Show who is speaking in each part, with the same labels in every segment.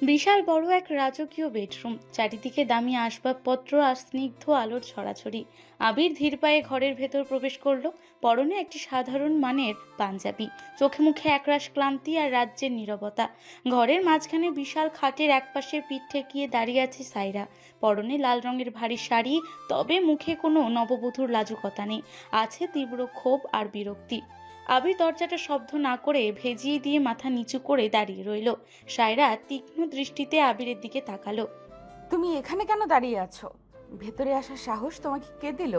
Speaker 1: বিশাল বড় এক রাজকীয় বেডরুম, চারিদিকে দামি আসবাবপত্র আর স্নিগ্ধ আলোর ছড়াছড়ি। আবির ধীর পায়ে ঘরের ভেতর প্রবেশ করলো। পরনে একটি সাধারণ মানের পাঞ্জাবি, চোখে মুখে একরাশ ক্লান্তি আর রাজ্যের নীরবতা। ঘরের মাঝখানে বিশাল খাটের একপাশে পিঠ ঠেকিয়ে দাঁড়িয়ে আছে সাইরা। পরনে লাল রঙের ভারী শাড়ি, তবে মুখে কোনো নববধূর লাজুকতা নেই, আছে তীব্র ক্ষোভ আর বিরক্তি। আবির দরজাটা শব্দ না করে ভেজিয়ে দিয়ে মাথা নিচু করে দাঁড়িয়ে রইল। সায়রা তীক্ষ্ণ দৃষ্টিতে আবিরের দিকে তাকালো।
Speaker 2: তুমি এখানে কেন দাঁড়িয়ে আছো? ভেতরে আসার সাহস তোমাকে কে দিল?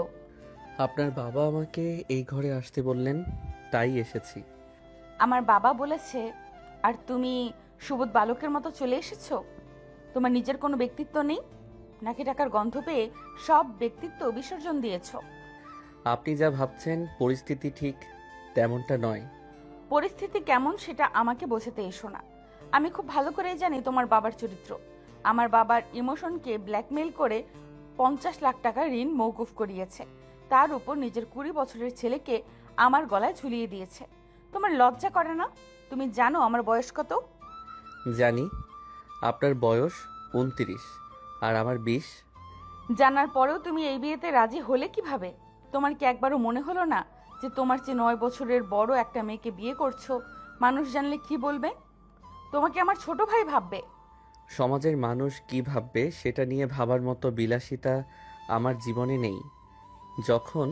Speaker 3: আপনার বাবা আমাকে এই ঘরে আসতে বললেন, তাই এসেছি।
Speaker 2: আমার বাবা বলেছে, আর তুমি সুবোধ বালকের মতো চলে এসেছো? তোমার নিজের কোনো ব্যক্তিত্ব নেই নাকি টাকার গন্ধ পেয়ে সব ব্যক্তিত্ব বিসর্জন দিয়েছো?
Speaker 3: আপনি যা ভাবছেন পরিস্থিতি ঠিক তেমনটা নয়।
Speaker 2: পরিস্থিতি কেমন সেটা আমাকে বোঝাতে এসো না। আমি খুব ভালো করেই জানি তোমার বাবার চরিত্র। আমার বাবার ইমোশনকে ব্ল্যাকমেইল করে 50 লাখ টাকা ঋণ মওকুফ করিয়েছে। তার উপর নিজের 20 বছরের ছেলেকে আমার গলায় ঝুলিয়ে দিয়েছে। তোমার লজ্জা করে না? তুমি জানো আমার বয়স কত?
Speaker 3: জানি আপনার বয়স 29 আর আমার 20।
Speaker 2: জানার পরেও তুমি এই বিয়েতে রাজি হলে কিভাবে? তোমার কি একবারও মনে হলো না যে তোমার চেয়ে 9 বছরের বড় একটা মেয়েকে বিয়ে করছো? মানুষ জানলে কি বলবে? তোমাকে আমার ছোট ভাই ভাববে।
Speaker 3: সমাজের মানুষ কি ভাববে সেটা নিয়ে ভাবার মতো বিলাসিতা আমার জীবনে নেই। যখন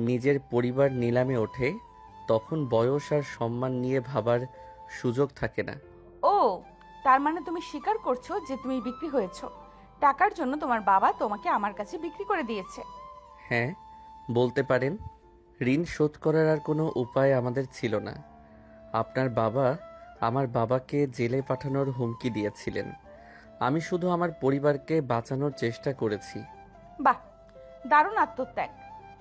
Speaker 3: নিজের পরিবার নিলামে ওঠে তখন বয়স আর সম্মান নিয়ে ভাবার সুযোগ থাকে না।
Speaker 2: ও, তার মানে তুমি স্বীকার করছো যে তুমি বিক্রি হয়েছো? টাকার জন্য তোমার বাবা তোমাকে আমার কাছে বিক্রি করে দিয়েছে?
Speaker 3: হ্যাঁ, বলতে পারেন। ঋণ শোধ করার আর কোনো উপায় আমাদের ছিল না। আপনার বাবা আমার বাবাকে জেলে পাঠানোর হুমকি দিয়েছিলেন। আমি শুধু আমার পরিবারকে বাঁচানোর চেষ্টা করেছি।
Speaker 2: বাহ, দারুণ আত্মত্যাগ।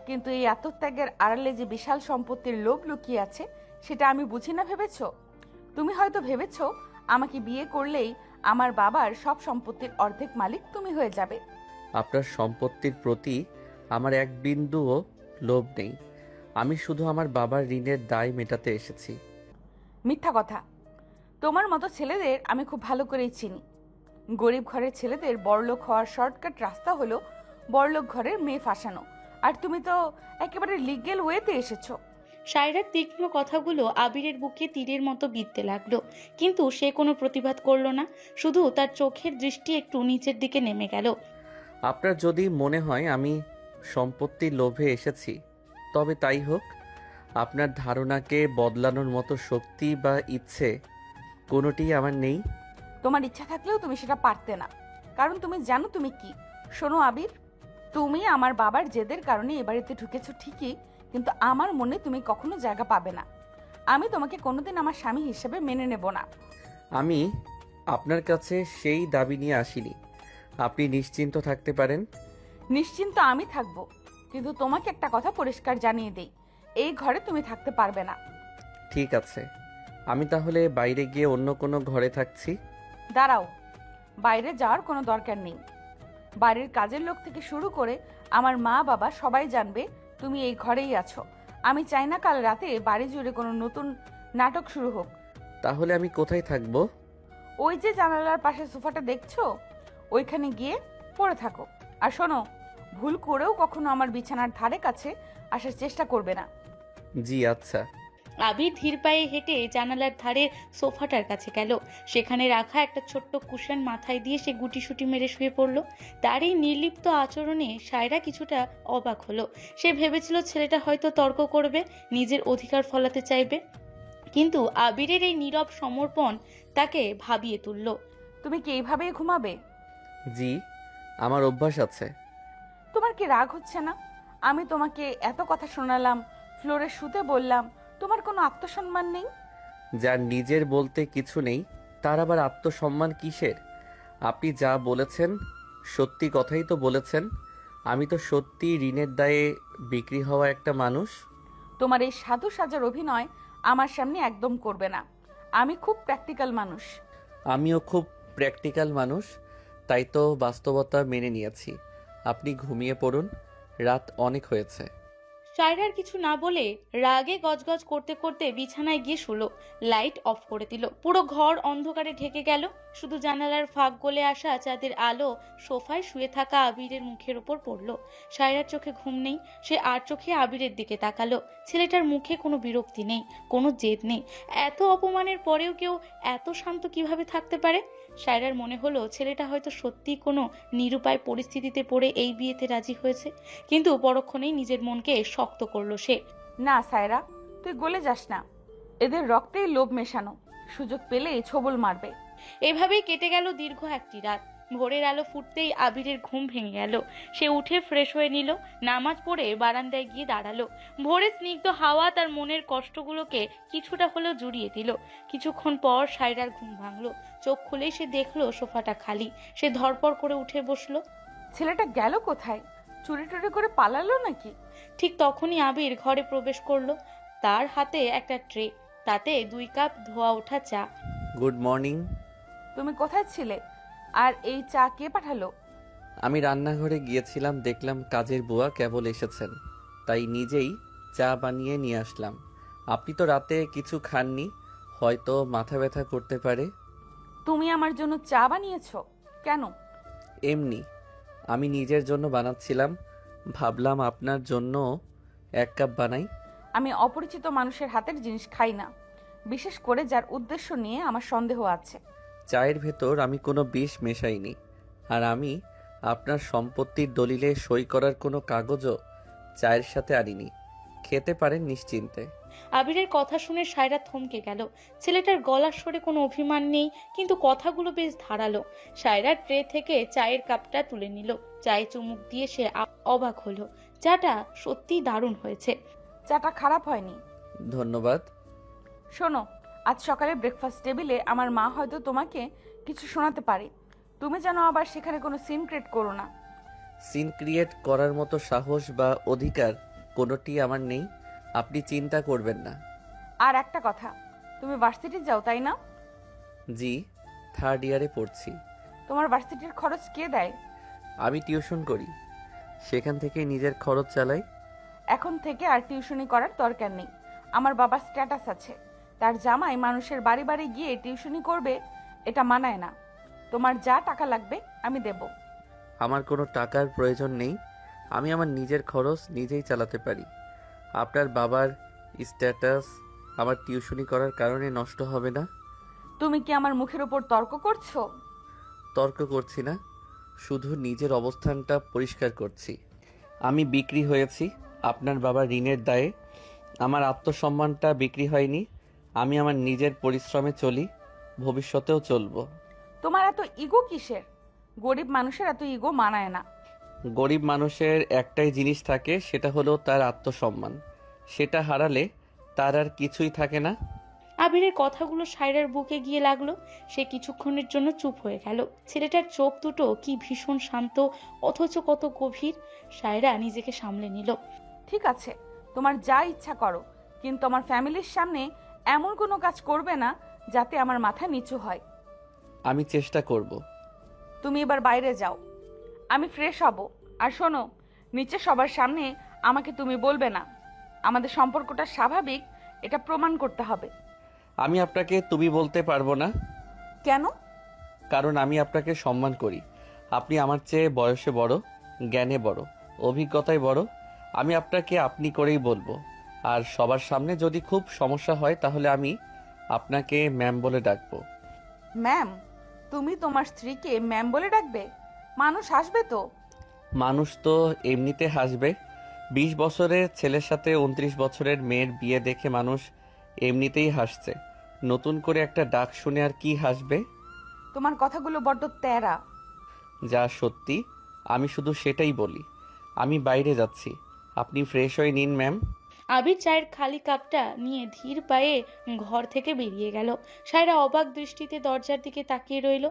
Speaker 2: কিন্তু এই আত্মত্যাগের আড়ালে যে বিশাল সম্পত্তির লোভ লুকিয়ে আছে সেটা আমি বুঝি না ভেবেছো? তুমি হয়তো ভেবেছো আমাকে বিয়ে করলেই আমার বাবার সব সম্পত্তির অর্ধেক মালিক তুমি হয়ে যাবে।
Speaker 3: আপনার সম্পত্তির প্রতি আমার এক বিন্দুও লোভ নেই। আমি শুধু আমার বাবার ঋণের দায় মেটাতে এসেছি।
Speaker 2: মিথ্যা কথা। তোমার মতো ছেলেদের আমি খুব ভালো করেই চিনি। গরিব ঘরের ছেলেদের বড়লোক হওয়ার শর্টকাট রাস্তা হলো বড়লোক ঘরের মেয়ে ফাঁসানো। আর তুমি তো একেবারে লিগ্যাল ওয়েতে এসেছো।
Speaker 1: সায়রার তীক্ষ্ণ কথাগুলো আবিরের বুকে তীরের মতো বিঁধতে লাগলো, কিন্তু সে কোনো প্রতিবাদ করলো না। শুধু তার চোখের দৃষ্টি একটু নিচের দিকে নেমে গেল।
Speaker 3: আপনার যদি মনে হয় আমি সম্পত্তির লোভে এসেছি তবে তাই হোক। আপনার ধারণাকে বদলানোর মতো শক্তি বা ইচ্ছে কোনোটিই আমার নেই।
Speaker 2: তোমার ইচ্ছা থাকলেও তুমি সেটা পারতে না, কারণ তুমি জানো তুমি কি। শোনো আবির, তুমি আমার বাবার জেদের কারণে এ বাড়িতে ঢুকেছো ঠিকই, কিন্তু আমার মনে তুমি কখনো জায়গা পাবে না। আমি তোমাকে কোনোদিন আমার স্বামী হিসেবে মেনে নেব না।
Speaker 3: আমি আপনার কাছে সেই দাবি নিয়ে আসিনি। আপনি নিশ্চিন্ত থাকতে পারেন।
Speaker 2: নিশ্চিন্ত আমি থাকবো, কিন্তু তোমাকে একটা কথা পরিষ্কার জানিয়ে দেই, এই ঘরে তুমি থাকতে পারবে না।
Speaker 3: ঠিক আছে, আমি তাহলে বাইরে গিয়ে অন্য কোনো ঘরে থাকছি।
Speaker 2: দাঁড়াও, বাইরে যাওয়ার কোনো দরকার নেই। বাড়ির কাজের লোক থেকে শুরু করে আমার মা বাবা সবাই জানবে তুমি এই ঘরেই আছো। আমি চাই না কাল রাতে বাড়ি জুড়ে কোনো নতুন নাটক শুরু হোক।
Speaker 3: তাহলে আমি কোথায় থাকবো?
Speaker 2: ওই যে জানালার পাশে সোফাটা দেখছো, ওইখানে গিয়ে পড়ে থাকো। আর শোনো, ভুল করেও কখনো আমার বিছানার ধারে কাছে আসার চেষ্টা করবে না।
Speaker 3: জি আচ্ছা।
Speaker 1: আবির ধীর পায়ে হেঁটে জানালার ধারে সোফাটার কাছে গেল। সেখানে রাখা একটা ছোট্ট কুশন মাথায় দিয়ে সে গুটিসুটি মেরে শুয়ে পড়ল। তার এই নির্লিপ্ত আচরণে সায়রা কিছুটা অবাক হলো। সে ভেবেছিল ছেলেটা হয়তো তর্ক করবে, নিজের অধিকার ফলাতে চাইবে, কিন্তু আবিরের এই নীরব সমর্পণ তাকে ভাবিয়ে তুলল।
Speaker 2: তুমি কি এইভাবেই ঘুমাবে?
Speaker 3: জি, আমার অভ্যাস আছে।
Speaker 2: তোমার কি রাগ হচ্ছে না? আমি তোমাকে এত কথা শোনালাম, ফ্লোরে শুতে বললাম, তোমার কোনো আত্মসম্মান নেই?
Speaker 3: যার নিজের বলতে কিছু নেই তার আবার আত্মসম্মান কিসের? আপনি যা বলেছেন সত্যি কথাই তো বলেছেন। আমি তো সত্যি ঋণের দায়ে বিক্রি হওয়া একটা মানুষ।
Speaker 2: তোমার এই সাধু সাজার অভিনয় আমার সামনে একদম করবে না। আমি খুব প্র্যাকটিক্যাল মানুষ।
Speaker 3: আমিও খুব প্র্যাকটিক্যাল মানুষ, তাই তো বাস্তবতা মেনে নিয়েছি। আপনি ঘুমিয়ে পড়ুন, রাত অনেক হয়েছে।
Speaker 1: সায়রার কিছু না বলে রাগে গজগজ করতে করতে বিছানায় গিয়ে শুলো। লাইট অফ করে দিল। পুরো ঘর অন্ধকারে ঢেকে গেল। শুধু জানালার ফাঁক গলে আসা চাঁদের আলো সোফায় শুয়ে থাকা আবিরের মুখের ওপর পড়লো। সায়রার চোখে ঘুম নেই, সে আর চোখে আবিরের দিকে তাকালো। ছেলেটার মুখে কোনো বিরক্তি নেই, কোনো জেদ নেই। এত অপমানের পরেও কেউ এত শান্ত কিভাবে থাকতে পারে? সায়রার মনে হলো ছেলেটা হয়তো সত্যিই কোনো নিরুপায় পরিস্থিতিতে পড়ে এই বিয়েতে রাজি হয়েছে, কিন্তু পরক্ষণেই নিজের মনকে শক্ত করলো সে।
Speaker 2: না সায়রা, তুই গলে যাস না। এদের রক্তেই লোভ মেশানো, সুযোগ পেলেই ছোবল মারবে।
Speaker 1: এভাবেই কেটে গেল দীর্ঘ একটি রাত। ভোরের আলো ফুটতেই আবিরের ঘুম ভেঙে গেল। সে উঠে ফ্রেশ হয়ে নিল, নামাজ পড়ে বারান্দায় গিয়ে দাঁড়ালো। ভোরের স্নিগ্ধ হাওয়া তার মনের কষ্টগুলোকে কিছুটা হলেও জুড়িয়ে দিল। কিছুক্ষণ পর সায়রার ঘুম ভাঙলো। চোখ খুলেই সে দেখলো সোফাটা খালি। সে ধরপড় করে উঠে বসলো।
Speaker 2: ছেলেটা গেল কোথায়? চুরি টুরি করে পালালো নাকি?
Speaker 1: ঠিক তখনই আবির ঘরে প্রবেশ করলো। তার হাতে একটা ট্রে, তাতে 2 কাপ ধোয়া ওঠা চা।
Speaker 3: Good morning.
Speaker 2: তুমি কোথায় ছিলে? আর এই চা কে পাঠালো?
Speaker 3: আমি রান্নাঘরে গিয়েছিলাম, দেখলাম কাজের বুয়া কেবল এসেছেন, তাই নিজেই চা বানিয়ে নিয়ে আসলাম। আপনি তো রাতে কিছু খাননি, হয়তো মাথা ব্যথা করতে পারে।
Speaker 2: তুমি আমার জন্য চা বানিয়েছো? কেন?
Speaker 3: এমনি, আমি নিজের জন্য বানাচ্ছিলাম, ভাবলাম আপনার জন্য 1 কাপ বানাই।
Speaker 2: আমি অপরিচিত মানুষের হাতের জিনিস খাই না, বিশেষ করে যার উদ্দেশ্য নিয়ে আমার সন্দেহ আছে।
Speaker 3: চায়ের ভেতর আমি কোনো বিষ মেশাইনি, আর আমি আপনার সম্পত্তির দলিলে সই করার কোনো কাগজও চায়ের সাথে আনিনি। খেতে পারেন নিশ্চিন্তে।
Speaker 1: আবিরের কথা শুনে সায়রা থমকে গেল। ছেলেটার গলার স্বরে কোনো অভিমান নেই, কিন্তু কথাগুলো বেশ ধারালো। সায়রা ট্রে থেকে চায়ের কাপটা তুলে নিল। চায়ে চুমুক দিয়ে সে অবাক হলো। চাটা সত্যিই দারুণ হয়েছে।
Speaker 2: চাটা খারাপ হয়নি।
Speaker 3: ধন্যবাদ।
Speaker 2: শোনো, আজ সকালে ব্রেকফাস্ট টেবিলে আমার মা হয়তো তোমাকে কিছু শোনাতে পারে। তুমি যেন আবার সেখানে কোনো সিন ক্রিয়েট করো না।
Speaker 3: সিন ক্রিয়েট করার মতো সাহস বা অধিকার কোনোটি আমার নেই, আপনি চিন্তা করবেন না।
Speaker 2: আর একটা কথা, তুমি ভার্সিটি যাও তাই না?
Speaker 3: জি, 3rd ইয়ারে পড়ছি।
Speaker 2: তোমার ভার্সিটির খরচ কে দেয়?
Speaker 3: আমি টিউশন করি, সেখান থেকে নিজের খরচ চালাই।
Speaker 2: এখন থেকে আর টিউশনি করার দরকার নেই। আমার বাবার স্ট্যাটাস আছে, তার জামাই মানুষের বাড়ি বাড়ি গিয়ে টিউশনি করবে, এটা মানায় না। তোমার যা টাকা লাগবে আমি দেব।
Speaker 3: আমার কোনো টাকার প্রয়োজন নেই, আমি আমার নিজের খরচ নিজেই চালাতে পারি। আপনার বাবার স্ট্যাটাস আমার টিউশনি করার কারণে নষ্ট হবে না।
Speaker 2: তুমি কি আমার মুখের উপর তর্ক করছো?
Speaker 3: তর্ক করছি না, শুধু নিজের অবস্থানটা পরিষ্কার করছি। আমি বিক্রি হয়েছি আপনার বাবার ঋণের দায়ে, আমার আত্মসম্মানটা বিক্রি হয়নি। আমি আমার নিজের পরিশ্রমে চলি, ভবিষ্যতেও চলবো।
Speaker 2: তোমার এত ইগো কিসের? গরিব মানুষের এত ইগো মানায় না।
Speaker 3: গরিব মানুষের একটাই জিনিস থাকে, সেটা হলো তার আত্মসম্মান। সেটা হারালে তার আর কিছুই থাকে না।
Speaker 1: আবিরের কথাগুলো সায়রার বুকে গিয়ে লাগলো। সে কিছুক্ষণের জন্য চুপ হয়ে গেল। ছেলেটার চোখ দুটো কি ভীষণ শান্ত, অথচ কত গভীর। সায়রা নিজেকে সামলে নিল।
Speaker 2: ঠিক আছে, তোমার যা ইচ্ছা করো, কিন্তু আমার ফ্যামিলির সামনে এমন কোনো কাজ করবে না যাতে আমার মাথা নিচু হয়।
Speaker 3: আমি চেষ্টা করব।
Speaker 2: তুমি এবার বাইরে যাও, আমি ফ্রেশ হব। আর শোনো, নিচে সবার সামনে আমাকে তুমি বলবে না। আমাদের সম্পর্কটা স্বাভাবিক, এটা প্রমাণ করতে হবে।
Speaker 3: আমি আপনাকে তুমি বলতে পারবো না,
Speaker 2: কেন?
Speaker 3: কারণ আমি আপনাকে সম্মান করি। আপনি আমার চেয়ে বয়সে বড়, জ্ঞানে বড়, অভিজ্ঞতায় বড়। আমি আপনাকে আপনি করেই বলবো। আর সবার সামনে যদি খুব সমস্যা হয় তাহলে আমি আপনাকে ম্যাম বলে ডাকবো।
Speaker 2: ম্যাম? তুমি তোমার স্ত্রীকে ম্যাম বলে ডাকবে? মানুষ হাসবে তো।
Speaker 3: মানুষ তো এমনিতে হাসবে। 20 বছরের ছেলের সাথে 29 বছরের মেয়ের বিয়ে দেখে মানুষ এমনিতেই হাসছে, নতুন করে একটা ডাক শুনে আর কি হাসবে?
Speaker 2: তোমার কথাগুলো বড্ড তেরা।
Speaker 3: যা সত্যি আমি শুধু সেটাই বলি। আমি বাইরে যাচ্ছি, আপনি ফ্রেশ হয়ে নিন ম্যাম।
Speaker 1: আবির চায়ের খালি কাপটা নিয়ে ধীর পায়ে ঘর থেকে বেরিয়ে গেল। সায়রা অবাক দৃষ্টিতে দরজার দিকে তাকিয়ে রইল।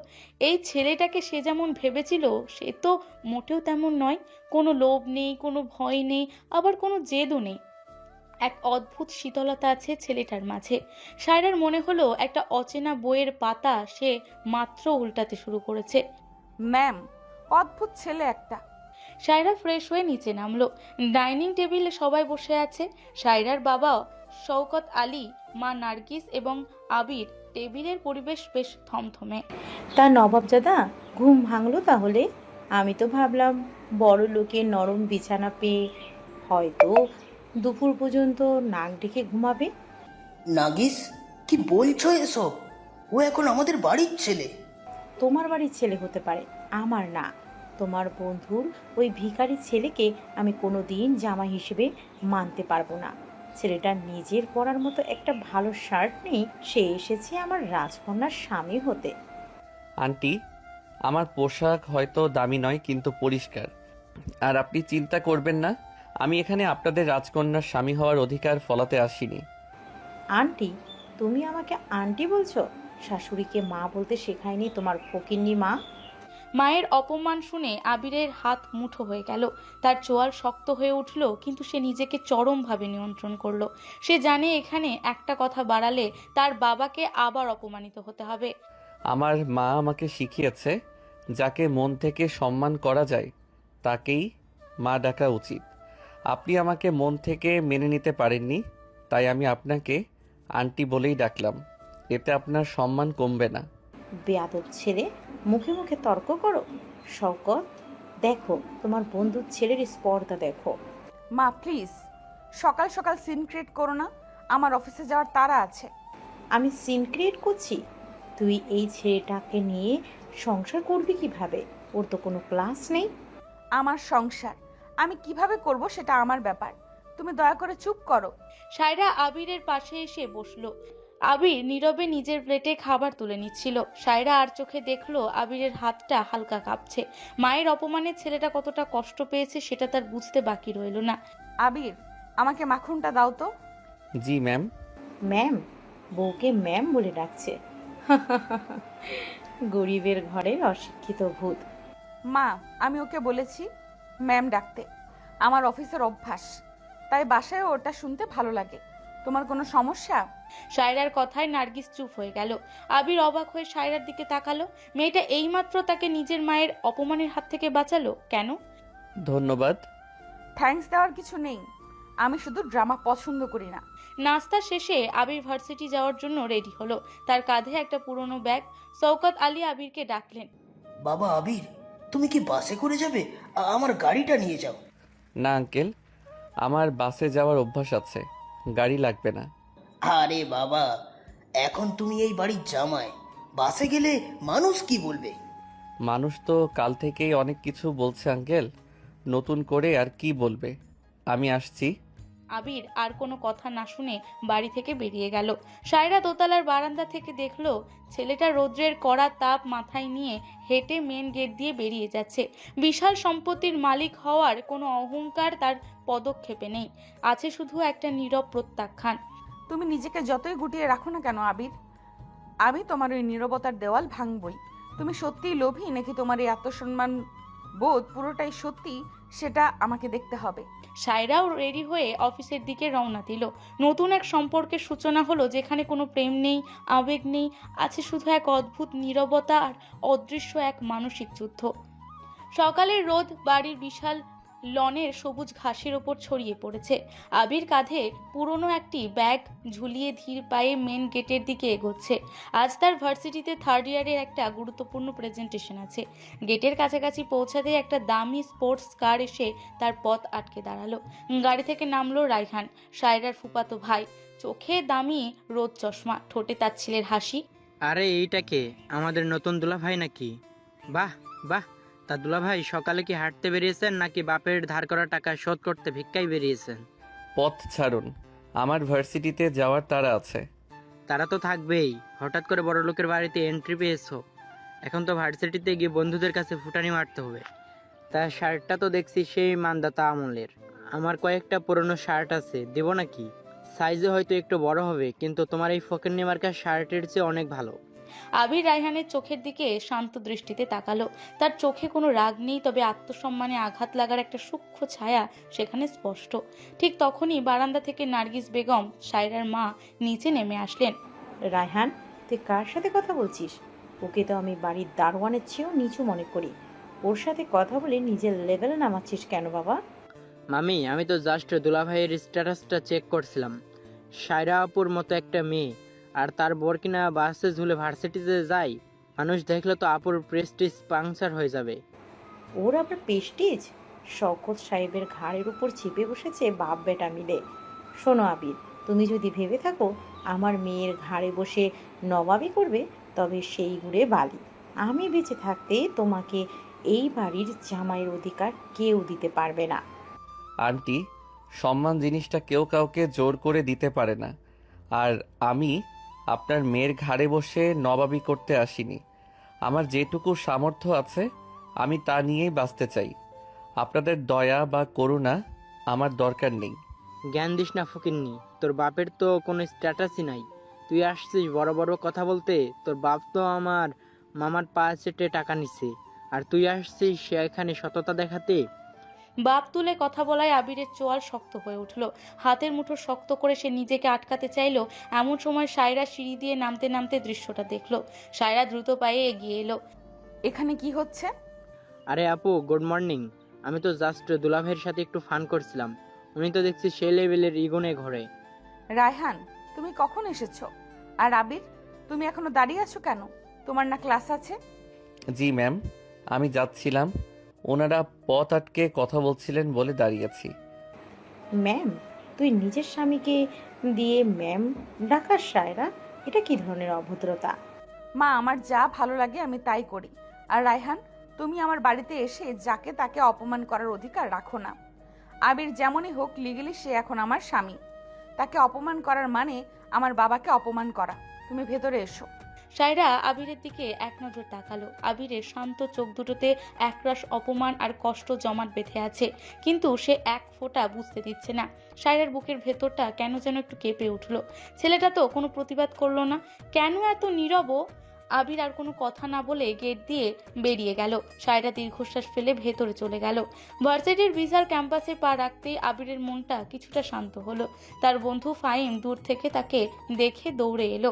Speaker 1: এই ছেলেটাকে সে যেমন ভেবেছিল সে তো মোটেও তেমন নয়। কোনো লোভ নেই, কোনো ভয় নেই, আবার কোনো জেদও নেই। এক অদ্ভুত শীতলতা আছে ছেলেটার মাঝে। সায়রার মনে হলো একটা অচেনা বইয়ের পাতা সে মাত্র উল্টাতে শুরু করেছে।
Speaker 2: ম্যাম, অদ্ভুত ছেলে একটা।
Speaker 1: সায়রা ফ্রেশ হয়ে নিচে নামলো। ডাইনিং টেবিলে সবাই বসে আছে। সায়রার বাবা শওকত আলী, মা নার্গিস এবং আবির। টেবিলের পরিবেশ বেশ থমথমে।
Speaker 4: তা নবাবজাদা, ঘুম ভাঙলো তাহলে? আমি তো ভাবলাম বড় লোকের নরম বিছানা পেয়ে হয়তো দুপুর পর্যন্ত নাক ডেকে ঘুমাবে।
Speaker 5: নাগিস, কি বলছো এসব? ও এখন আমাদের বাড়ির ছেলে।
Speaker 4: তোমার বাড়ির ছেলে হতে পারে, আমার না। তোমার বন্ধুর ওই ভিখারি ছেলেকে আমি কোনো দিন জামাই হিসেবে মানতে পারবো না। ছেলেটার নিজের পরার মতো একটা ভালো শার্ট নেই, সে এসেছে আমার রাজকন্যার স্বামী হতে।
Speaker 3: আন্টি, আমার পোশাক হয়তো দামি নয় কিন্তু পরিষ্কার। আর আপনি চিন্তা করবেন না, আমি এখানে আপনাদের রাজকন্যার স্বামী হওয়ার অধিকার ফলাতে আসিনি।
Speaker 4: আন্টি? তুমি আমাকে আন্টি বলছো? শাশুড়িকে মা বলতে শেখায়নি তোমার ফকিন্নি মা?
Speaker 1: মায়ের অপমান শুনে আবিরের হাত মুঠো হয়ে গেল। তার চোয়াল শক্ত হয়ে উঠল, কিন্তু সে নিজেকে চরমভাবে নিয়ন্ত্রণ করলো। সে জানে এখানে একটা কথা বাড়ালে তার বাবাকে আবার অপমানিত হতে হবে।
Speaker 3: আমার মা আমাকে শিখিয়েছে, যাকে মন থেকে সম্মান করা যায় তাকেই মা ডাকা উচিত। আপনি আমাকে মন থেকে মেনে নিতে পারেননি, তাই আমি আপনাকে আন্টি বলেই ডাকলাম। এতে আপনার সম্মান কমবে না।
Speaker 4: বেয়াদব ছেলে, মুখে মুখে তর্ক করো। শওকত, দেখো তোমার বন্ধুর ছেলের স্পর্ধা দেখো।
Speaker 2: মা প্লিজ, সকাল সকাল সিন ক্রিয়েট করো না, আমার অফিসে যাওয়ার তাড়া আছে।
Speaker 4: আমি সিন ক্রিয়েট করছি? তুই এই ছেলেটাকে নিয়ে সংসার করবি কিভাবে? ওর তো কোনো ক্লাস নেই।
Speaker 2: আমার সংসার আমি কিভাবে করব সেটা আমার ব্যাপার, তুমি দয়া করে চুপ করো।
Speaker 1: সায়রা আবিরের পাশে এসে বসলো। আবির নীরবে নিজের প্লেটে খাবার তুলে নিচ্ছিল। সায়রা আর চোখে দেখলো আবিরের হাতটা হালকা কাঁপছে। মায়ের অপমানে ছেলেটা কতটা কষ্ট পেয়েছে সেটা তার বুঝতে বাকি রইল না।
Speaker 2: আবির, আমাকে মাখনটা দাও তো।
Speaker 3: জি ম্যাম।
Speaker 4: ম্যাম? বউকে ম্যাম বলে ডাকছে। গরিবের ঘরের অশিক্ষিত ভূত।
Speaker 2: মা, আমি ওকে বলেছি ম্যাম ডাকতে, আমার অফিসের অভ্যাস, তাই বাসায় ওটা শুনতে ভালো লাগে। তোমার কোনো সমস্যা?
Speaker 1: সায়রার কথায় নার্গিস চুপ হয়ে গেল। আবির অবাক হয়ে সায়রার দিকে তাকালো। মেয়েটা এইমাত্র তাকে নিজের মায়ের অপমানের হাত থেকে বাঁচালো কেন?
Speaker 3: ধন্যবাদ।
Speaker 2: থ্যাঙ্কস দেওয়ার কিছু নেই, আমি শুধু ড্রামা পছন্দ করি না।
Speaker 1: নাস্তা শেষে আবির ভার্সিটি যাওয়ার জন্য রেডি হলো। তার কাঁধে একটা পুরনো ব্যাগ। শওকত আলী আবিরকে ডাকলেন।
Speaker 5: বাবা আবির, তুমি কি বাসে করে যাবে? আমার গাড়িটা নিয়ে যাও।
Speaker 3: না আঙ্কেল, আমার বাসে যাওয়ার অভ্যাস আছে, গাড়ি লাগবে না।
Speaker 5: আরে বাবা, এখন তুমি এই বাড়ির জামাই, বাসে গেলে মানুষ কি বলবে?
Speaker 3: মানুষ তো কাল থেকেই অনেক কিছু বলছে আঙ্কেল, নতুন করে আর কি বলবে। আমি আসছি।
Speaker 1: আবির আর কোনো কথা না শুনে বাড়ি থেকে বেরিয়ে গেল। সায়রা দোতলার বারান্দা থেকে দেখলো ছেলেটা রৌদ্রের কড়া তাপ মাথায় নিয়ে হেঁটে মেন গেট দিয়ে বেরিয়ে যাচ্ছে। বিশাল সম্পত্তির মালিক হওয়ার কোনো অহংকার তার পদক্ষেপে নেই, আছে শুধু একটা নীরব প্রত্যাখ্যান।
Speaker 2: তুমি নিজেকে যতই গুটিয়ে রাখো না কেন আবির, আমি তোমার ওই নীরবতার দেওয়াল ভাঙবই। তুমি সত্যিই লোভী নাকি তোমার এই আত্মসম্মান বোধ পুরোটাই সত্যি, সেটা আমাকে দেখতে হবে।
Speaker 1: সায়রাও রেডি হয়ে অফিসের দিকে রওনা দিল। নতুন এক সম্পর্কের সূচনা হলো, যেখানে কোনো প্রেম নেই, আবেগ নেই, আছে শুধু এক অদ্ভুত নীরবতা আর অদৃশ্য এক মানসিক যুদ্ধ। সকালের রোদ বাড়ির বিশাল লনের সবুজ ঘাসের ওপর ছড়িয়ে পড়েছে। আবির কাঁধে পুরনো একটি ব্যাগ ঝুলিয়ে ধীর পায়ে মেন গেটের দিকে এগোচ্ছে। আজ তার ভার্সিটিতে থার্ড ইয়ারের একটা গুরুত্বপূর্ণ প্রেজেন্টেশন আছে। গেটের কাছাকাছি পৌঁছাতেই একটা দামি স্পোর্টস কার এসে তার পথ আটকে দাঁড়ালো। গাড়ি থেকে নামলো রায়হান, সায়রার ফুফাতো ভাই। চোখে দামি রোদ চশমা, ঠোঁটে তার ছেলের হাসি।
Speaker 6: আরে এইটা কে? আমাদের নতুন দুলাভাই নাকি? বাহ বাহ, তা দুলাভাই সকালে কি হাঁটতে বেরিয়েছেন নাকি বাপের ধার করা টাকা শোধ করতে ভিক্ষায় বেরিয়েছেন?
Speaker 3: পথ ছাড়ুন, আমার ভার্সিটিতে যাওয়ার তাড়া আছে।
Speaker 6: তারা তো থাকবেই, হঠাৎ করে বড় লোকের বাড়িতে এন্ট্রি পেয়েছো, এখন তো ভার্সিটিতে গিয়ে বন্ধুদের কাছে ফুটানি মারতে হবে। তা শার্টটা তো দেখছি সেই মানদাতা আমলের। আমার কয়েকটা পুরনো শার্ট আছে, দেব নাকি? সাইজে হয়তো একটু বড় হবে, কিন্তু তোমার এই ফকিন্নি মার্কা শার্টের চেয়ে অনেক ভালো।
Speaker 1: আবির রায়হানের চোখের দিকে শান্ত দৃষ্টিতে তাকালো। তার চোখে কোনো রাগ নেই, তবে আত্মসম্মানে আঘাত লাগার একটা সূক্ষ্ম ছায়া সেখানে স্পষ্ট। ঠিক তখনই বারান্দা থেকে নার্গিস বেগম, সায়রার মা, নিচে নেমে আসলেন।
Speaker 4: রায়হান, তুই কার সাথে কথা বলছিস? ওকে তো আমি বাড়ির দারোয়ানের চেয়েও নিচু মনে করি। ওর সাথে কথা বলে নিজের লেভেলে নামাচ্ছিস কেন বাবা?
Speaker 6: মামি, আমি তো জাস্ট দুলাভাইয়ের স্ট্যাটাসটা চেক করছিলাম। সায়রা আপুর মতো একটা মেয়ে, আর তার বর কিনা বাসে ঝুলে ভার্সিটিতে যায়। মানুষ দেখলে তো আপুর প্রেস্টিজ পাংচার হয়ে যাবে।
Speaker 4: ওর আবার পেস্টিজ? শওকত সাহেবের ঘাড়ের উপর চেপে বসেছে বাপ বেটা মিলে। শোনো আবির, তুমি যদি ভেবে থাকো আমার মেয়ের ঘাড়ে বসে নবাবি করবে, তবে সেই গুড়ে বালি। আমি বেঁচে থাকতে তোমাকে এই বাড়ির জামাইয়ের অধিকার কেউ দিতে পারবে না।
Speaker 3: আন্টি, সম্মান জিনিসটা কেউ কাউকে জোর করে দিতে পারে না। আর আমি আপনার মেয়ের ঘাড়ে বসে নবাবি করতে আসিনি। আমার যেটুকু সামর্থ্য আছে আমি তা নিয়েই বাঁচতে চাই। আপনাদের দয়া বা করুণা আমার দরকার নেই।
Speaker 6: জ্ঞান দিস না ফকিন্নি, তোর বাপের তো কোনো স্ট্যাটাসই নাই। তুই আসছিস বড় বড় কথা বলতে, তোর বাপ তো আমার মামার পা চেটে টাকা নিছে, আর তুই আসছিস সেখানে সততা দেখাতে।
Speaker 1: বাপ তুলে কথা বলায় আবিরের চোয়াল শক্ত হয়ে উঠল। হাতের মুঠো শক্ত করে সে নিজেকে আটকাতে চাইলো। এমন সময় সায়রা সিঁড়ি দিয়ে নামতে নামতে দৃশ্যটা দেখলো। সায়রা দ্রুত পায়ে এগিয়ে এলো।
Speaker 2: এখানে কি হচ্ছে?
Speaker 6: আরে আপু, গুড মর্নিং। আমি তো জাস্ট দুলাভাইয়ের সাথে একটু ফান করছিলাম। উনি তো দেখছি সে লেভেলের ইগোনে ঘরে।
Speaker 2: রায়হান, তুমি কখন এসেছো? আর আবির, তুমি এখনো দাঁড়িয়ে আছো কেন? তোমার না ক্লাস আছে?
Speaker 3: জি ম্যাম, আমি যাচ্ছিলাম। ওনারা পথ আটকে কথা বলছিলেন বলে দাঁড়িয়েছি।
Speaker 4: ম্যাম? তুই নিজের স্বামীকে দিয়ে ম্যাম ডাকার সায়রা? এটা কি ধরনের অভদ্রতা?
Speaker 2: মা, আমার যা ভালো লাগে আমি তাই করি। আর রায়হান, তুমি আমার বাড়িতে এসে যাকে তাকে অপমান করার অধিকার রাখো না। আবির যেমনই হোক, লিগেলি সে এখন আমার স্বামী। তাকে অপমান করার মানে আমার বাবাকে অপমান করা। তুমি ভেতরে এসো।
Speaker 1: সায়রা আবিরের দিকে এক নজর তাকালো। আবিরের শান্ত চোখ দুটোতে একরাশ অপমান আর কষ্ট জমাট বেঁধে আছে, কিন্তু সে এক ফোঁটা বুঝতে দিচ্ছে না। সায়রার বুকের ভেতরটা কেন যেন একটু কেঁপে উঠল। ছেলেটা তো কোনো প্রতিবাদ করলো না, কেন এত নীরব? আবির আর কোনো কথা না বলে গেট দিয়ে বেরিয়ে গেল। সায়রা দীর্ঘশ্বাস ফেলে ভেতরে চলে গেল। ভার্সিটির বিশাল ক্যাম্পাসে পা রাখতেই আবিরের মনটা কিছুটা শান্ত হলো। তার বন্ধু ফাহিম দূর থেকে তাকে দেখে দৌড়ে এলো।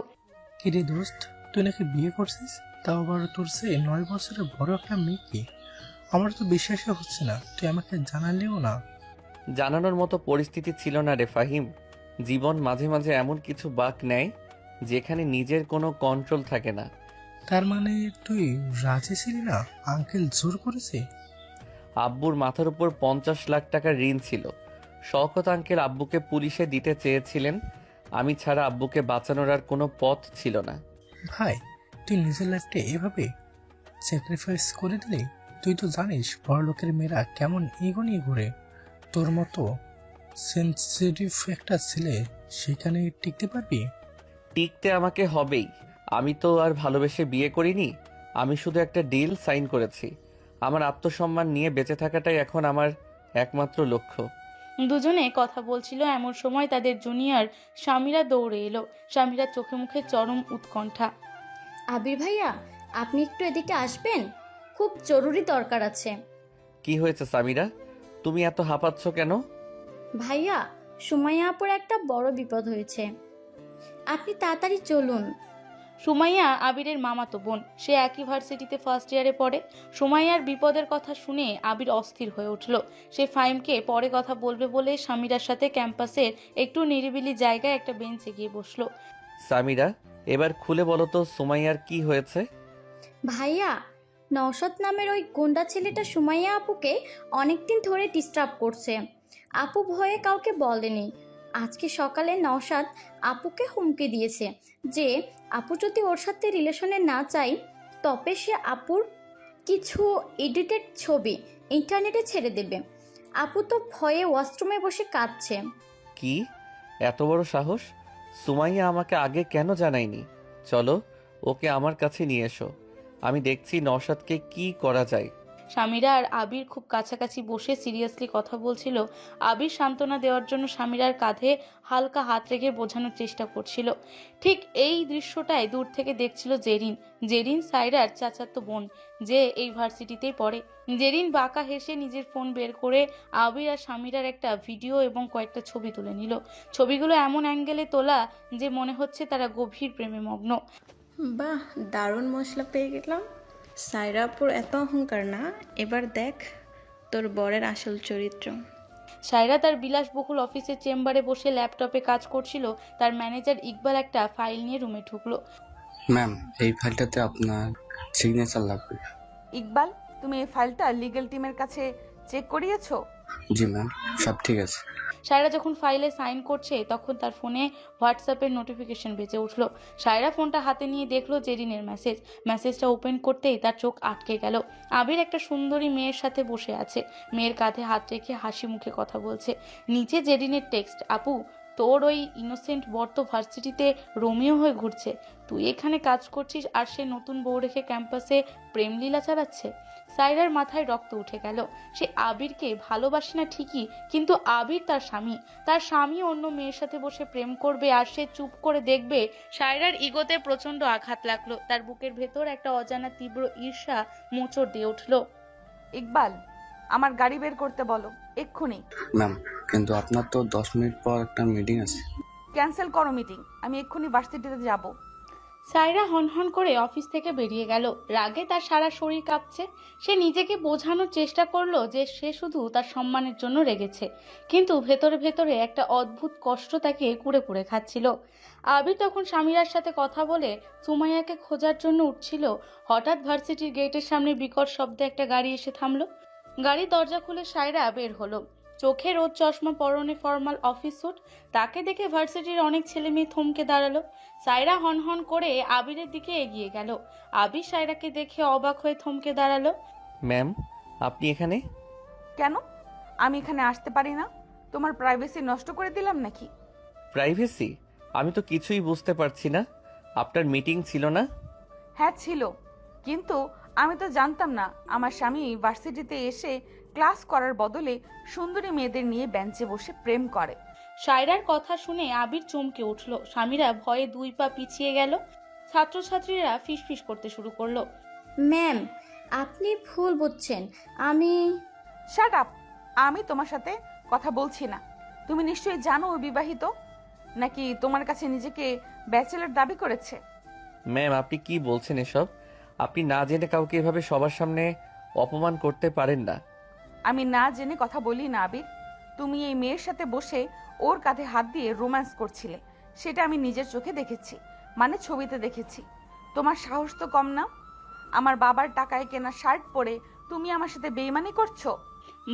Speaker 7: কিরে দোস্ত, তুই নাকি বিয়ে করছিস? তাও আবার তোর সে 9 বছরের বড় একটা মেয়েকে। আমার তো বিশ্বাসই হচ্ছে না, তুই আমাকে জানালেও না।
Speaker 3: জানানোর মতো পরিস্থিতি ছিল না রে ফাহিম। জীবন মাঝে মাঝে এমন কিছু বাঁক নেয় যেখানে নিজের কোনো কন্ট্রোল থাকে না।
Speaker 7: তার মানে তুই রাজি ছিলি না? আঙ্কেল জোর করেছে?
Speaker 3: আব্বুর মাথার উপর 50 লাখ টাকার ঋণ ছিল। শওকত আঙ্কেল আব্বুকে পুলিশে দিতে চেয়েছিলেন। আমি ছাড়া আব্বুকে বাঁচানোর আর কোনো পথ ছিল না।
Speaker 7: ভাই, তুই নিজের লাইফটা এভাবে স্যাক্রিফাইস করে দিলি? তুই তো জানিস বড় লোকের মেয়েরা কেমন ইগো নিয়ে ঘুরে। তোর মতো সেন্সিটিভ একটা ছেলে সেখানে টিকতে পারবি?
Speaker 3: টিকতে আমাকে হবেই। আমি তো আর ভালোবেসে বিয়ে করিনি। আমি শুধু একটা ডিল সাইন করেছি। আমার আত্মসম্মান নিয়ে বেঁচে থাকাটাই এখন আমার একমাত্র লক্ষ্য।
Speaker 1: দুজনে কথা বলছিল, এমন সময় তাদের জুনিয়র স্বামীরা দৌড়ে এলো। স্বামীরা চোখে মুখে চরম উৎকণ্ঠা।
Speaker 8: আবির ভাইয়া, আপনি একটু এদিকে আসবেন, খুব জরুরি দরকার আছে।
Speaker 3: কি হয়েছে সামিরা? তুমি এত হাঁপাচ্ছ কেন?
Speaker 8: ভাইয়া, সুমাইয়া আপুর একটা বড় বিপদ হয়েছে, আপনি তাড়াতাড়ি চলুন।
Speaker 1: সুমাইয়া আবিরের মামাতো বোন। সে একই ভার্সিটিতে ফার্স্ট ইয়ারে পড়ে। সুমাইয়ার বিপদের কথা শুনে আবির অস্থির হয়ে উঠল। সে ফাহিমকে পরে কথা বলবে বলে স্বামীরার সাথে ক্যাম্পাসের একটু নিরিবিলি জায়গায় একটা বেঞ্চে গিয়ে বসলো।
Speaker 3: সামিরা, এবার খুলে বলো তো সুমাইয়ার কি হয়েছে?
Speaker 8: ভাইয়া, নওশাদ নামের ওই গুন্ডা ছেলেটা সুমাইয়া আপুকে অনেকদিন ধরে ডিস্টার্ব করছে। আপু ভয়ে কাউকে বলেনি। আজকে সকালে নওশাদ আপুকে হুমকি দিয়েছে যে আপু যদি ওর সাথে রিলেশনে না চাই, তবে সে আপুর কিছু এডিটেড ছবি ইন্টারনেটে ছেড়ে দেবে। আপু তো ভয়ে ওয়াশরুমে বসে কাঁদছে।
Speaker 3: কি এত বড় সাহস? সুমাইয়া আমাকে আগে কেন জানায়নি? চলো, ওকে আমার কাছে নিয়ে এসো। আমি দেখছি নওশাদকে কি করা যায়।
Speaker 1: স্বামীরা আর আবির খুব কাছাকাছি বসে সিরিয়াসলি কথা বলছিল। আবির সান্ত্বনা দেওয়ার জন্য স্বামীরার কাঁধে হালকা হাত রেখে বোঝানোর চেষ্টা করছিল। ঠিক এই দৃশ্যটাই দূর থেকে দেখছিল জেরিন। জেরিন সায়রার চাচাতো বোন, যে এই ভার্সিটিতেই পড়ে। জেরিন বাঁকা হেসে নিজের ফোন বের করে আবির আর স্বামীরার একটা ভিডিও এবং কয়েকটা ছবি তুলে নিল। ছবিগুলো এমন অ্যাঙ্গেলে তোলা যে মনে হচ্ছে তারা গভীর প্রেমে মগ্ন।
Speaker 9: বাহ, দারুণ মশলা পেয়ে গেলাম। সায়রাপুর এত অহংকার না, এবার দেখ তোর বরের আসল চরিত্র।
Speaker 1: সায়রা তার বিলাসবহুল অফিসের চেম্বারে বসে ল্যাপটপে কাজ করছিল। তার ম্যানেজার ইকবাল একটা ফাইল নিয়ে রুমে ঢুকলো।
Speaker 10: ম্যাম, এই ফাইলটাতে আপনার সিগনেচার লাগবে।
Speaker 2: ইকবাল, তুমি এই ফাইলটা লিগ্যাল টিমের কাছে চেক করিয়েছো?
Speaker 10: জি ম্যাম, সব ঠিক আছে।
Speaker 1: সায়রা যখন ফাইলে সাইন করছে তখন তার ফোনে হোয়াটসঅ্যাপের নোটিফিকেশন বেজে উঠল। সায়রা ফোনটা হাতে নিয়ে দেখলো জেরিনের মেসেজটা ওপেন করতেই তার চোখ আটকে গেল। আবির একটা সুন্দরী মেয়ের সাথে বসে আছে, মেয়ের কাঁধে হাত রেখে হাসি মুখে কথা বলছে। নিচে জেরিনের টেক্সট, আপু তোর ওই ইনোসেন্ট বর তো ভার্সিটিতে রোমিও হয়ে ঘুরছে, তুই এখানে কাজ করছিস আর সে নতুন বউ রেখে ক্যাম্পাসে প্রেমলীলা চালাচ্ছে। সায়রার মাথায় রক্ত উঠে গেল। সে আবিরকে ভালোবাসে না ঠিকই, কিন্তু আবির তার স্বামী অন্য মেয়ের সাথে বসে প্রেম করবে আর সে চুপ করে দেখবে। সায়রার ইগোতে প্রচন্ড আঘাত লাগলো। তার বুকের ভেতর একটা অজানা তীব্র ঈর্ষা মোচড় দিয়ে উঠল।
Speaker 2: ইকবাল, আমার গাড়ি বের করতে বলো এক্ষুনি।
Speaker 10: ম্যাম, কিন্তু আপনার তো 10 মিনিট পর একটা মিটিং আছে।
Speaker 2: ক্যান্সেল করো মিটিং, আমি এক্ষুনি ভার্সিটিতে যাব।
Speaker 1: সায়রা হনহন করে অফিস থেকে বেরিয়ে গেল। রাগে তার সারা শরীর কাঁপছে। সে নিজেকে বোঝানোর চেষ্টা করলো যে সে শুধু তার সম্মানের জন্য রেগেছে, কিন্তু ভেতরে ভেতরে একটা অদ্ভুত কষ্ট তাকে কুড়ে কুড়ে খাচ্ছিল। আবির তখন স্বামীরার সাথে কথা বলে সুমাইয়াকে খোঁজার জন্য উঠছিল। হঠাৎ ভার্সিটির গেটের সামনে বিকট শব্দে একটা গাড়ি এসে থামলো। গাড়ির দরজা খুলে সায়রা বের হলো। চোখে রোদ চশমা, পরনে ফর্মাল অফিস স্যুট। তাকে দেখে ভার্সিটির অনেক ছেলে মেয়ে থমকে দাঁড়ালো। সায়রা হনহন করে আবিরের দিকে এগিয়ে গেল। আবির সায়রাকে দেখে অবাক হয়ে থমকে দাঁড়ালো।
Speaker 3: ম্যাম, আপনি এখানে?
Speaker 2: কেন? আমি এখানে আসতে পারি না? তোমার প্রাইভেসি নষ্ট করে দিলাম নাকি?
Speaker 3: প্রাইভেসি? আমি তো কিছুই বুঝতে পারছি না। আপনার মিটিং ছিল না?
Speaker 2: হ্যাঁ ছিল, কিন্তু আমি তো জানতাম না আমার স্বামী ভার্সিটিতে এসে ক্লাস করার বদলে সুন্দরী মেয়েদের নিয়ে বেঞ্চে বসে প্রেম করে।
Speaker 1: সায়রার কথা শুনে আবির চমকে উঠল। স্বামীরা ভয়ে 2 পা পিছিয়ে গেল। ছাত্রছাত্রীরা ফিসফিস করতে শুরু করলো।
Speaker 8: ম্যাম, আপনি ভুল বুঝছেন। আমি
Speaker 2: শাট আপ! আমি তোমার সাথে কথা বলছি না। তুমি নিশ্চয়ই জানো ও বিবাহিত, নাকি তোমার কাছে নিজেকে ব্যাচেলর দাবি করেছে?
Speaker 3: ম্যাম, আপনি কি বলছেন এসব? আপনি না জেনে কাউকে এভাবে সবার সামনে অপমান করতে পারেন না।
Speaker 2: আমি না জেনে কথা বলি না আবির। তুমি এই মেয়ের সাথে বসে ওর কাঁধে হাত দিয়ে রোম্যান্স করছিলে, সেটা আমি নিজের চোখে দেখেছি, মানে ছবিতে দেখেছি। তোমার সাহস তো কম না। আমার বাবার টাকায় কেনা শার্ট পরে তুমি আমার সাথে বেইমানি করছো।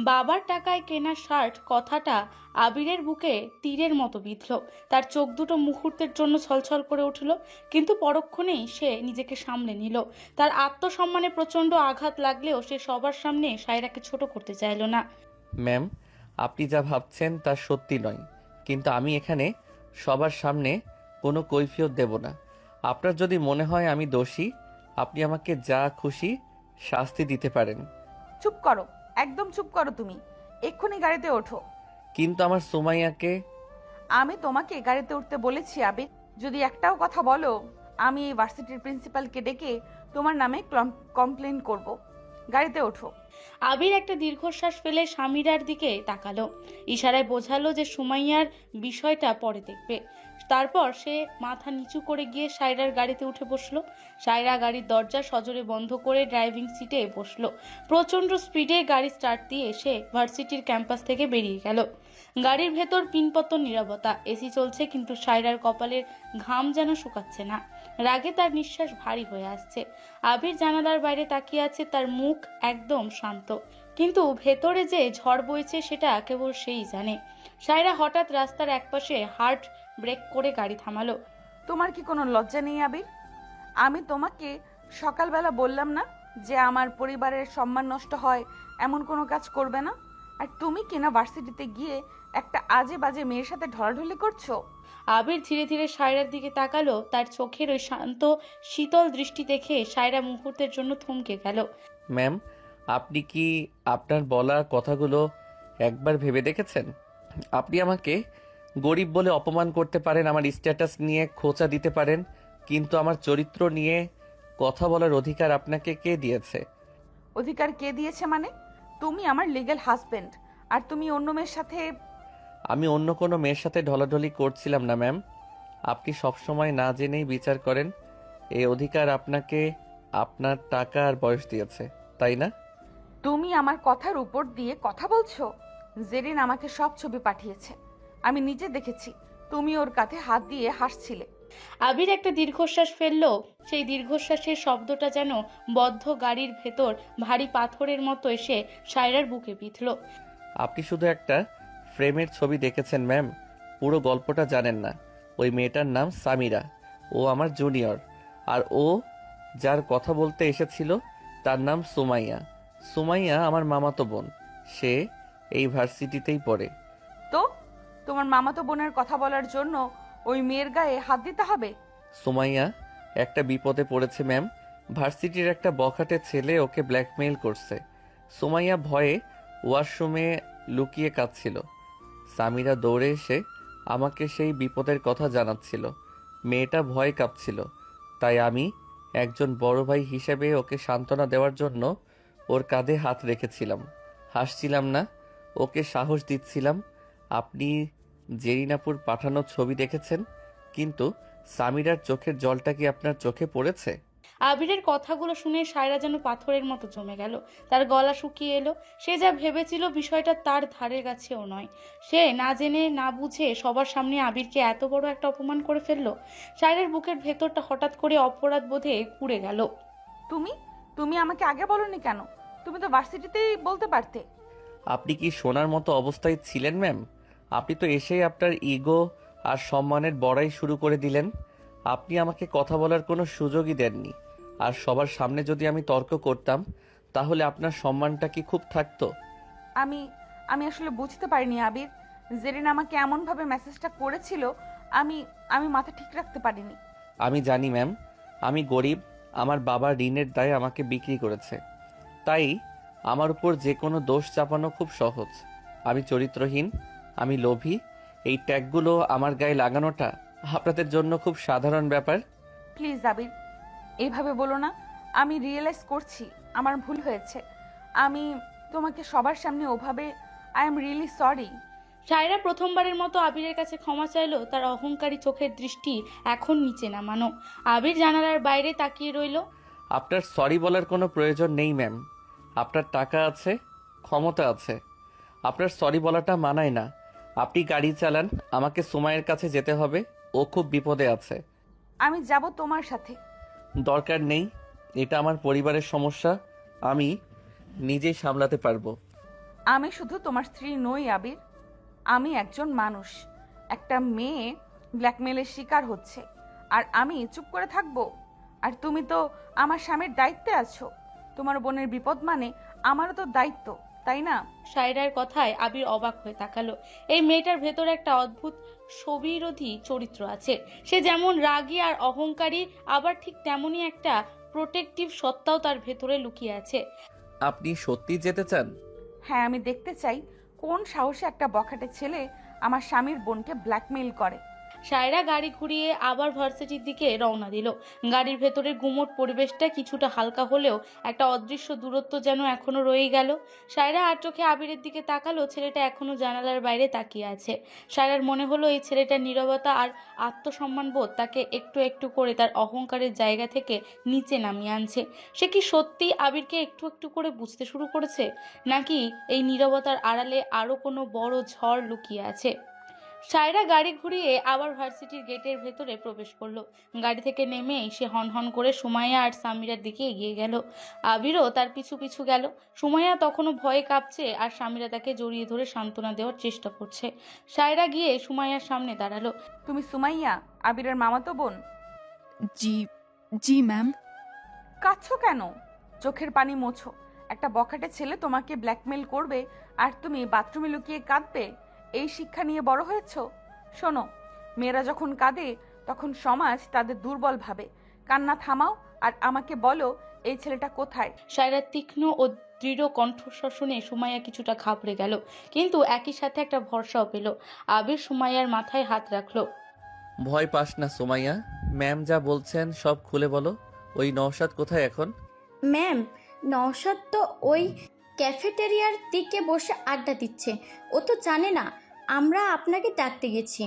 Speaker 1: বাবার টাকায় কেনা শার্ট কথাটা আবিরের বুকে তীরের মতো বিঁধল। তার চোখ দুটো মুহূর্তের জন্য ছলছল করে উঠল, কিন্তু পরক্ষণেই সে নিজেকে সামলে নিল। তার আত্মসম্মানে প্রচন্ড আঘাত লাগলেও সে সবার সামনে সায়রাকে ছোট করতে চাইল না।
Speaker 3: ম্যাম, আপনি যা ভাবছেন তা সত্যি নয়, কিন্তু আমি এখানে সবার সামনে কোনো কৈফিয়ত দেব না। আপনার যদি মনে হয় আমি দোষী, আপনি আমাকে যা খুশি শাস্তি দিতে পারেন।
Speaker 2: চুপ করো, একদম চুপ করো। তুমি এক্ষুনি গাড়িতে ওঠো।
Speaker 3: কিন্তু আমার সুমাইয়াকে।
Speaker 2: আমি তোমাকে গাড়িতে উঠতে বলেছি আবির। যদি একটাও কথা বলো, আমি এই ভার্সিটির প্রিন্সিপালকে ডেকে তোমার নামে কমপ্লেন করব। গাড়িতে ওঠো।
Speaker 1: আবির একটা দীর্ঘশ্বাস ফেলে স্বামীরার দিকে তাকালো, ইশারায় বোঝালো যে সুমাইয়ার বিষয়টা পরে দেখবে। তারপর সে মাথা নিচু করে গিয়ে সায়রার গাড়িতে উঠে বসলো। সায়রা গাড়ির দরজা সজোরে বন্ধ করে ড্রাইভিং সিটে বসলো। প্রচন্ড স্পিডে গাড়ি স্টার্ট দিয়ে সে ভার্সিটির ক্যাম্পাস থেকে বেরিয়ে গেল। গাড়ির ভেতর পিনপতন নীরবতা। এসি চলছে, কিন্তু সায়রার কপালের ঘাম যেন শুকাচ্ছে না। রাগে তার নিঃশ্বাস ভারী হয়ে আসছে। আবির জানালার বাইরে তাকিয়ে আছে, তার মুখ একদম শান্ত, কিন্তু ভেতরে যে ঝড় বইছে সেটা কেবল সেই জানে। সায়রা হঠাৎ রাস্তার একপাশে হার্ড ব্রেক করে গাড়ি থামালো।
Speaker 2: তোমার কি কোনো লজ্জা নেই আবির? আমি তোমাকে সকালবেলা বললাম না যে আমার পরিবারের সম্মান নষ্ট হয় এমন কোনো কাজ করবে না? আর তুমি কিনা ভার্সিটিতে গিয়ে একটা আজে বাজে মেয়ের সাথে ঢলাঢলি করছো।
Speaker 1: আবির ধীরে ধীরে সায়রার দিকে তাকালো। তার চোখের ওই শান্ত শীতল দৃষ্টি দেখে সায়রা মুহূর্তের জন্য থমকে গেল।
Speaker 3: ম্যাম, আপনি কি আপনার বলা কথাগুলো একবার ভেবে দেখেছেন? আপনি আমাকে গরিব বলে অপমান করতে পারেন, আমার স্ট্যাটাস নিয়ে খোঁচা দিতে পারেন, কিন্তু আমার চরিত্র নিয়ে কথা বলার অধিকার আপনাকে কে দিয়েছে?
Speaker 2: অধিকার কে দিয়েছে মানে? তুমি আমার লিগ্যাল হাজবেন্ড, আর তুমি অন্য মেয়ের সাথে।
Speaker 3: আমি অন্য কোনো মেয়ের সাথে ঢলাঢলি করছিলাম না ম্যাম। আপনি সবসময় না জেনেই বিচার করেন। এই অধিকার আপনাকে আপনার টাকা আর বয়স দিয়েছে, তাই না?
Speaker 2: তুমি আমার কথার উপর দিয়ে কথা বলছো। জেরিন আমাকে সব ছবি পাঠিয়েছে, আমি নিজে দেখেছি তুমি ওর কাঁধে হাত দিয়ে হাসছিলে।
Speaker 1: আবির একটা দীর্ঘশ্বাস ফেললো। সেই দীর্ঘশ্বাসের শব্দটা যেন বদ্ধ গাড়ির ভেতর ভারী পাথরের মতো এসে সায়রার বুকে বিঁধল।
Speaker 3: আপনি শুধু একটা ফ্রেমের ছবি দেখেছেন ম্যাম, পুরো গল্পটা জানেন না। ওই মেয়েটার নাম সামিরা, ও আমার জুনিয়র। আর ও যার কথা বলতে এসেছিল তার নাম সুমাইয়া। সুমাইয়া আমার মামাতো বোন, সে এই ভার্সিটিতেই পড়ে।
Speaker 2: তো তোমার মামাতো বোনের কথা বলার জন্য ওই মেয়ের গায়ে হাত দিতে হবে?
Speaker 3: সুমাইয়া একটা বিপদে পড়েছে ম্যাম। ভার্সিটির একটা বখাটে ছেলে ওকে ব্ল্যাকমেইল করছে। সুমাইয়া ভয়ে ওয়াশরুমে লুকিয়ে কাঁদছিল। সামিরা দৌড়ে এসে আমাকে সেই বিপদের কথা জানাচ্ছিল। মেয়েটা ভয়ে কাঁপছিল, তাই আমি একজন বড় ভাই হিসেবে ওকে সান্ত্বনা দেওয়ার জন্য ওর কাঁধে হাত রেখেছিলাম। হাসছিলাম না, ওকে সাহস দিচ্ছিলাম। আপনি জেরিনাপুর পাঠানো ছবি দেখেছেন, কিন্তু সামিরার চোখের জলটা কি আপনার চোখে পড়েছে?
Speaker 1: আবিরের কথাগুলো শুনে সায়রা যেন পাথরের মতো জমে গেল। তার গলা শুকিয়ে এলো। সে যা ভেবেছিল বিষয়টা তার ধারের কাছেও নয়। সে না জেনে না বুঝে সবার সামনে আবিরকে এত বড় একটা অপমান করে ফেললো। সায়রার বুকের ভেতরটা হঠাৎ করে অপরাধ বোধে পুড়ে গেল।
Speaker 2: তুমি তুমি আমাকে আগে বলনি কেন? তুমি তো ভার্সিটিতেই বলতে পারতে।
Speaker 3: আপনি কি শোনার মতো অবস্থায় ছিলেন ম্যাম? আপনি তো এসেই আপনার ইগো আর সম্মানের বড়াই শুরু করে দিলেন। আপনি আমাকে কথা বলার কোনো সুযোগই দেননি। আর সবার সামনে যদি আমি তর্ক করতাম, তাহলে আপনার সম্মানটা কি খুব থাকতো?
Speaker 2: আমি আমি আসলে বুঝতে পারিনি আবির। জেরিন আমাকে এমনভাবে মেসেজটা করেছিল, আমি আমি মাথা ঠিক রাখতে পারিনি।
Speaker 3: আমি জানি ম্যাম, আমি গরিব। আমার বাবা ঋণের দায়ে আমাকে বিক্রি করেছে, তাই আমার উপর যে কোনো দোষ চাপানো খুব সহজ। আমি চরিত্রহীন, আমি লোভী, এই ট্যাগগুলো আমার গায়ে লাগানোটা আপনাদের জন্য খুব সাধারণ ব্যাপার।
Speaker 2: প্লিজ আবির, এইভাবে বলো না। আমি রিয়েলাইজ করছি আমার ভুল হয়েছে। আমি তোমাকে সবার সামনে ওভাবে, I am really sorry.
Speaker 1: Saira প্রথমবারের মতো আবিরের কাছে ক্ষমা চাইলো। তার অহংকারী চোখের দৃষ্টি এখন নিচে নামানো। আবির জানালার বাইরে তাকিয়ে রইল।
Speaker 3: আপনার সরি বলার কোনো প্রয়োজন নেই ম্যাম। আপনার টাকা আছে, ক্ষমতা আছে, আপনার সরি বলাটা মানায় না। আপনি গাড়ি চালান, আমাকে সুমাইয়ের কাছে যেতে হবে, ও খুব বিপদে আছে।
Speaker 2: আমি যাব তোমার সাথে।
Speaker 3: দরকার নেই, এটা আমার পরিবারের সমস্যা, আমি নিজেই সামলাতে পারবো।
Speaker 2: আমি শুধু তোমার স্ত্রী নই আবির, আমি একজন মানুষ। একটা মেয়ে ব্ল্যাকমেলের শিকার হচ্ছে, আর আমি চুপ করে থাকবো? আর তুমি তো আমার স্বামীর দায়িত্বে আছো। তোমার বোনের বিপদ মানে আমারও তো দায়িত্ব, তাই না?
Speaker 1: সায়রার কথায় আবির অবাক হয়ে তাকালো। এই মেয়েটার ভেতর একটা অদ্ভুত স্ববিরোধী চরিত্র আছে। সে যেমন রাগী আর অহংকারী, আবার ঠিক তেমনই একটা প্রোটেক্টিভ সত্তাও তার ভেতরে লুকিয়ে আছে।
Speaker 3: আপনি সত্যি যেতে চান?
Speaker 2: হ্যাঁ, আমি দেখতে চাই কোন সাহসে একটা বখাটে ছেলে আমার স্বামীর বোনকে ব্ল্যাকমেইল করে।
Speaker 1: সায়রা গাড়ি ঘুরিয়ে আবার ভার্সিটির দিকে রওনা দিল। গাড়ির ভেতরের গুমোট পরিবেশটা কিছুটা হালকা হলেও একটা অদৃশ্য দূরত্ব যেন এখনো রয়ে গেল। সায়রা আর চোখে আবিরের দিকে তাকালো। ছেলেটা এখনো জানালার বাইরে তাকিয়ে আছে। সায়রার মনে হলো এই ছেলেটার নীরবতা আর আত্মসম্মানবোধ তাকে একটু একটু করে তার অহংকারের জায়গা থেকে নিচে নামিয়ে আনছে। সে কি সত্যি আবিরকে একটু একটু করে বুঝতে শুরু করেছে, নাকি এই নীরবতার আড়ালে আরো কোনো বড় ঝড় লুকিয়ে আছে? সায়রা গাড়ি ঘুরিয়ে আবার ভার্সিটির গেটের ভেতরে প্রবেশ করলো। গাড়ি থেকে নেমেই সে হনহন করে সুমাইয়া আর সামিরার দিকে এগিয়ে গেল। আবিরও তার পিছু পিছু গেল। সুমাইয়া তখনও ভয়ে কাঁপছে, আর সামিরা তাকে জড়িয়ে ধরে সান্ত্বনা দেওয়ার চেষ্টা করছে। সায়রা গিয়ে সুমাইয়ার সামনে দাঁড়ালো।
Speaker 2: তুমি সুমাইয়া, আবিরের মামাতো বোন?
Speaker 11: জি জি ম্যাম।
Speaker 2: কাঁদছো কেন? চোখের পানি মোছো। একটা বখাটে ছেলে তোমাকে ব্ল্যাকমেল করবে, আর তুমি বাথরুমে লুকিয়ে কাঁদবে? এই শিক্ষা নিয়ে বড় হয়েছো? শোনো, মেয়েরা যখন কাঁদে তখন সমাজ তাদের দুর্বল ভাবে। কান্না থামাও আর আমাকে বলো এই ছেলেটা কোথায়।
Speaker 1: সায়রার তীক্ষ্ণ ও দৃঢ় কণ্ঠস্বর শুনে সুমাইয়া কিছুটা ঘাবড়ে গেল, কিন্তু একই সাথে একটা ভরসাও পেল। আবির সুমাইয়ার মাথায় হাত রাখলো।
Speaker 3: ভয় পাস না সুমাইয়া, ম্যাম যা বলছেন সব খুলে বলো। ওই নওশাদ কোথায় এখন?
Speaker 8: ম্যাম, নওশাদ তো ওই ক্যাফেটেরিয়ার দিকে বসে আড্ডা দিচ্ছে। ও তো জানে না আমরা আপনাকে ডাকতে গেছি।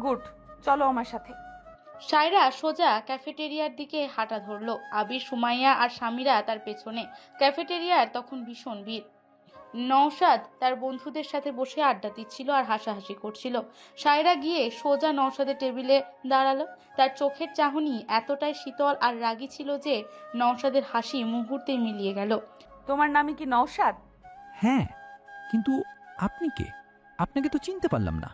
Speaker 2: গুড, চলো আমার সাথে।
Speaker 1: সায়রা সোজা ক্যাফেটেরিয়ার দিকে হাঁটা ধরলো। আবির, সুমাইয়া আর সামিরা তার পেছনে। ক্যাফেটেরিয়ার তখন ভীষণ ভিড়। নওশাদ তার বন্ধুদের সাথে বসে আড্ডা দিচ্ছিল আর হাসাহাসি করছিল। সায়রা গিয়ে সোজা নওশাদের টেবিলে দাঁড়ালো। তার চোখের চাহনি এতটাই শীতল আর রাগী ছিল যে নওশাদের হাসি মুহূর্তেই মিলিয়ে গেল।
Speaker 2: তোমার নামই কি নওশাদ?
Speaker 12: হ্যাঁ, কিন্তু আপনি কে? আপনাকে তো চিনতে পারলাম না।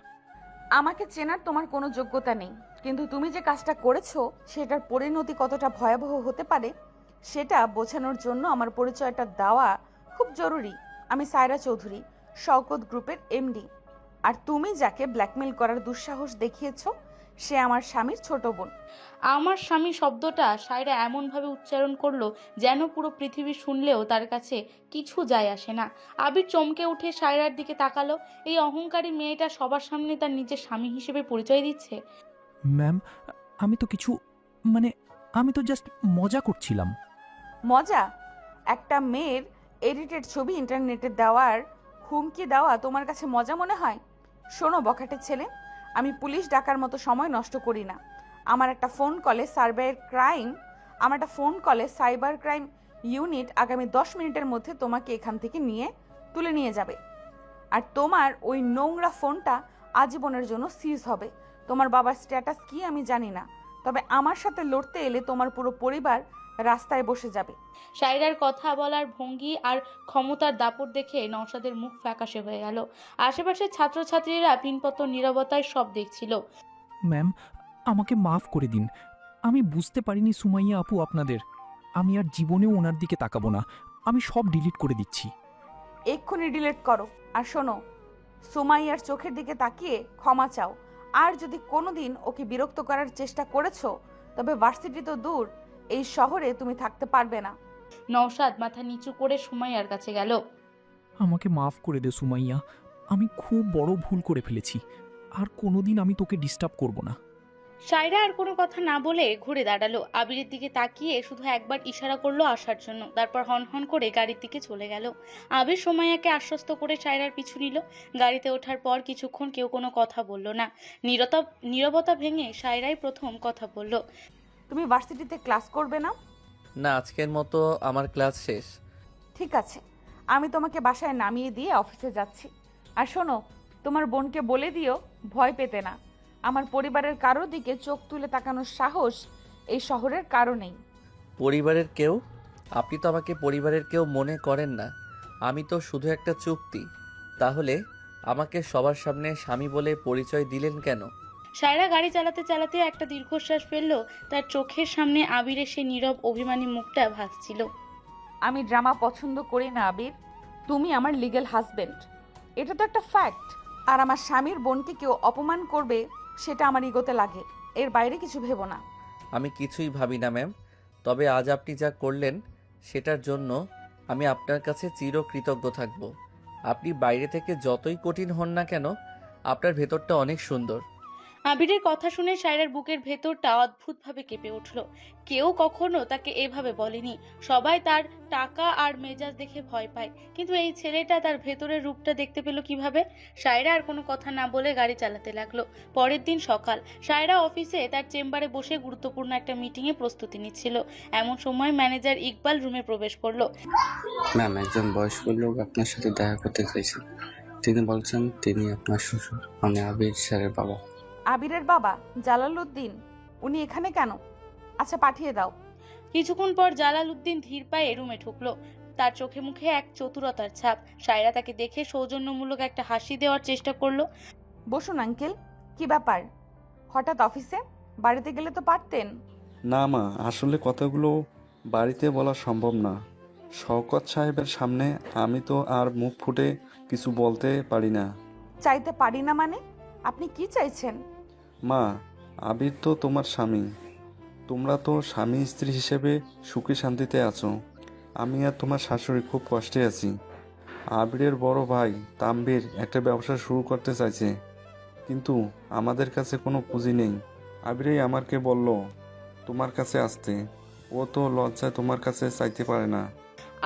Speaker 2: আমাকে চেনার তোমার কোনো যোগ্যতা নেই, কিন্তু তুমি যে কাজটা করেছো সেটার পরিণতি কতটা ভয়াবহ হতে পারে সেটা বোঝানোর জন্য আমার পরিচয়টা দেওয়া খুব জরুরি। আমি সায়রা চৌধুরী, শওকত গ্রুপের এমডি। আর তুমি যাকে ব্ল্যাকমেল করার দুঃসাহস দেখিয়েছো সে আমার স্বামীর ছোট বোন।
Speaker 1: আমার স্বামী শব্দটা সায়রা এমনভাবে উচ্চারণ করলো যেন পুরো পৃথিবী শুনলেও তার কাছে কিছু যায় আসে না। আবির চমকে উঠে সায়রার দিকে তাকালো। এই অহংকারী মেয়েটা সবার সামনে তার নিজের স্বামী হিসেবে পরিচয় দিচ্ছে।
Speaker 12: ম্যাম, আমি তো কিছু আমি তো জাস্ট মজা করছিলাম।
Speaker 2: মজা? একটা মেয়ের এডিটেড ছবি ইন্টারনেটে দেওয়ার হুমকি দেওয়া তোমার কাছে মজা মনে হয়? শোনো বখাটের ছেলে, আমি পুলিশ ডাকার মতো সময় নষ্ট করি না। আমার একটা ফোন কলে সাইবার ক্রাইম ইউনিট আগামী 10 মিনিটের মধ্যে তোমাকে এখান থেকে তুলে নিয়ে যাবে। আর তোমার ওই নোংরা ফোনটা আজীবনের জন্য সিজ হবে। তোমার বাবার স্ট্যাটাস কি আমি জানি না, তবে আমার সাথে লড়তে এলে তোমার পুরো পরিবার রাস্তায় বসে যাবে।
Speaker 1: সায়রার কথা বলার ভঙ্গি আর ক্ষমতার দাপট দেখে নওশাদের মুখ ফ্যাকাশে হয়ে গেল। আশেপাশের ছাত্রছাত্রীরা পিনপত নীরবতায় সব দেখছিল।
Speaker 12: ম্যাম, আমাকে মাফ করে দিন। আমি বুঝতে পারিনি সুমাইয়া আপু আপনাদের। আমি আর জীবনেও ওনার দিকে তাকাবো না। আমি সব ডিলিট করে দিচ্ছি।
Speaker 2: এক্ষুনি ডিলিট করো। আর শোনো, সুমাইয়ার চোখের দিকে তাকিয়ে ক্ষমা চাও। আর যদি কোনোদিন ওকে বিরক্ত করার চেষ্টা করেছো তবে ভার্সিটি তো দূর, এই শহরে তুমি থাকতে পারবে না।
Speaker 1: নওশাদ মাথা নিচু করে সুমাইয়ার কাছে গেল।
Speaker 12: আমাকে মাফ করে দে সুমাইয়া। আমি খুব বড় ভুল করে ফেলেছি। আর কোনোদিন আমি তোকে ডিস্টার্ব করব না।
Speaker 1: সায়রা আর কোনো কথা না বলে ঘুরে দাঁড়ালো। আবিরের দিকে তাকিয়ে শুধু একবার ইশারা করলো আসার জন্য, তারপর হন হন করে গাড়ির দিকে চলে গেল। আবির সুমাইয়াকে আশ্বস্ত করে সায়রার পিছু নিল। গাড়িতে ওঠার পর কিছুক্ষণ কেউ কোনো কথা বলল না। নীরবতা ভেঙে সায়রাই প্রথম কথা বলল।
Speaker 2: তুমি ভার্সিটিতে ক্লাস করবে না?
Speaker 3: না, আজকের মতো আমার ক্লাস শেষ।
Speaker 2: ঠিক আছে, আমি তোমাকে বাসায় নামিয়ে দিয়ে অফিসে যাচ্ছি। আর শোনো, তোমার বোনকে বলে দিও ভয় পেতে না। আমার পরিবারের কারোর দিকে চোখ তুলে তাকানোর সাহস এই শহরের কারো নেই।
Speaker 3: পরিবারের কেউ? আপনি তো আমাকে পরিবারের কেউ মনে করেন না। আমি তো শুধু একটা চুক্তি। তাহলে আমাকে সবার সামনে স্বামী বলে পরিচয় দিলেন কেন?
Speaker 1: সায়রা গাড়ি চালাতে চালাতে একটা দীর্ঘশ্বাস ফেললো। তার চোখের সামনে আবিরের সেই নীরব অভিমানী মুখটা ভাসছিল।
Speaker 2: আমি ড্রামা পছন্দ করি না আবির। তুমি আমার লিগ্যাল হাজবেন্ড, এটা তো একটা ফ্যাক্ট। আর আমার স্বামীর বোনকে কেউ অপমান করবে সেটা আমার ইগোতে লাগে, এর বাইরে কিছু ভেবো না।
Speaker 3: আমি কিছুই ভাবি না ম্যাম। তবে আজ আপনি যা করলেন সেটার জন্য আমি আপনার কাছে চিরকৃতজ্ঞ থাকব। আপনি বাইরে থেকে যতই কঠিন হন না কেন, আপনার ভেতরটা অনেক সুন্দর।
Speaker 1: আবিরের কথা শুনে সায়রার বুকের ভেতরটা অদ্ভুতভাবে কেঁপে উঠল। কেউ কখনো তাকে এভাবে বলেনি। সবাই তার টাকা আর মেজাজ দেখে ভয় পায়, কিন্তু এই ছেলেটা তার ভেতরের রূপটা দেখতে পেল কিভাবে? সায়রা আর কোনো কথা না বলে গাড়ি চালাতে লাগলো। পরের দিন সকাল, সায়রা অফিসে তার চেম্বারে বসে গুরুত্বপূর্ণ একটা মিটিংয়ে প্রস্তুতি নিচ্ছিল। এমন সময় ম্যানেজার ইকবাল রুমে প্রবেশ করলো।
Speaker 10: ম্যাম, একজন বয়স্ক লোক আপনার সাথে দেখা করতে চাইছেন। তিনি বলছেন তিনি আপনার শ্বশুর। আমি আবির স্যারের বাবা।
Speaker 2: আবিরের বাবা জালালউদ্দিন? উনি এখানে কেন? আচ্ছা, পাঠিয়ে দাও।
Speaker 1: কিছুক্ষণ পর জালালউদ্দিন ধীর পায়ে রুমে ঢুকলো। তার চোখে মুখে এক চতুরতার ছাপ। সায়রা তাকে দেখে সৌজন্যমূলক একটা হাসি দেওয়ার চেষ্টা করলো।
Speaker 2: বসুন আঙ্কেল, কি ব্যাপার? হঠাৎ অফিসে? বাড়িতে গেলে তো পারতেন।
Speaker 13: না মা, আসলে কথাগুলো বাড়িতে বলা সম্ভব না। শওকত সাহেবের সামনে আমি তো আর মুখ ফুটে কিছু বলতে পারি না।
Speaker 2: চাইতে পারি না মানে? আপনি কি চাইছেন?
Speaker 13: মা, আবির তো তোমার স্বামী। তোমরা তো স্বামী স্ত্রী হিসেবে সুখে শান্তিতে আছো। আমি আর তোমার শাশুড়ি খুব কষ্টে আছি। আবিরের বড় ভাই তাম্বির একটা ব্যবসা শুরু করতে চাইছে, কিন্তু আমাদের কাছে কোনো পুঁজি নেই। আবিরেই আমাকে বলল তোমার কাছে আসতে। ও তো লজ্জায় তোমার কাছে চাইতে পারে না।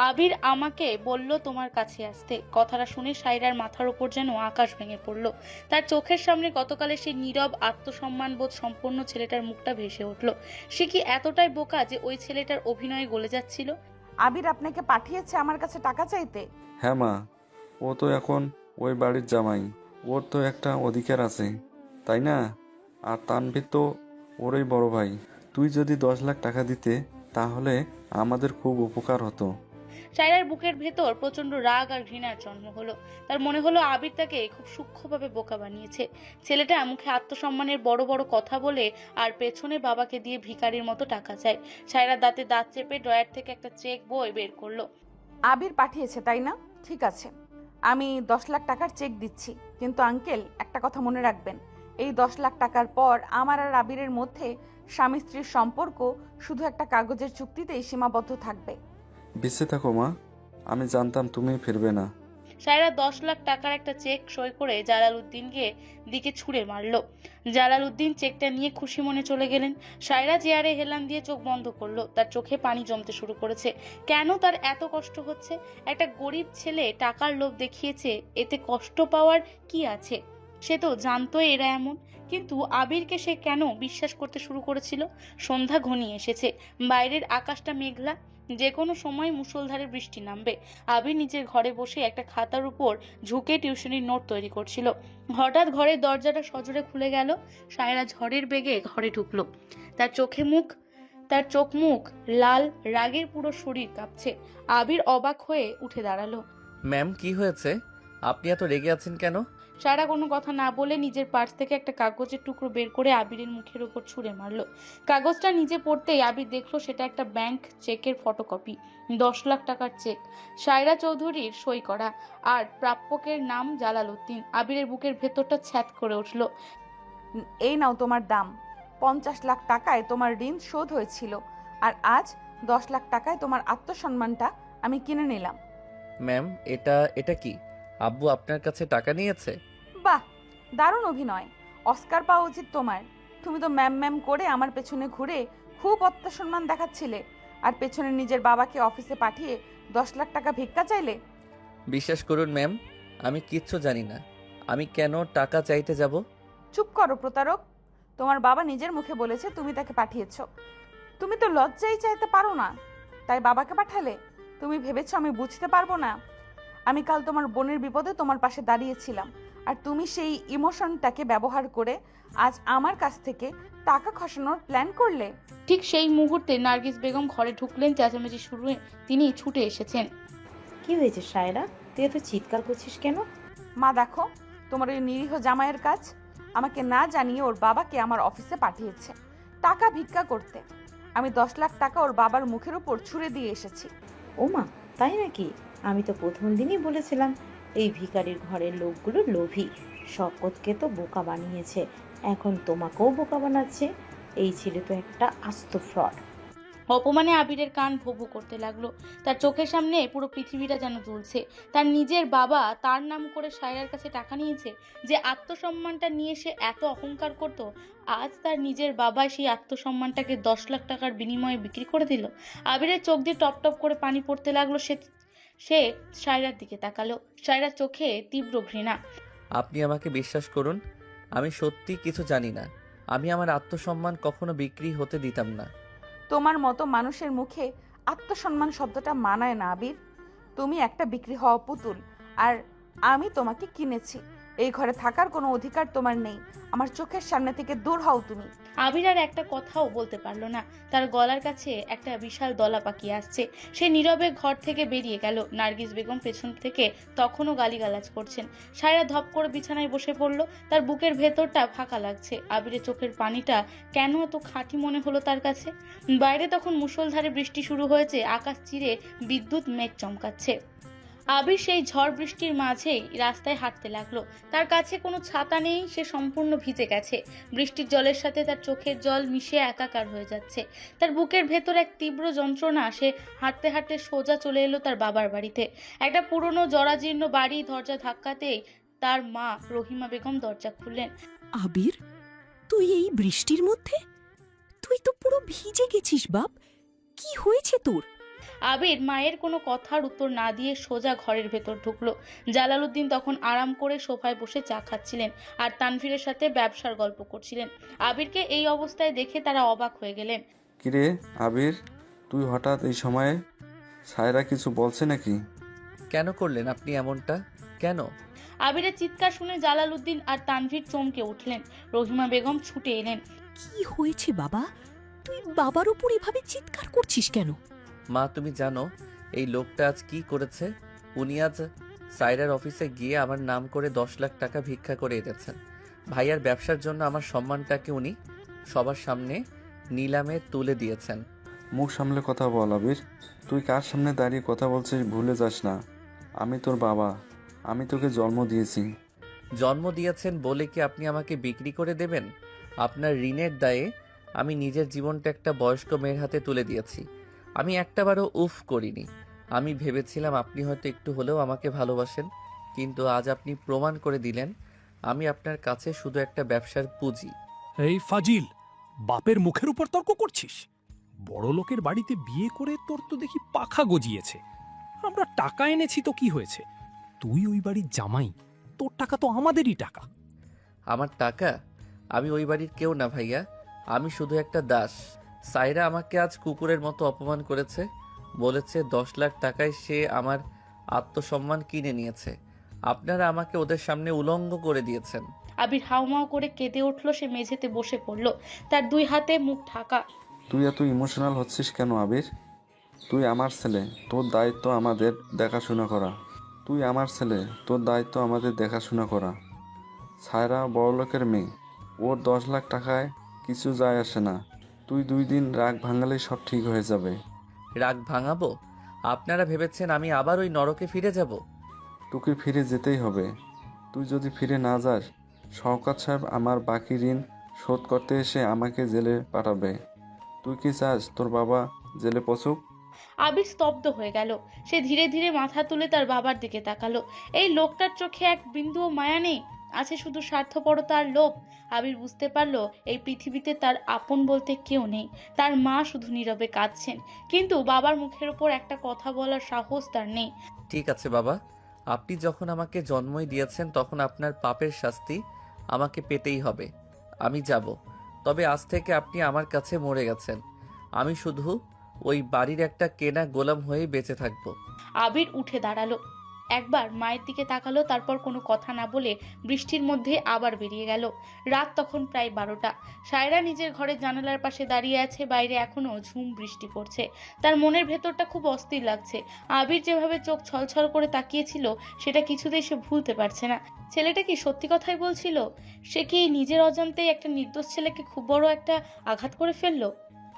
Speaker 1: আবির আমাকে বলল তোমার কাছে আসতে। কথাটা শুনে সায়রার মাথার উপর যেন আকাশ ভেঙে পড়ল। তার চোখের সামনে গতকালের সেই নীরব আত্মসম্মানবোধ সম্পন্ন ছেলেটার মুখটা ভেসে উঠল। সে কি এতটাই বোকা যে ওই ছেলেটার অভিনয়ে গলে যাচ্ছিল?
Speaker 2: আবির আপনাকে পাঠিয়েছে আমার কাছে টাকা চাইতে?
Speaker 13: হ্যাঁ মা, ও তো এখন ওই বাড়ির জামাই, ওর তো একটা অধিকার আছে, তাই না? আর তানভীর তো ওরই বড় ভাই। তুই যদি 10 লাখ টাকা দিতে তাহলে আমাদের খুব উপকার হতো।
Speaker 1: সায়রার বুকের ভেতর প্রচন্ড রাগ আর ঘৃণার জন্ম হলো। তার মনে হলো আবির তাকে খুব সূক্ষ্মভাবে বোকা বানিয়েছে। ছেলেটা মুখে আত্মসম্মানের বড় বড় কথা বলে আর পেছনে বাবাকে দিয়ে ভিখারির মতো টাকা চায়। সায়রা দাঁতে দাঁত চেপে ড্রয়ার থেকে একটা চেক বই বের করলো।
Speaker 2: আবির পাঠিয়েছে তাই না? ঠিক আছে, আমি 10 লাখ টাকার চেক দিচ্ছি, কিন্তু আঙ্কেল একটা কথা মনে রাখবেন, এই 10 লাখ টাকার পর আমার আর আবিরের মধ্যে স্বামী স্ত্রীর সম্পর্ক শুধু একটা কাগজের চুক্তিতেই সীমাবদ্ধ থাকবে।
Speaker 13: বেঁচে থাকো মা, আমি জানতাম তুমি ফিরবে না।
Speaker 1: সায়রা 10 লাখ টাকার একটা চেক সই করে জালালউদ্দিনকে দিকে ছুঁড়ে মারলো। জালালউদ্দিন চেকটা নিয়ে খুশি মনে চলে গেলেন। সায়রা চেয়ারে হেলান দিয়ে চোখ বন্ধ করলো। তার চোখে পানি জমতে শুরু করেছে। কেন তার এত কষ্ট হচ্ছে? একটা গরিব ছেলে টাকার লোভ দেখিয়েছে, এতে কষ্ট পাওয়ার কি আছে? সে তো জানতোই এরা এমন, কিন্তু আবিরকে সে কেন বিশ্বাস করতে শুরু করেছিল? সন্ধ্যা ঘনিয়ে এসেছে, বাইরের আকাশটা মেঘলা, যে কোনো সময় মুষলধারে বৃষ্টি নামবে। আবির নিজের ঘরে বসে একটা খাতার উপর ঝুঁকে টিউশনির নোট তৈরি করছিল। হঠাৎ ঘরের দরজাটা সজোরে খুলে গেল। সায়রা ঝড়ের বেগে ঘরে ঢুকলো। তার চোখ মুখ লাল, রাগের পুরো শরীর কাঁপছে। আবির অবাক হয়ে উঠে দাঁড়ালো।
Speaker 3: ম্যাম, কি হয়েছে? আপনি এত রেগে আছেন কেন?
Speaker 1: সায়রা কোনো কথা না বলে নিজের পার্স থেকে একটা কাগজের টুকরো বের করে আবিরের মুখের উপর ছুঁড়ে মারলো। কাগজটা নিজে পড়তেই আবির দেখলো সেটা একটা ব্যাংক চেকের ফটোকপি। 10 লাখ টাকার চেক, সায়রা চৌধুরীর সই করা, আর প্রাপকের নাম জালালউদ্দিন। আবিরের বুকের ভেতরটা ছ্যাদ করে উঠলো।
Speaker 2: এই নাও তোমার দাম। 50 লাখ টাকায় তোমার ঋণ শোধ হয়েছিল, আর আজ 10 লাখ টাকায় তোমার আত্মসম্মানটা আমি কিনে নিলাম।
Speaker 3: ম্যাম, এটা কি? আব্বু আপনার কাছে টাকা নিয়েছে?
Speaker 2: বাহ, দারুণ অভিনয়, অস্কার পাওয়া উচিত তোমার। তুমি তো ম্যাম ম্যাম করে আমার পেছনে ঘুরে খুব আত্মসম্মান দেখাচ্ছিলে, আর পেছনে নিজের বাবাকে অফিসে পাঠিয়ে 10 লাখ টাকা ভিক্ষা চাইলে।
Speaker 3: বিশ্বাস করুন ম্যাম, আমি কিচ্ছু জানি না। আমি কেন টাকা চাইতে যাব?
Speaker 2: চুপ করো প্রতারক, তোমার বাবা নিজের মুখে বলেছে তুমি তাকে পাঠিয়েছো। তুমি তো লজ্জাই চাইতে পারো না, তাই বাবাকে পাঠালে। তুমি ভেবেছো আমি বুঝতে পারবো না? আমি কাল তোমার বোনের বিপদে তোমার পাশে দাঁড়িয়েছিলাম, আর তুমি সেই ইমোশনটাকে ব্যবহার করে আজ আমার কাছ থেকে টাকা খসানোর প্ল্যান করলে।
Speaker 1: ঠিক সেই মুহূর্তে নার্গিস বেগম ঘরে ঢুকলেন। চেঁচামেচি শুরু, তিনি ছুটে এসেছেন।
Speaker 4: কি হয়েছে সায়রা, তুই এত চিৎকার করছিস কেন?
Speaker 2: মা দেখো, তোমার ওই নিরীহ জামাইয়ের কাজ, আমাকে না জানিয়ে ওর বাবাকে আমার অফিসে পাঠিয়েছে টাকা ভিক্ষা করতে। আমি 10 লাখ টাকা ওর বাবার মুখের উপর ছুঁড়ে দিয়ে এসেছি।
Speaker 4: ও মা, তাই নাকি? আমি তো প্রথম দিনই বলেছিলাম এই ভিখারির ঘরের লোকগুলো লোভী। শকতকে তো বোকা বানিয়েছে, এখন তোমাকেও বোকা বানাচ্ছে। এই ছেলে তো একটা আস্ত ফ্রড।
Speaker 1: অপমানে আবিরের কান ভোবু করতে লাগলো। তার চোখের সামনে পুরো পৃথিবীটা যেন জ্বলছে। তার নিজের বাবা তার নাম করে সায়রার কাছে টাকা নিয়েছে। যে আত্মসম্মানটা নিয়ে সে এত অহংকার করত, আজ তার নিজের বাবা সেই আত্মসম্মানটাকে 10 লাখ টাকার বিনিময়ে বিক্রি করে দিল। আবিরের চোখ দিয়ে টপ টপ করে পানি পড়তে লাগলো। সে সায়রার দিকে তাকালো। সায়রার চোখে তীব্র ঘৃণা।
Speaker 3: আপনি আমাকে বিশ্বাস করুন, আমি সত্যি কিছু জানি না। আমি আমার আত্মসম্মান কখনো বিক্রি হতে দিতাম না।
Speaker 2: তোমার মতো মানুষের মুখে আত্মসম্মান শব্দটা মানায় না আবির। তুমি একটা বিক্রি হওয়া পুতুল, আর আমি তোমাকে কিনেছি। এই ঘরে থাকার কোনো অধিকার তোমার নেই। আমার চোখের সামনে থেকে দূর হও তুমি।
Speaker 1: আবির আর একটা কথাও বলতে পারলো না। তার গলার কাছে একটা বিশাল দলা পাকিয়ে আসছে। সে নীরবে ঘর থেকে বেরিয়ে গেল। নার্গিস বেগম পেছন থেকে তখনও গালিগালাজ করছেন। সায়রা ধপ করে বিছানায় বসে পড়লো। তার বুকের ভেতরটা ফাঁকা লাগছে। আবিরের চোখের পানিটা কেন এত খাঁটি মনে হলো তার কাছে? বাইরে তখন মুষলধারে বৃষ্টি শুরু হয়েছে। আকাশ চিরে বিদ্যুৎ মেঘ চমকাচ্ছে। আবির সেই ঝড় বৃষ্টির মাঝেই রাস্তায় হাঁটতে লাগলো। তার কাছে কোনো ছাতা নেই, সে সম্পূর্ণ ভিজে গেছে। বৃষ্টির জলের সাথে তার চোখের জল মিশে একাকার হয়ে যাচ্ছে। তার বুকের ভেতর এক তীব্র যন্ত্রণা। সে হাঁটতে হাঁটতে সোজা চলে এলো তার বাবার বাড়িতে। একটা পুরনো জরাজীর্ণ বাড়ি। দরজা ধাক্কাতেই তার মা রহিমা বেগম দরজা খুললেন।
Speaker 14: আবির, তুই এই বৃষ্টির মধ্যে? তুই তো পুরো ভিজে গেছিস বাপ, কি হয়েছে তোর?
Speaker 1: আবির মায়ের কোনো কথার উত্তর না দিয়ে সোজা ঘরের ভেতর ঢুকলো। জালালউদ্দিন তখন আরাম করে সোফায় বসে চা খাচ্ছিলেন আর তানভীরের সাথে ব্যবসার গল্প করছিলেন। আবিরকে এই অবস্থায় দেখে তারা অবাক হয়ে গেলেন।
Speaker 13: কিরে আবির, তুই হঠাৎ এই সময়ে? সায়রা কিছু বলছে নাকি?
Speaker 3: কেন করলেন আপনি এমনটা? কেন?
Speaker 1: আবিরের চিৎকার শুনে জালালউদ্দিন আর তানভীর চমকে উঠলেন। রহিমা বেগম ছুটে এলেন।
Speaker 14: কি হয়েছে বাবা? তুই বাবার উপর এভাবে চিৎকার করছিস কেন?
Speaker 3: মা, তুমি জানো এই লোকটা আজ কি করেছে? উনি আজ সাইরার অফিসে গিয়ে আমার নাম করে 10 লাখ টাকা ভিক্ষা করে এনেছেন। ভাইয়ার ব্যবসার জন্য আমার সম্মানটাকে উনি সবার সামনে নিলামে তুলে দিয়েছেন।
Speaker 13: মুখ সামলে কথা বল আবির। তুই কার সামনে দাঁড়িয়ে কথা বলছিস ভুলে যাস না। আমি তোর বাবা, আমি তোকে জন্ম দিয়েছি।
Speaker 3: জন্ম দিয়েছেন বলে কি আপনি আমাকে বিক্রি করে দেবেন? আপনার ঋণের দায়ে আমি নিজের জীবনটা একটা বয়স্ক মেয়ের হাতে তুলে দিয়েছি। আমি একটাবারও উফ করিনি। আমি ভেবেছিলাম আপনি হয়তো একটু হলেও আমাকে ভালোবাসেন, কিন্তু আজ আপনি প্রমাণ করে দিলেন আমি আপনার কাছে শুধু একটা ব্যবসার পুঁজি।
Speaker 12: এই ফাজিল, বাপের মুখের উপর তর্ক করছিস? বড় লোকের বাড়িতে বিয়ে করে তোর তো দেখি পাখা গজিয়েছে। আমরা টাকা এনেছি তো কি হয়েছে? তুই ওই বাড়ির জামাই, তোর টাকা তো আমাদেরই টাকা।
Speaker 3: আমার টাকা? আমি ওই বাড়ির কেউ না ভাইয়া, আমি শুধু একটা দাস। সাইরা আমাকে আজ কুকুরের মতো অপমান করেছে, বলেছে 10 লাখ টাকায় সে আমার আত্মসম্মান কিনে নিয়েছে। আপনারা আমাকে ওদের সামনে উলঙ্গ করে দিয়েছেন।
Speaker 1: আবির হাউমাউ করে কেঁদে উঠল। সে মেঝেতে বসে পড়ল, তার 2 হাতে মুখ ঢাকা।
Speaker 13: তুই এত ইমোশনাল হচ্ছিস কেন আবির? তুই আমার ছেলে, তোর দায়িত্ব আমাদের দেখাশোনা করা। তুই আমার ছেলে, তোর দায়িত্ব আমাদের দেখাশোনা করা। সায়রা বড়লোকের মেয়ে, ওর 10 লাখ টাকায় কিছু যায় আসে না। তুই 2 দিন রাগ ভাঙালেই সব ঠিক হয়ে যাবে।
Speaker 3: রাগ ভাঙাবো? আপনারা ভেবেছেন আমি আবার ওই নরকে ফিরে যাব?
Speaker 13: তোকে ফিরে যেতেই হবে। তুই যদি ফিরে না যাস, শওকত সাহেব আমার বাকি ঋণ শোধ করতে এসে আমাকে জেলে পাঠাবে। তুই কি চাস তোর বাবা জেলে পচুক?
Speaker 1: আবির স্তব্ধ হয়ে গেল। সে ধীরে ধীরে মাথা তুলে তার বাবার দিকে তাকালো। এই লোকটার চোখে এক বিন্দুও মায়া নেই, আছে শুধু স্বার্থপরতা আর লোভ। আবির বুঝতে পারল এই পৃথিবীতে তার আপন বলতে কেউ নেই। তার মা শুধু নীরবে কাঁদছেন, কিন্তু বাবার মুখের ওপর একটা কথা বলার সাহস তার নেই।
Speaker 3: ঠিক আছে বাবা, আপনি যখন আমাকে জন্মই দিয়েছেন তখন আপনার পাপের শাস্তি আমাকে পেতেই হবে। আমি যাব, তবে আজ থেকে আপনি আমার কাছে মরে গেছেন। আমি শুধু ওই বাড়ির একটা কেনা গোলাম হয়ে বেঁচে থাকবো।
Speaker 1: আবির উঠে দাঁড়ালো, একবার মায়ের দিকে তাকালো, তারপর কোনো কথা না বলে বৃষ্টির মধ্যে আবার বেরিয়ে গেল। রাত তখন প্রায় 12টা। সায়রা নিজের ঘরের জানালার পাশে দাঁড়িয়ে আছে। বাইরে এখনো ঝুম বৃষ্টি পড়ছে। তার মনের ভেতরটা খুব অস্থির লাগছে। আবির যেভাবে চোখ ছলছল করে তাকিয়েছিল, সেটা কিছুতেই সে ভুলতে পারছে না। ছেলেটা কি সত্যি কথাই বলছিল? সে কি নিজের অজান্তেই একটা নির্দোষ ছেলেকে খুব বড় একটা আঘাত করে ফেললো?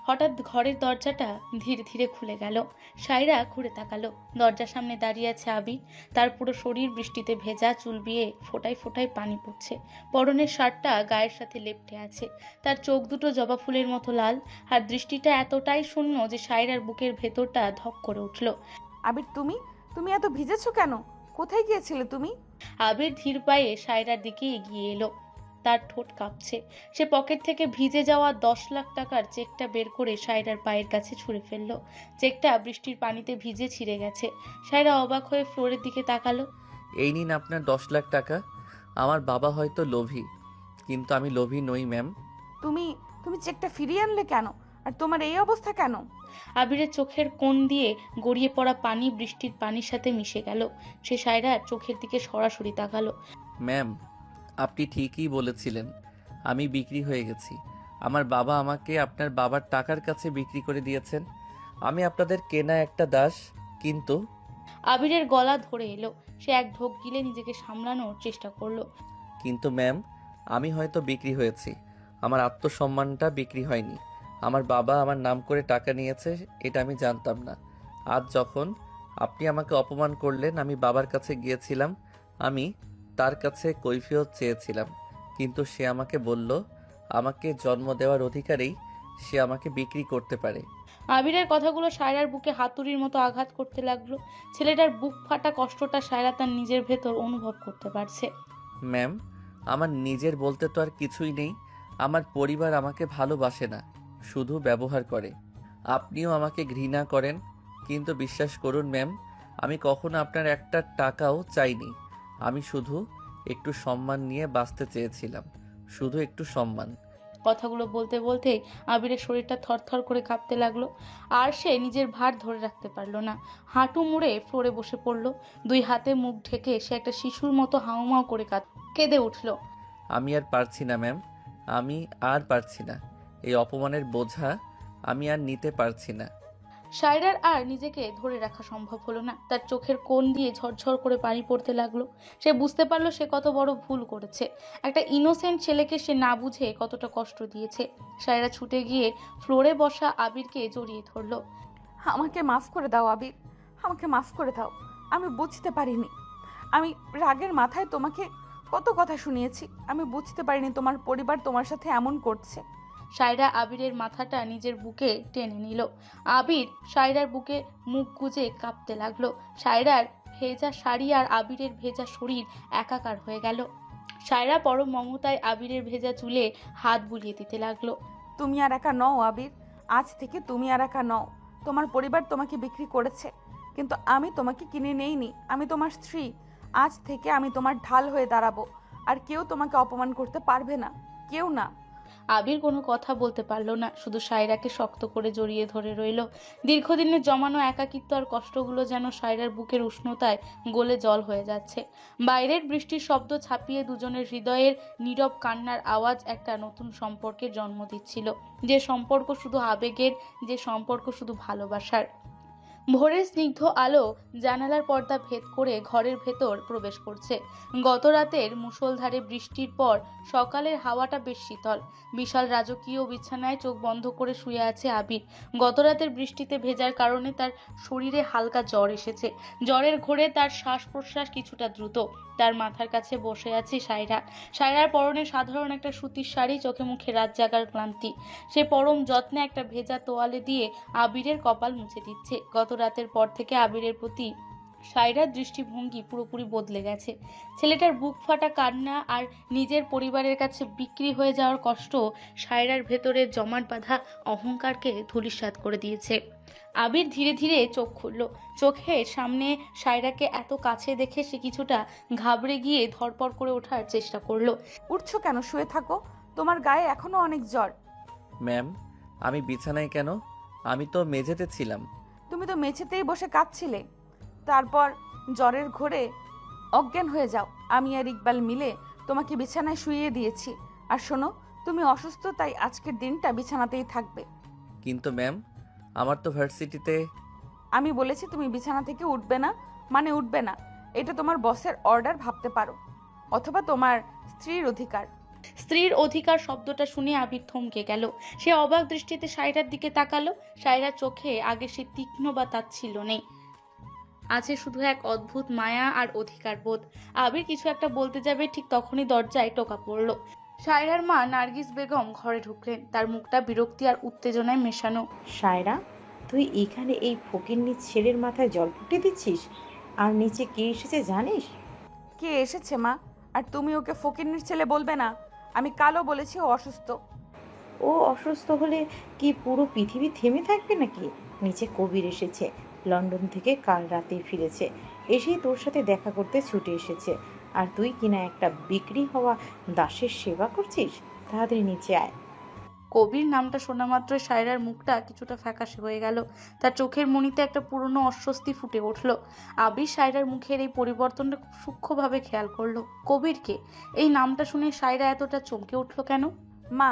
Speaker 1: হঠাৎ ঘরের দরজাটা ধীরে ধীরে খুলে গেল। সায়রা ঘুরে তাকালো। দরজার সামনে দাঁড়িয়ে আছে আবির। তার পুরো শরীর বৃষ্টিতে ভেজা, চুল বেয়ে ফোঁটায় ফোঁটায় পানি পড়ছে। পরনের শার্টটা গায়ের সাথে লেপ্টে আছে। তার চোখ দুটো জবা ফুলের মতো লাল, আর দৃষ্টিটা এতটাই শূন্য যে সায়রার বুকের ভেতরটা ধক করে উঠল।
Speaker 2: আবির, তুমি তুমি এত ভিজেছো কেন? কোথায় গিয়েছিলে তুমি?
Speaker 1: আবির ধীর পায়ে সায়রার দিকে এগিয়ে এলো। তার ঠোঁট কাঁপছে। সে পকেট থেকে ভিজে যাওয়া 10 লাখ টাকার চেকটা বের করে সায়রার পায়ের কাছে ছুঁড়ে ফেললো। চেকটা বৃষ্টির পানিতে ভিজে ছিঁড়ে গেছে। সায়রা অবাক হয়ে ফ্লোরের দিকে তাকালো।
Speaker 3: এই নিন আপনার 10 লাখ টাকা। আমার বাবা হয়তো লোভী, কিন্তু আমি লোভী নই ম্যাম।
Speaker 2: তুমি তুমি চেকটা ফিরিয়ে আনলে কেন? আর তোমার এই অবস্থা কেন?
Speaker 1: আবিরের চোখের কোণ দিয়ে গড়িয়ে পড়া পানি বৃষ্টির পানির সাথে মিশে গেল। সে সায়রার চোখের দিকে সরাসরি তাকালো।
Speaker 3: ম্যাম, আপনি ঠিকই বলেছিলেন, আমি বিক্রি হয়ে গেছি। আমার বাবা আমাকে আপনার বাবার টাকার কাছে বিক্রি করে দিয়েছেন। আমি আপনাদের কেনা একটা দাস। কিন্তু
Speaker 1: আবিরের গলা ধরে এলো। সে এক ঢোক গিলে নিজেকে সামলানোর চেষ্টা করলো।
Speaker 3: কিন্তু ম্যাম, আমি হয়তো বিক্রি হয়েছি, আমার আত্মসম্মানটা বিক্রি হয়নি। আমার বাবা আমার নাম করে টাকা নিয়েছে, এটা আমি জানতাম না। আজ যখন আপনি আমাকে অপমান করলেন, আমি বাবার কাছে গিয়েছিলাম। আমি তার কাছে কৈফিয়ত চেয়েছিলাম, কিন্তু সে আমাকে বলল আমাকে জন্ম দেওয়ার অধিকারেই সে আমাকে বিক্রি করতে পারে।
Speaker 1: আবিরের কথাগুলো সায়রার বুকে হাতুড়ির মতো আঘাত করতে লাগলো। ছেলেটার বুক ফাটা কষ্টটা সায়রা তার নিজের ভেতর অনুভব করতে পারছে।
Speaker 3: ম্যাম, আমার নিজের বলতে তো আর কিছুই নেই। আমার পরিবার আমাকে ভালোবাসে না, শুধু ব্যবহার করে। আপনিও আমাকে ঘৃণা করেন, কিন্তু বিশ্বাস করুন ম্যাম, আমি কখনো আপনার একটা টাকাও চাইনি। আমি শুধু একটু সম্মান নিয়ে বাঁচতে চেয়েছিলাম, শুধু একটু সম্মান।
Speaker 1: কথাগুলো বলতে বলতে আবিরের শরীরটা থরথর করে কাঁপতে লাগলো। আর সে নিজের ভার ধরে রাখতে পারলো না। হাঁটু মুড়ে ফ্লোরে বসে পড়লো। দুই হাতে মুখ ঢেকে সে একটা শিশুর মতো হাউমাউ করে কেঁদে উঠল।
Speaker 3: আমি আর পারছি না ম্যাম, আমি আর পারছি না। এই অপমানের বোঝা আমি আর নিতে পারছি না।
Speaker 1: সায়রার আর নিজেকে ধরে রাখা সম্ভব হলো না। তার চোখের কোণ দিয়ে ঝরঝর করে পানি পড়তে লাগলো। সে বুঝতে পারলো সে কত বড় ভুল করেছে। একটা ইনোসেন্ট ছেলেকে সে না বুঝে কতটা কষ্ট দিয়েছে। সায়রা ছুটে গিয়ে ফ্লোরে বসা আবিরকে জড়িয়ে ধরলো।
Speaker 2: আমাকে মাফ করে দাও আবির, আমাকে মাফ করে দাও। আমি বুঝতে পারিনি। আমি রাগের মাথায় তোমাকে কত কথা শুনিয়েছি। আমি বুঝতে পারিনি তোমার পরিবার তোমার সাথে এমন করছে।
Speaker 1: সায়রা আবিরের মাথাটা নিজের বুকে টেনে নিল। আবির সায়রার বুকে মুখ গুজে কাঁপতে লাগলো। সায়রার ভেজা শাড়ি আর আবিরের ভেজা শরীর একাকার হয়ে গেল। সায়রা পরম মমতায় আবিরের ভেজা চুলে হাত বুলিয়ে দিতে লাগলো।
Speaker 2: তুমি আর একা নও আবির, আজ থেকে তুমি আর একা নও। তোমার পরিবার তোমাকে বিক্রি করেছে, কিন্তু আমি তোমাকে কিনে নেইনি। আমি তোমার স্ত্রী। আজ থেকে আমি তোমার ঢাল হয়ে দাঁড়াবো, আর কেউ তোমাকে অপমান করতে পারবে না, কেউ না।
Speaker 1: আবির কোনো কথা বলতে পারল না, শুধু সায়রাকে শক্ত করে জড়িয়ে ধরে রইল। দীর্ঘদিনের জমানো একাকিত্ব আর কষ্টগুলো যেন সায়রার বুকের উষ্ণতায় গলে জল হয়ে যাচ্ছে। বাইরের বৃষ্টির শব্দ ছাপিয়ে দুজনের হৃদয়ের নীরব কান্নার আওয়াজ একটা নতুন সম্পর্কের জন্ম দিচ্ছিল। যে সম্পর্ক শুধু আবেগের, যে সম্পর্ক শুধু ভালোবাসার। ভোরের স্নিগ্ধ আলো জানালার পর্দা ভেদ করে ঘরের ভেতর প্রবেশ করছে। গত রাতের মুষলধারে বৃষ্টির পর সকালের হাওয়াটা বেশ শীতল। বিশাল রাজকীয় বিছানায় চোখ বন্ধ করে শুয়ে আছে আবির। গত রাতের বৃষ্টিতে ভেজার কারণে তার শরীরে হালকা জ্বর এসেছে। জ্বরের ঘোরে তার শ্বাস প্রশ্বাস কিছুটা দ্রুত। তার মাথার কাছে বসে আছে সায়রা। সায়রার পরনে সাধারণ একটা সুতির শাড়ি, চোখে মুখে রাত জাগার ক্লান্তি। সে পরম যত্নে একটা ভেজা তোয়ালে দিয়ে আবিরের কপাল মুছে দিচ্ছে। গত রাতের পর থেকে আবিরের প্রতি সায়রার দৃষ্টিভঙ্গি পুরোপুরি বদলে গেছে। ছেলেটার বুক ফাটা কান্না আর নিজের পরিবারের কাছে বিক্রি হয়ে যাওয়ার কষ্ট সায়রার ভেতরে জমাট বাঁধা অহংকারকে ধূলিসাৎ করে দিয়েছে। আবির ধীরে ধীরে চোখ খুলল। চোখের সামনে সায়রাকে এত কাছে দেখে সে কিছুটা ঘাবড়ে গিয়ে ধরপড় করে ওঠার চেষ্টা করলো।
Speaker 2: উঠছো কেন? শুয়ে থাকো, তোমার গায়ে এখনো অনেক জ্বর।
Speaker 3: ম্যাম, আমি বিছানায় কেন? আমি তো মেঝেতে ছিলাম।
Speaker 2: তুমি তো মেঝেতেই বসে কাঁদছিলে, তারপর জ্বরের ঘোরে অজ্ঞান হয়ে যাও। আমি আর ইকবাল মিলে তোমাকে বিছানায় শুইয়ে দিয়েছি। আর শোনো, তুমি অসুস্থ, তাই আজকের দিনটা বিছানাতেই থাকবে।
Speaker 3: কিন্তু ম্যাম, আমার তো ভার্সিটিতে।
Speaker 2: আমি বলেছি তুমি বিছানা থেকে উঠবে না, মানে উঠবে না। এটা তোমার বসের অর্ডার ভাবতে পারো, অথবা তোমার স্ত্রীর অধিকার।
Speaker 1: স্ত্রীর অধিকার শব্দটা শুনে আবির থমকে গেল। সে অবাক দৃষ্টিতে সায়রার দিকে তাকালো। সায়রার চোখে আগে সে তীক্ষ্ণ বা তাচ্ছিল্য নেই, আছে শুধু এক অদ্ভুত মায়া আর অধিকার বোধ। আবির কিছু একটা বলতে যাবে, ঠিক তখনই দরজায় টোকা পড়ল। সায়রার মা নার্গিস বেগম ঘরে ঢুকলেন। তার মুখটা বিরক্তি আর উত্তেজনায় মেশানো।
Speaker 4: সায়রা, তুই এখানে এই ফকিন্নির ছেলের মাথায় জল ফুটে দিচ্ছিস? আর নিচে কে এসেছে জানিস?
Speaker 2: কে এসেছে মা? আর তুমি ওকে ফকিন্নির ছেলে বলবে না। আমি কালও বলেছি ও অসুস্থ।
Speaker 4: ও অসুস্থ হলে কি পুরো পৃথিবী থেমে থাকবে নাকি? নিচে কবির এসেছে, লন্ডন থেকে কাল রাতে ফিরেছে। এসেই তোর সাথে দেখা করতে ছুটে এসেছে। আর তুই কিনা একটা বিক্রি হওয়া দাসের সেবা করছিস? তাড়াতাড়ি নিচে আয়।
Speaker 1: কবির নামটা শোনা মাত্র সায়রার মুখটা কিছুটা ফ্যাকাশে হয়ে গেল। তার চোখের মণিতে একটা পুরনো অস্বস্তি ফুটে উঠল। আবির সায়রার মুখের এই পরিবর্তনটা খুব সূক্ষ্মভাবে খেয়াল করলো। কবিরকে? এই নামটা শুনে সায়রা এতটা চমকে উঠল কেন?
Speaker 2: মা,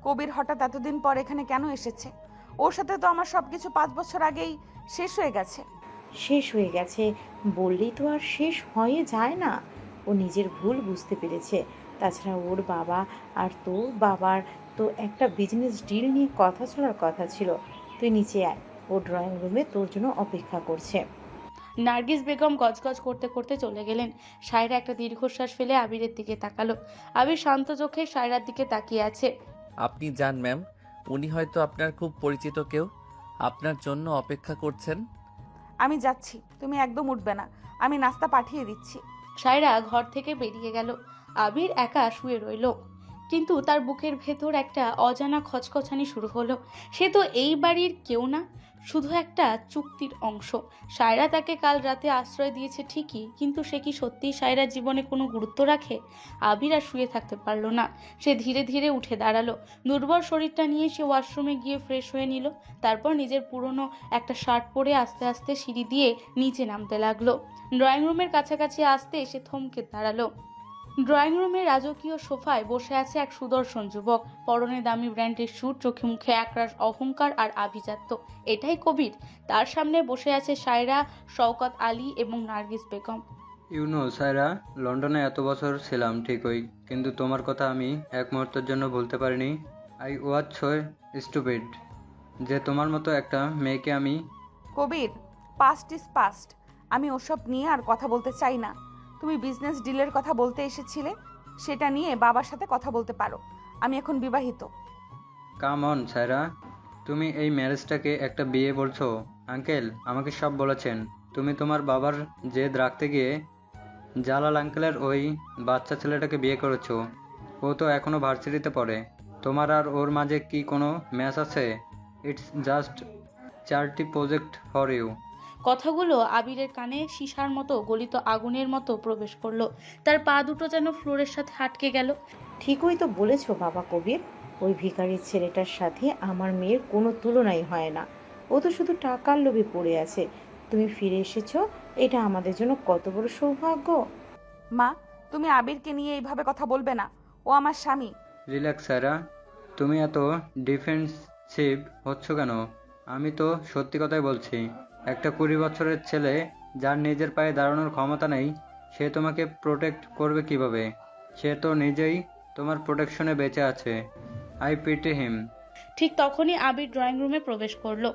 Speaker 2: কবির হঠাৎ এতদিন পর এখানে কেন এসেছে? ওর সাথে তো আমার সবকিছু 5 বছর আগেই শেষ হয়ে গেছে।
Speaker 4: শেষ হয়ে গেছে বললেই তো আর শেষ হয়ে যায় না। ও নিজের ভুল বুঝতে পেরেছে। তাছাড়া ওর বাবা আর তোর বাবার তো একটা বিজনেস ডিল নিয়ে কথা চলার কথা ছিল। তুই নিচে আয়, ও ড্রয়িং রুমে তোর জন্য অপেক্ষা করছে।
Speaker 1: নার্গিস বেগম গজগজ করতে করতে চলে গেলেন। সায়রা একটা দীর্ঘশ্বাস ফেলে আবিরের দিকে তাকালো। আবির শান্ত চোখে সায়রার দিকে তাকিয়ে আছে।
Speaker 3: আপনি যান ম্যাম, উনি হয়তো আপনার খুব পরিচিত কেউ, আপনার জন্য অপেক্ষা করছেন।
Speaker 2: আমি যাচ্ছি, তুমি একদম উঠবে না। আমি নাস্তা পাঠিয়ে দিচ্ছি।
Speaker 1: সায়রা ঘর থেকে বেরিয়ে গেল। আবির একা শুয়ে রইল, কিন্তু তার বুকের ভেতর একটা অজানা খচখচানি শুরু হলো। সে তো এই বাড়ির কেউ না। শুধু একটা চুক্তির অংশ। সায়রা তাকে কাল রাতে আশ্রয় দিয়েছে ঠিকই, কিন্তু সে কি সত্যিই সায়রার জীবনে কোনো গুরুত্ব রাখে? আবির আর শুয়ে থাকতে পারল না। সে ধীরে ধীরে উঠে দাঁড়ালো। দুর্বল শরীরটা নিয়ে সে ওয়াশরুমে গিয়ে ফ্রেশ হয়ে নিল। তারপর নিজের পুরনো একটা শার্ট পরে আস্তে আস্তে সিঁড়ি দিয়ে নিচে নামতে লাগলো। ড্রয়িং রুমের কাছাকাছি আসতে সে থমকে দাঁড়ালো। ড্রয়িং রুমে রাজকীয় সোফায় বসে আছে এক সুদর্শন যুবক। পরনে দামি ব্র্যান্ডের স্যুট, চোখে মুখে একরাশ অহংকার আর আভিজাত্য। এটাই কবির। তার সামনে বসে আছে সায়রা, শওকত আলী এবং নার্গিস বেগম।
Speaker 6: সায়রা, লন্ডনে এত বছর ছিলাম ঠিকই, কিন্তু তোমার কথা আমি এক মুহূর্তের জন্য ভুলতে পারিনি। আই ওয়াজ সো স্টুপিড যে তোমার মতো একটা মেয়েকে আমি।
Speaker 2: কবির, পাস্ট ইজ পাস্ট। আমি ওসব নিয়ে আর কথা বলতে চাই না। তুমি বিজনেস ডিলের কথা বলতে এসেছিলে, সেটা নিয়ে বাবার সাথে কথা বলতে পারো। আমি এখন বিবাহিত।
Speaker 6: কাম অন সায়রা, তুমি এই ম্যারেজটাকে একটা বিয়ে বলছো? আঙ্কেল আমাকে সব বলেছেন। তুমি তোমার বাবার জেদ রাখতে গিয়ে জালাল আঙ্কেলের ওই বাচ্চা ছেলেটাকে বিয়ে করেছো। ও তো এখনো ভার্সিটিতে পড়ে। তোমার আর ওর মাঝে কি কোনো ম্যাচ আছে? ইটস জাস্ট চারটি প্রজেক্ট ফর ইউ।
Speaker 1: কথাগুলো আবিরের কানে সীসার মতো গলিত আগুনের মতো প্রবেশ করলো। তার পা দুটো যেন ফ্লোরের সাথে আটকে গেল।
Speaker 4: ঠিকই তো বলেছো বাবা কবির, ওই ভিখারির ছেলেটার সাথে আমার মেয়ের কোনো তুলনাই হয় না। ও তো শুধু টাকার লোভে পড়ে আছে। তুমি ফিরে এসেছো, এটা আমাদের জন্য কত বড় সৌভাগ্য।
Speaker 2: মা, তুমি আবিরকে নিয়ে এইভাবে কথা বলবে না। ও আমার স্বামী।
Speaker 6: রিল্যাক্স সায়রা, তুমি এত ডিফেন্সিভ হচ্ছ কেন? আমি তো সত্যি কথাই বলছি। একটা 20 বছরের ছেলে যার নিজের পায়ে দাঁড়ানোর ক্ষমতা নেই, সে তোমাকে প্রোটেক্ট করবে কিভাবে? সে তো নিজেই তোমার প্রোটেকশনে বেঁচে আছে। আই পিটি হিম।
Speaker 1: ঠিক তখনই আবির ড্রয়িং রুমে প্রবেশ করলো।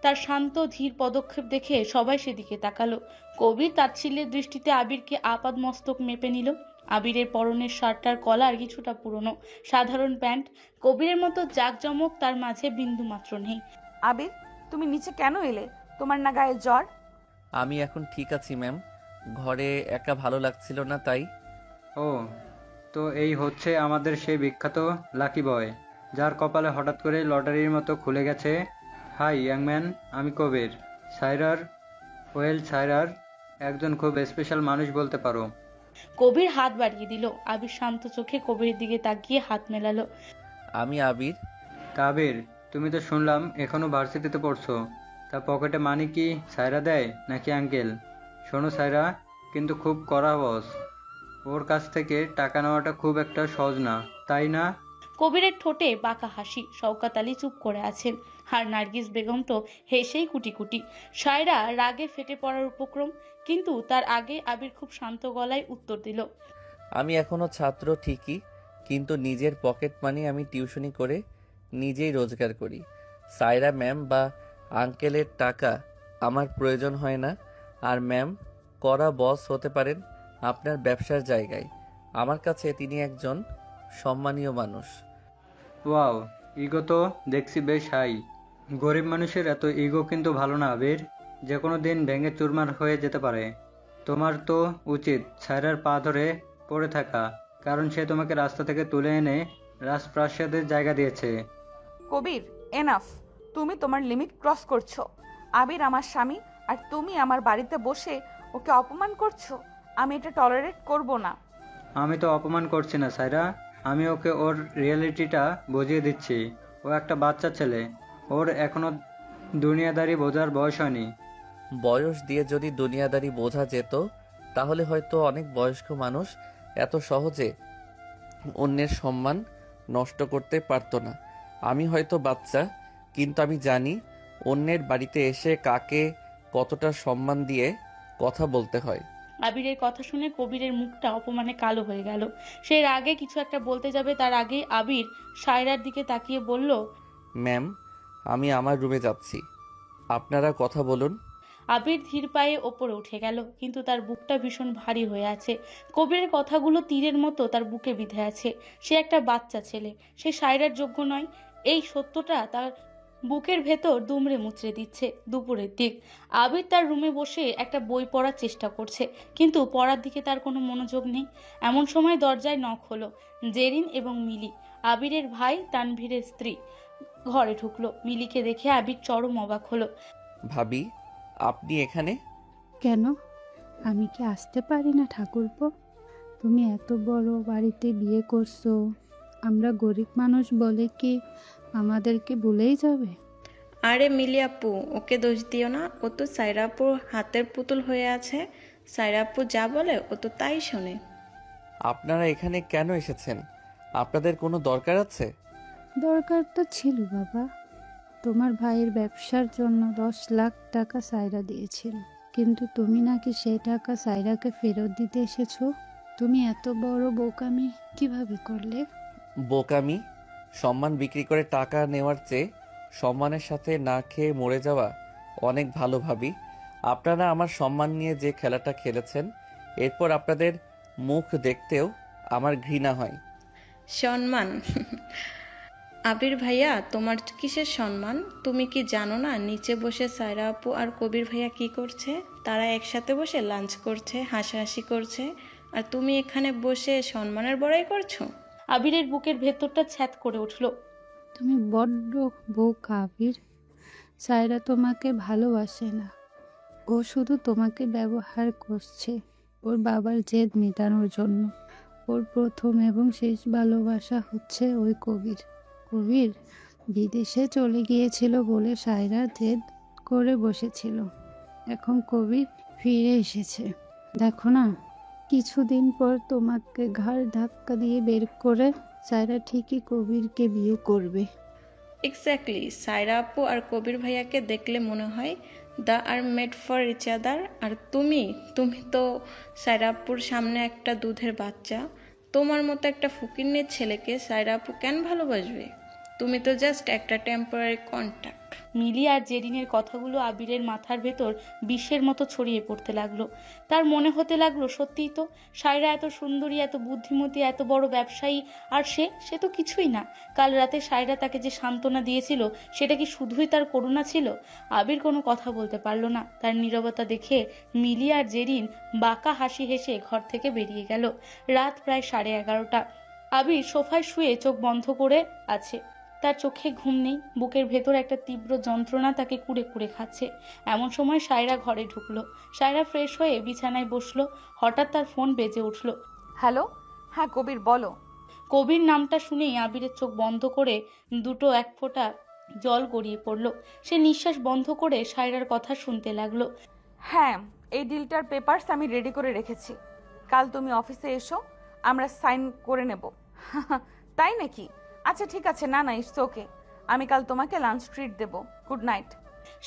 Speaker 1: তার শান্ত ধীর পদক্ষেপ দেখে সবাই সেদিকে তাকালো। কবির তাচ্ছিল্যের দৃষ্টিতে আবিরকে আপাদ মস্তক মেপে নিল। আবিরের পরনের শার্টটার কলার কিছুটা পুরনো, সাধারণ প্যান্ট। কবিরের মতো জাঁকজমক তার মাঝে বিন্দু মাত্র নেই।
Speaker 2: আবির, তুমি নিচে কেন এলে? তোমার না গায়ে জ্বর?
Speaker 3: আমি এখন ঠিক আছি ম্যাম, ঘরে একা ভালো লাগছিল না তাই।
Speaker 6: ও, তো এই হচ্ছে আমাদের সেই বিখ্যাত লাকি বয়, যার কপালে হঠাৎ করে লটারির মতো খুলে গেছে। হাই ইয়াংম্যান, আমি কবির, সায়রার একজন খুব স্পেশাল মানুষ বলতে পারো।
Speaker 1: কবির হাত বাড়িয়ে দিল। আবির শান্ত চোখে কবিরের দিকে তাকিয়ে হাত মেলালো।
Speaker 3: আমি আবির।
Speaker 6: তা আবির, তুমি তো শুনলাম এখনো ভার্সিটিতে পড়ছো। তা পকেটে মানি কি সায়রা দেয় নাকি আঙ্কেল? শোনো সায়রা, কিন্তু খুব কড়া বস। ওর কাছ থেকে টাকা নেওয়াটা খুব একটা সহজ না, তাই না?
Speaker 1: কবিরের ঠোঁটে বাঁকা হাসি। শওকত আলী চুপ করে আছেন, আর নার্গিস বেগম তো হেসেই কুটি কুটি। সায়রা রাগে ফেটে পড়ার উপক্রম, কিন্তু তার আগে আবির খুব শান্ত গলায় উত্তর দিল।
Speaker 3: আমি এখনো ছাত্র ঠিকই, কিন্তু নিজের পকেট মানি আমি টিউশনি করে নিজেই রোজগার করি। সায়রা ম্যাম বা আঙ্কেলের টাকা আমার প্রয়োজন হয় না। আর ম্যাম কড়া বস হতে পারেন আপনার ব্যবসার জায়গায়, আমার কাছে তিনি একজন সম্মানীয় মানুষ।
Speaker 6: ওয়াও, ইগো তো দেখছি বেশ হাই। গরিব মানুষের এত ইগো কিন্তু ভালো না আবির, যে কোনো দিন ভেঙে চুরমার হয়ে যেতে পারে। তোমার তো উচিত সায়রার পা ধরে পড়ে থাকা, কারণ সে তোমাকে রাস্তা থেকে তুলে এনে রাজপ্রাসাদের জায়গা দিয়েছে।
Speaker 2: কবির, এনাফ। তুমি তোমার লিমিট ক্রস করছো। আবির আমার স্বামী, আর তুমি আমার বাড়িতে বসে ওকে অপমান করছো। আমি এটা টলারেট করব না।
Speaker 6: আমি তো অপমান করছি না সায়রা, আমি ওকে ওর রিয়েলিটিটা বুঝিয়ে দিচ্ছি। ও একটা বাচ্চা ছেলে, ওর এখনো দুনিয়াদারি বোঝার বয়স হয়নি।
Speaker 3: বয়স দিয়ে যদি দুনিয়াদারি বোঝা যেত, তাহলে হয়তো অনেক বয়স্ক মানুষ এত সহজে অন্যের সম্মান নষ্ট করতে পারতো না। আমি হয়তো বাচ্চা, কিন্তু আমি জানি অন্যের বাড়িতে এসে কাকে কতটা সম্মান দিয়ে কথা বলতে হয়।
Speaker 1: আবিরের কথা শুনে কবিরের মুখটা অপমানে কালো হয়ে গেল। সে রাগে কিছু একটা বলতে যাবে, তার আগেই আবির সায়রার দিকে তাকিয়ে বলল,
Speaker 3: ম্যাম, আমি আমার রুমে যাচ্ছি, আপনারা কথা বলুন।
Speaker 1: আবির ধীর পায়ে ওপরে উঠে গেল, কিন্তু তার বুকটা ভীষণ ভারী হয়ে আছে। কবিরের কথাগুলো তীরের মতো তার বুকে বিঁধে আছে। সে একটা বাচ্চা ছেলে, সে সায়রার যোগ্য নয়। এই সত্যটা তার বুকের ভেতর দুমড়ে মুচড়ে দিচ্ছে। দুপুরের দিক, আবির তার রুমে বসে একটা বই পড়ার চেষ্টা করছে, কিন্তু পড়ার দিকে তার কোনো মনোযোগ নেই। এমন সময় দরজায় নক হলো। জেরিন এবং মিলি, আবিরের ভাই তানভীরের স্ত্রী। ঘরে ঢুকলো। মিলিকে দেখে আবির চরম অবাক হলো।
Speaker 3: ভাবি, আপনি এখানে?
Speaker 15: কেন, আমি কি আসতে পারি না ঠাকুরপো? তুমি এত বড় বাড়িতে বিয়ে করছো, আমরা গরিব মানুষ বলে কি আমাদেরকে ভুলেই যাবে?
Speaker 9: আরে মিলি আপু, ওকে দোষ দিও না। ও তো সায়রা আপুর হাতের পুতুল হয়ে আছে। সায়রা আপু যা বলে ও তো তাই শোনে।
Speaker 3: আপনারা এখানে কেন এসেছেন? আপনাদের কোনো দরকার আছে?
Speaker 15: দরকার তো ছিল বাবা। তোমার ভাইয়ের ব্যবসার জন্য 10 লাখ টাকা সায়রা দিয়েছিল, কিন্তু তুমি নাকি সেই টাকা সায়রাকে ফেরত দিতে এসেছো। তুমি এত বড় বোকামি কিভাবে করলে?
Speaker 3: বোকামি? সম্মান বিক্রি করে টাকা নেওয়ার চেয়ে সম্মানের সাথে না খেয়ে মরে যাওয়া অনেক ভালো ভাবি। আপনারা আমার সম্মান নিয়ে যে খেলাটা খেলেছেন, এরপর আপনাদের মুখ দেখতেও আমার ঘৃণা হয়।
Speaker 9: সম্মান? আবির ভাইয়া, তোমার কিসের সম্মান? তুমি কি জানো না নিচে বসে সায়রা আপু আর কবির ভাইয়া কি করছে? তারা একসাথে বসে লাঞ্চ করছে, হাসাহাসি করছে, আর তুমি এখানে বসে সম্মানের বড়াই করছো।
Speaker 1: আবিরের বুকের ভেতরটা ছ্যাদ করে উঠল।
Speaker 15: তুমি বড্ড বোকা আবির। সায়রা তোমাকে ভালোবাসে না, ও শুধু তোমাকে ব্যবহার করছে ওর বাবার জেদ মেটানোর জন্য। ওর প্রথম এবং শেষ ভালোবাসা হচ্ছে ওই কবির। কবির বিদেশে চলে গিয়েছিল বলে সায়রা জেদ করে বসেছিল। এখন কবির ফিরে এসেছে, দেখো না, কিছুদিন পর তোমাকে ঘাড় ধাক্কা দিয়ে বের করে সায়রা ঠিকই কবিরকে বিয়ে করবে।
Speaker 9: এক্স্যাক্টলি, সায়রা আপু আর কবির ভাইয়াকে দেখলে মনে হয় দা are made for each other. আর তুমি তুমি তো সায়রা আপুর সামনে একটা দুধের বাচ্চা। তোমার মতো একটা ফকিন্নির ছেলেকে সায়রা আপু কেন ভালোবাসবে? তুমি তো জাস্ট একটা টেম্পোরারি কন্ট্যাক্ট।
Speaker 1: মিলি আর জেরিনের কথাগুলো আবিরের মাথার ভেতর বিষের মতো ছড়িয়ে পড়তে লাগলো। তার মনে হতে লাগলো সত্যিই তো সায়রা এত সুন্দরী, এত বুদ্ধিমতী, এত বড় ব্যবসায়ী, আর সে তো কিছুই না। কাল রাতে সায়রা তাকে যে সান্ত্বনা দিয়েছিল সেটা কি শুধুই তার করুণা ছিল? আবির কোনো কথা বলতে পারল না। তার নীরবতা দেখে মিলি আর জেরিন বাঁকা হাসি হেসে ঘর থেকে বেরিয়ে গেল। রাত প্রায় 11:30। আবির সোফায় শুয়ে চোখ বন্ধ করে আছে। তার চোখে ঘুম নেই, বুকের ভেতর একটা তীব্র যন্ত্রণা তাকে কুড়ে কুড়ে খাচ্ছে। এমন সময় সায়রা ঘরে ঢুকলো। সায়রা ফ্রেশ হয়ে বিছানায় বসলো। হঠাৎ তার ফোন বেজে উঠলো।
Speaker 2: হ্যালো, হ্যাঁ কবির, বলো।
Speaker 1: কবির নামটা শুনেই আবিরের চোখ বন্ধ করে দুটো এক ফোঁটা জল গড়িয়ে পড়লো। সে নিঃশ্বাস বন্ধ করে সায়রার কথা শুনতে লাগলো।
Speaker 2: হ্যাঁ, এই ডিলটার পেপারস আমি রেডি করে রেখেছি। কাল তুমি অফিসে এসো, আমরা সাইন করে নেব। তাই নাকি? আচ্ছা ঠিক আছে, না না, ইটস ওকে। আমি কাল তোমাকে লাঞ্চ ট্রিট দেব। Good night.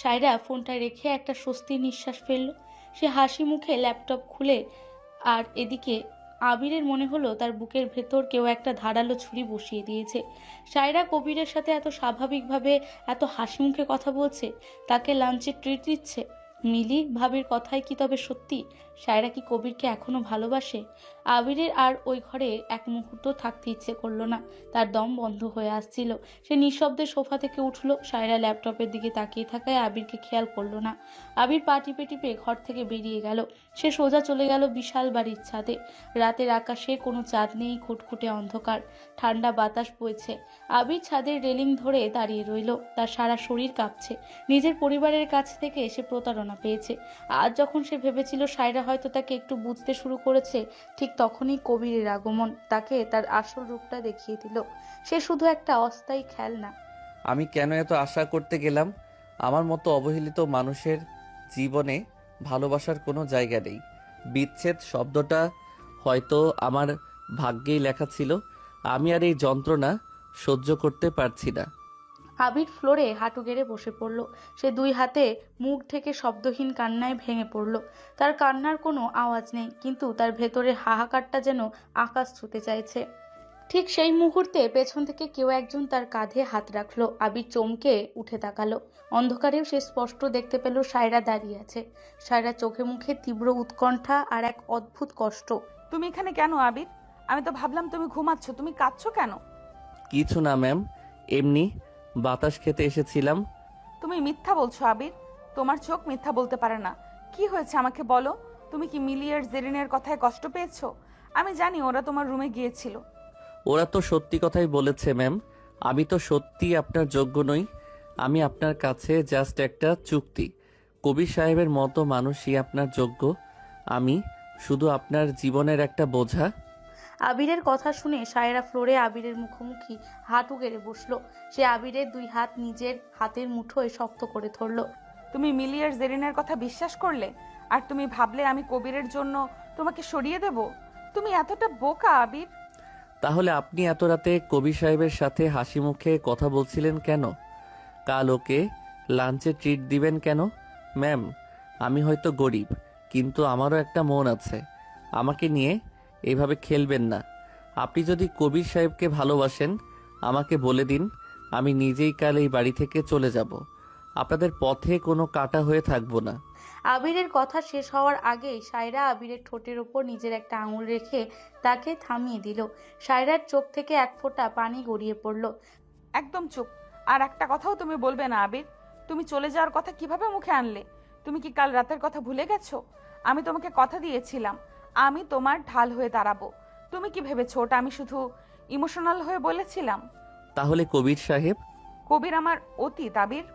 Speaker 1: সায়রা ফোনটা রেখে একটা স্বস্তির নিঃশ্বাস ফেলল। সে হাসি মুখে ল্যাপটপ খুলে, আর এদিকে আবিরের মনে হলো তার বুকের ভেতর কেউ একটা ধারালো ছুরি বসিয়ে দিয়েছে। সায়রা কবিরের সাথে এত স্বাভাবিকভাবে, এত হাসি মুখে কথা বলছে, তাকে লাঞ্চে ট্রিট দিচ্ছে। মিলি ভাবির কথাই কি তবে সত্যি? সায়রা কি কবিরকে এখনো ভালোবাসে? আবিরের আর ওই ঘরে এক মুহূর্ত থাকতে ইচ্ছে করলো না। তার দম বন্ধ হয়ে আসছিল। সে নিঃশব্দে সোফা থেকে উঠল। সায়রা ল্যাপটপের দিকে তাকিয়ে থাকায় আবিরকে খেয়াল করলো না। আবির পা টিপে টিপে ঘর থেকে বেরিয়ে গেল। সে সোজা চলে গেল বিশাল বাড়ির ছাদে। রাতের আকাশে কোনো চাঁদ নেই, খুটখুটে অন্ধকার, ঠান্ডা বাতাস বইছে। আবির ছাদের রেলিং ধরে দাঁড়িয়ে রইল। তার সারা শরীর কাঁপছে। নিজের পরিবারের কাছ থেকে সে প্রতারণা পেয়েছে। আজ যখন সে ভেবেছিল সায়রা হয়তো তাকে একটু বুঝতে শুরু করেছে, ঠিক তখনই কবিরের আগমন তাকে তার আসল রূপটা দেখিয়ে দিল। সে শুধু একটা অস্থায়ী খেলনা।
Speaker 3: আমি কেন এত আশা করতে গেলাম? আমার মতো অবহেলিত মানুষের জীবনে ভালোবাসার কোনো জায়গা নেই। বিচ্ছেদ শব্দটা হয়তো আমার ভাগ্যেই লেখা ছিল। আমি আর এই যন্ত্রণা সহ্য করতে পারছি না।
Speaker 1: আবির ফ্লোরে হাঁটু গেড়ে বসে পড়ল। সে দুই হাতে মুখ থেকে শব্দহীন কান্নায় ভেঙে পড়ল। তার কান্নার কোনো আওয়াজ নেই, কিন্তু তার ভেতরের হাহাকারটা যেন আকাশ ছুঁতে চাইছে। ঠিক সেই মুহূর্তে পেছন থেকে কেউ একজন তার কাঁধে হাত রাখলো। আবির চমকে উঠে তাকালো। অন্ধকারেও সে স্পষ্ট দেখতে পেল সায়রা দাঁড়িয়ে আছে। সায়রা চোখে মুখে তীব্র উৎকণ্ঠা আর এক অদ্ভুত কষ্ট।
Speaker 2: তুমি এখানে কেন আবির? আমি তো ভাবলাম তুমি ঘুমাচ্ছ, তুমি কাঁদছো কেন?
Speaker 3: কিছু না ম্যাম, এমনি বাতাস খেতে এসেছিলাম।
Speaker 2: তুমি মিথ্যা বলছো আবির, তোমার চোখ মিথ্যা বলতে পারে না। কি হয়েছে আমাকে বলো। তুমি কি মিলি আর জেরিনের কথায় কষ্ট পেয়েছো? আমি জানি ওরা তোমার রুমে গিয়েছিল।
Speaker 3: ওরা তো সত্যি কথাই বলেছে ম্যাম। আমি তো সত্যি আপনার যোগ্য নই। আমি আপনার কাছে জাস্ট একটা চুক্তি। কবির সাহেবের মতো মানুষই আপনার যোগ্য। আমি শুধু আপনার জীবনের একটা বোঝা।
Speaker 1: আবিরের কথা শুনে সায়রা ফ্লোরে আবিরের মুখোমুখি হাঁটু গেড়ে বসলো। সে আবিরের দুই হাত নিজের হাতের মুঠোয় শক্ত করে ধরল।
Speaker 2: তুমি মিলি আর জেরিনের কথা বিশ্বাস করলে, আর তুমি ভাবলে আমি কবিরের জন্য তোমাকে সরিয়ে দেব? তুমি এতটা বোকা আবির।
Speaker 3: তাহলে আপনি এত রাতে কবির সাহেবের সাথে হাসি মুখে কথা বলছিলেন কেন? কাল ওকে লাঞ্চে ট্রিট দিবেন কেন? ম্যাম, আমি হয়তো গরিব, কিন্তু আমারও একটা মন আছে। আমাকে নিয়ে এইভাবে খেলবেন না। আপনি যদি কবির সাহেবকে ভালোবাসেন আমাকে বলে দিন, আমি নিজেই কাল এই বাড়ি থেকে চলে যাব। আপনাদের পথে কোনো কাটা হয়ে থাকবো না।
Speaker 1: আবিরের কথা শেষ হওয়ার আগেই সায়রা আবিরের ঠোঁটের ওপর নিজের একটা আঙুল রেখে তাকে থামিয়ে দিল। সায়রার চোখ থেকে এক ফোঁটা পানি গড়িয়ে পড়ল।
Speaker 2: একদম চুপ। আর একটা কথাও তুমি বলবে না আবির। তুমি চলে যাওয়ার কথা কিভাবে মুখে আনলে? তুমি কি কাল রাতের কথা ভুলে গেছো? আমি তোমাকে কথা দিয়েছিলাম আমি তোমার ঢাল হয়ে দাঁড়াবো। তুমি কি ভেবেছো ওটা আমি শুধু ইমোশনাল হয়ে বলেছিলাম?
Speaker 3: তাহলে কবির সাহেব?
Speaker 2: কবির আমার অতীত আবির।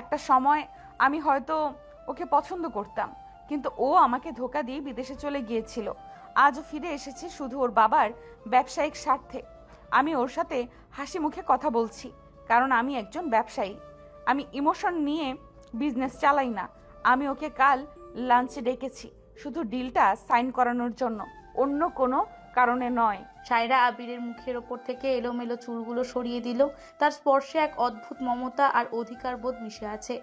Speaker 2: একটা সময় আমি হয়তো ওকে পছন্দ করতাম, কিন্তু ও আমাকে ধোঁকা দিয়ে বিদেশে চলে গিয়েছিল। আজও ফিরে এসেছে শুধু ওর বাবার ব্যবসায়িক স্বার্থে। আমি ওর সাথে হাসি মুখে কথা বলছি কারণ আমি একজন ব্যবসায়ী। আমি ইমোশন নিয়ে বিজনেস চালাই না। আমি ওকে কাল লাঞ্চে ডেকেছি শুধু ডিলটা সাইন করানোর জন্য, অন্য কোনো কারণে নয়।
Speaker 1: সায়রা আবিরের মুখের ওপর থেকে এলোমেলো চুলগুলো সরিয়ে দিল। তার স্পর্শে এক অদ্ভুত মমতা আর অধিকারবোধ মিশে আছে।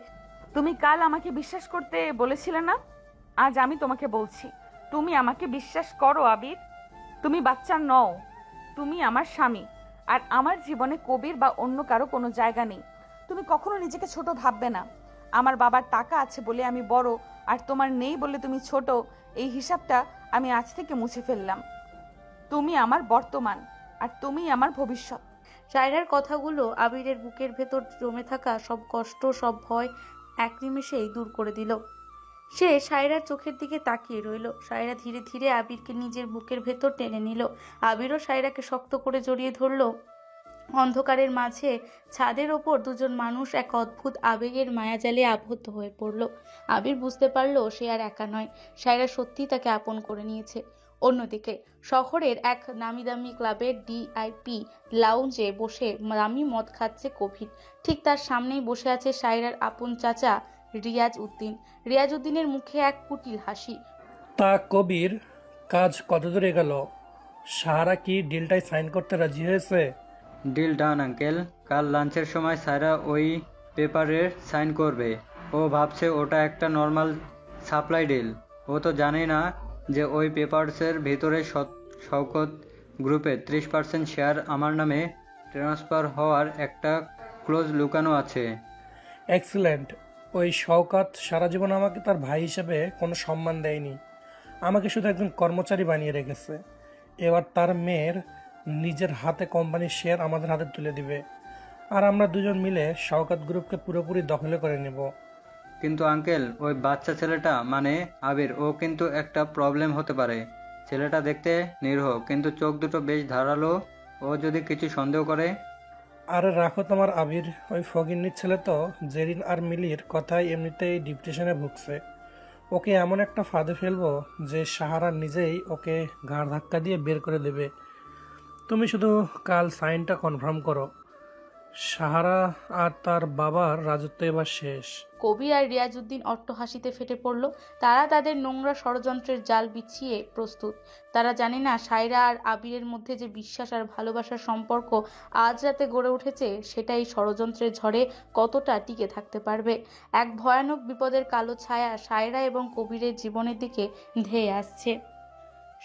Speaker 2: তুমি কাল আমাকে বিশ্বাস করতে বলেছিলে না? আজ আমি তোমাকে বলছি, তুমি আমাকে বিশ্বাস করো আবির। তুমি বাচ্চা নও, তুমি আমার স্বামী। আর আমার জীবনে কবির বা অন্য কারো কোনো জায়গা নেই। তুমি কখনো নিজেকে ছোট ভাববে না। আমার বাবার টাকা আছে বলে আমি বড়, আর তোমার নেই বলে তুমি ছোট। এই হিসাবটা আমি আজ থেকে মুছে ফেললাম। তুমি আমার বর্তমান, আর তুমি আমার ভবিষ্যৎ।
Speaker 1: সায়রার কথাগুলো আবিরের বুকের ভেতর জমে থাকা সব কষ্ট, সব ভয় এক নিমেষেই দূর করে দিল। সে সায়রার চোখের দিকে তাকিয়ে রইল। সায়রা ধীরে ধীরে আবিরকে নিজের বুকের ভেতর টেনে নিল। আবিরও সায়রাকে শক্ত করে জড়িয়ে ধরল। অন্ধকারের মাঝে ছাদের ওপর দুজন মানুষ এক অদ্ভুত আবেগের মায়াজালে আবদ্ধ হয়ে পড়ল। আবির বুঝতে পারল সে আর একা নয়। সায়রা সত্যিই তাকে আপন করে নিয়েছে। অন্যদিকে শহরের এক নামি দামি ক্লাবের ডিআইপি লাউঞ্জে বসে দামি মদ খাচ্ছে কবির। ঠিক তার সামনেই বসে আছে সায়রার আপন চাচা রিয়াজ উদ্দিন। রিয়াজ উদ্দিনের মুখে এক কুটিল হাসি।
Speaker 7: তা কবির, কাজ কত দূরে গেল? সাহারা কি ডিলটাই সাইন করতে রাজি হয়েছে?
Speaker 6: Deal done uncle. কাল লাঞ্চের সময় সায়রা ওই পেপারের সাইন করবে। ও ভাবছে ওটা একটা নর্মাল সাপ্লাই ডিল। ও তো জানে না যে ওই পেপারসের ভেতরে শওকত গ্রুপের 30% শেয়ার আমার নামে ট্রান্সফার হওয়ার একটা ক্লোজ লুকানো আছে।
Speaker 7: এক্সিলেন্ট। ওই শওকত সারা জীবন আমাকে তার ভাই হিসেবে কোনো সম্মান দেয়নি, আমাকে শুধু একজন কর্মচারী বানিয়ে রেখেছে। এবার তার মেয়ের নিজের হাতে কোম্পানির শেয়ার আমাদের হাতে তুলে দিবে, আর আমরা দুজন মিলে শওকত গ্রুপকে পুরোপুরি দখলে করে নেব।
Speaker 6: কিন্তু আঙ্কেল, ওই বাচ্চা ছেলেটা মানে আবির, ও কিন্তু একটা প্রবলেম হতে পারে। ছেলেটা দেখতে নিরীহ, কিন্তু চোখ দুটো বেশ ধারালো। ও যদি কিছু সন্দেহ করে।
Speaker 7: আরে রাখো তোমার আবির, ওই ফকিন্নির ছেলে তো জেরিন আর মিলির কথায় এমনিতেই ডিপ্রেশনে ভুগছে। ওকে এমন একটা ফাঁদে ফেলবো যে সাহারা নিজেই ওকে ঘাড় ধাক্কা দিয়ে বের করে দেবে। তুমি শুধু কাল সাইনটা কনফার্ম করো। সাহারা আর তার বাবার রাজত্ব এবার শেষ।
Speaker 1: কবির আর রিয়াজউদ্দিন অট্টহাসিতে ফেটে পড়ল। তারা তাদের নোংরা ষড়যন্ত্রের জাল বিছিয়ে প্রস্তুত। তারা জানে না সায়রা আর আবিরের মধ্যে যে বিশ্বাস আর ভালোবাসার সম্পর্ক আজ রাতে গড়ে উঠেছে, সেটা এই ষড়যন্ত্রের ঝড়ে কতটা টিকে থাকতে পারবে। এক ভয়ানক বিপদের কালো ছায়া সায়রা এবং কবিরের জীবনের দিকে ধেয়ে আসছে।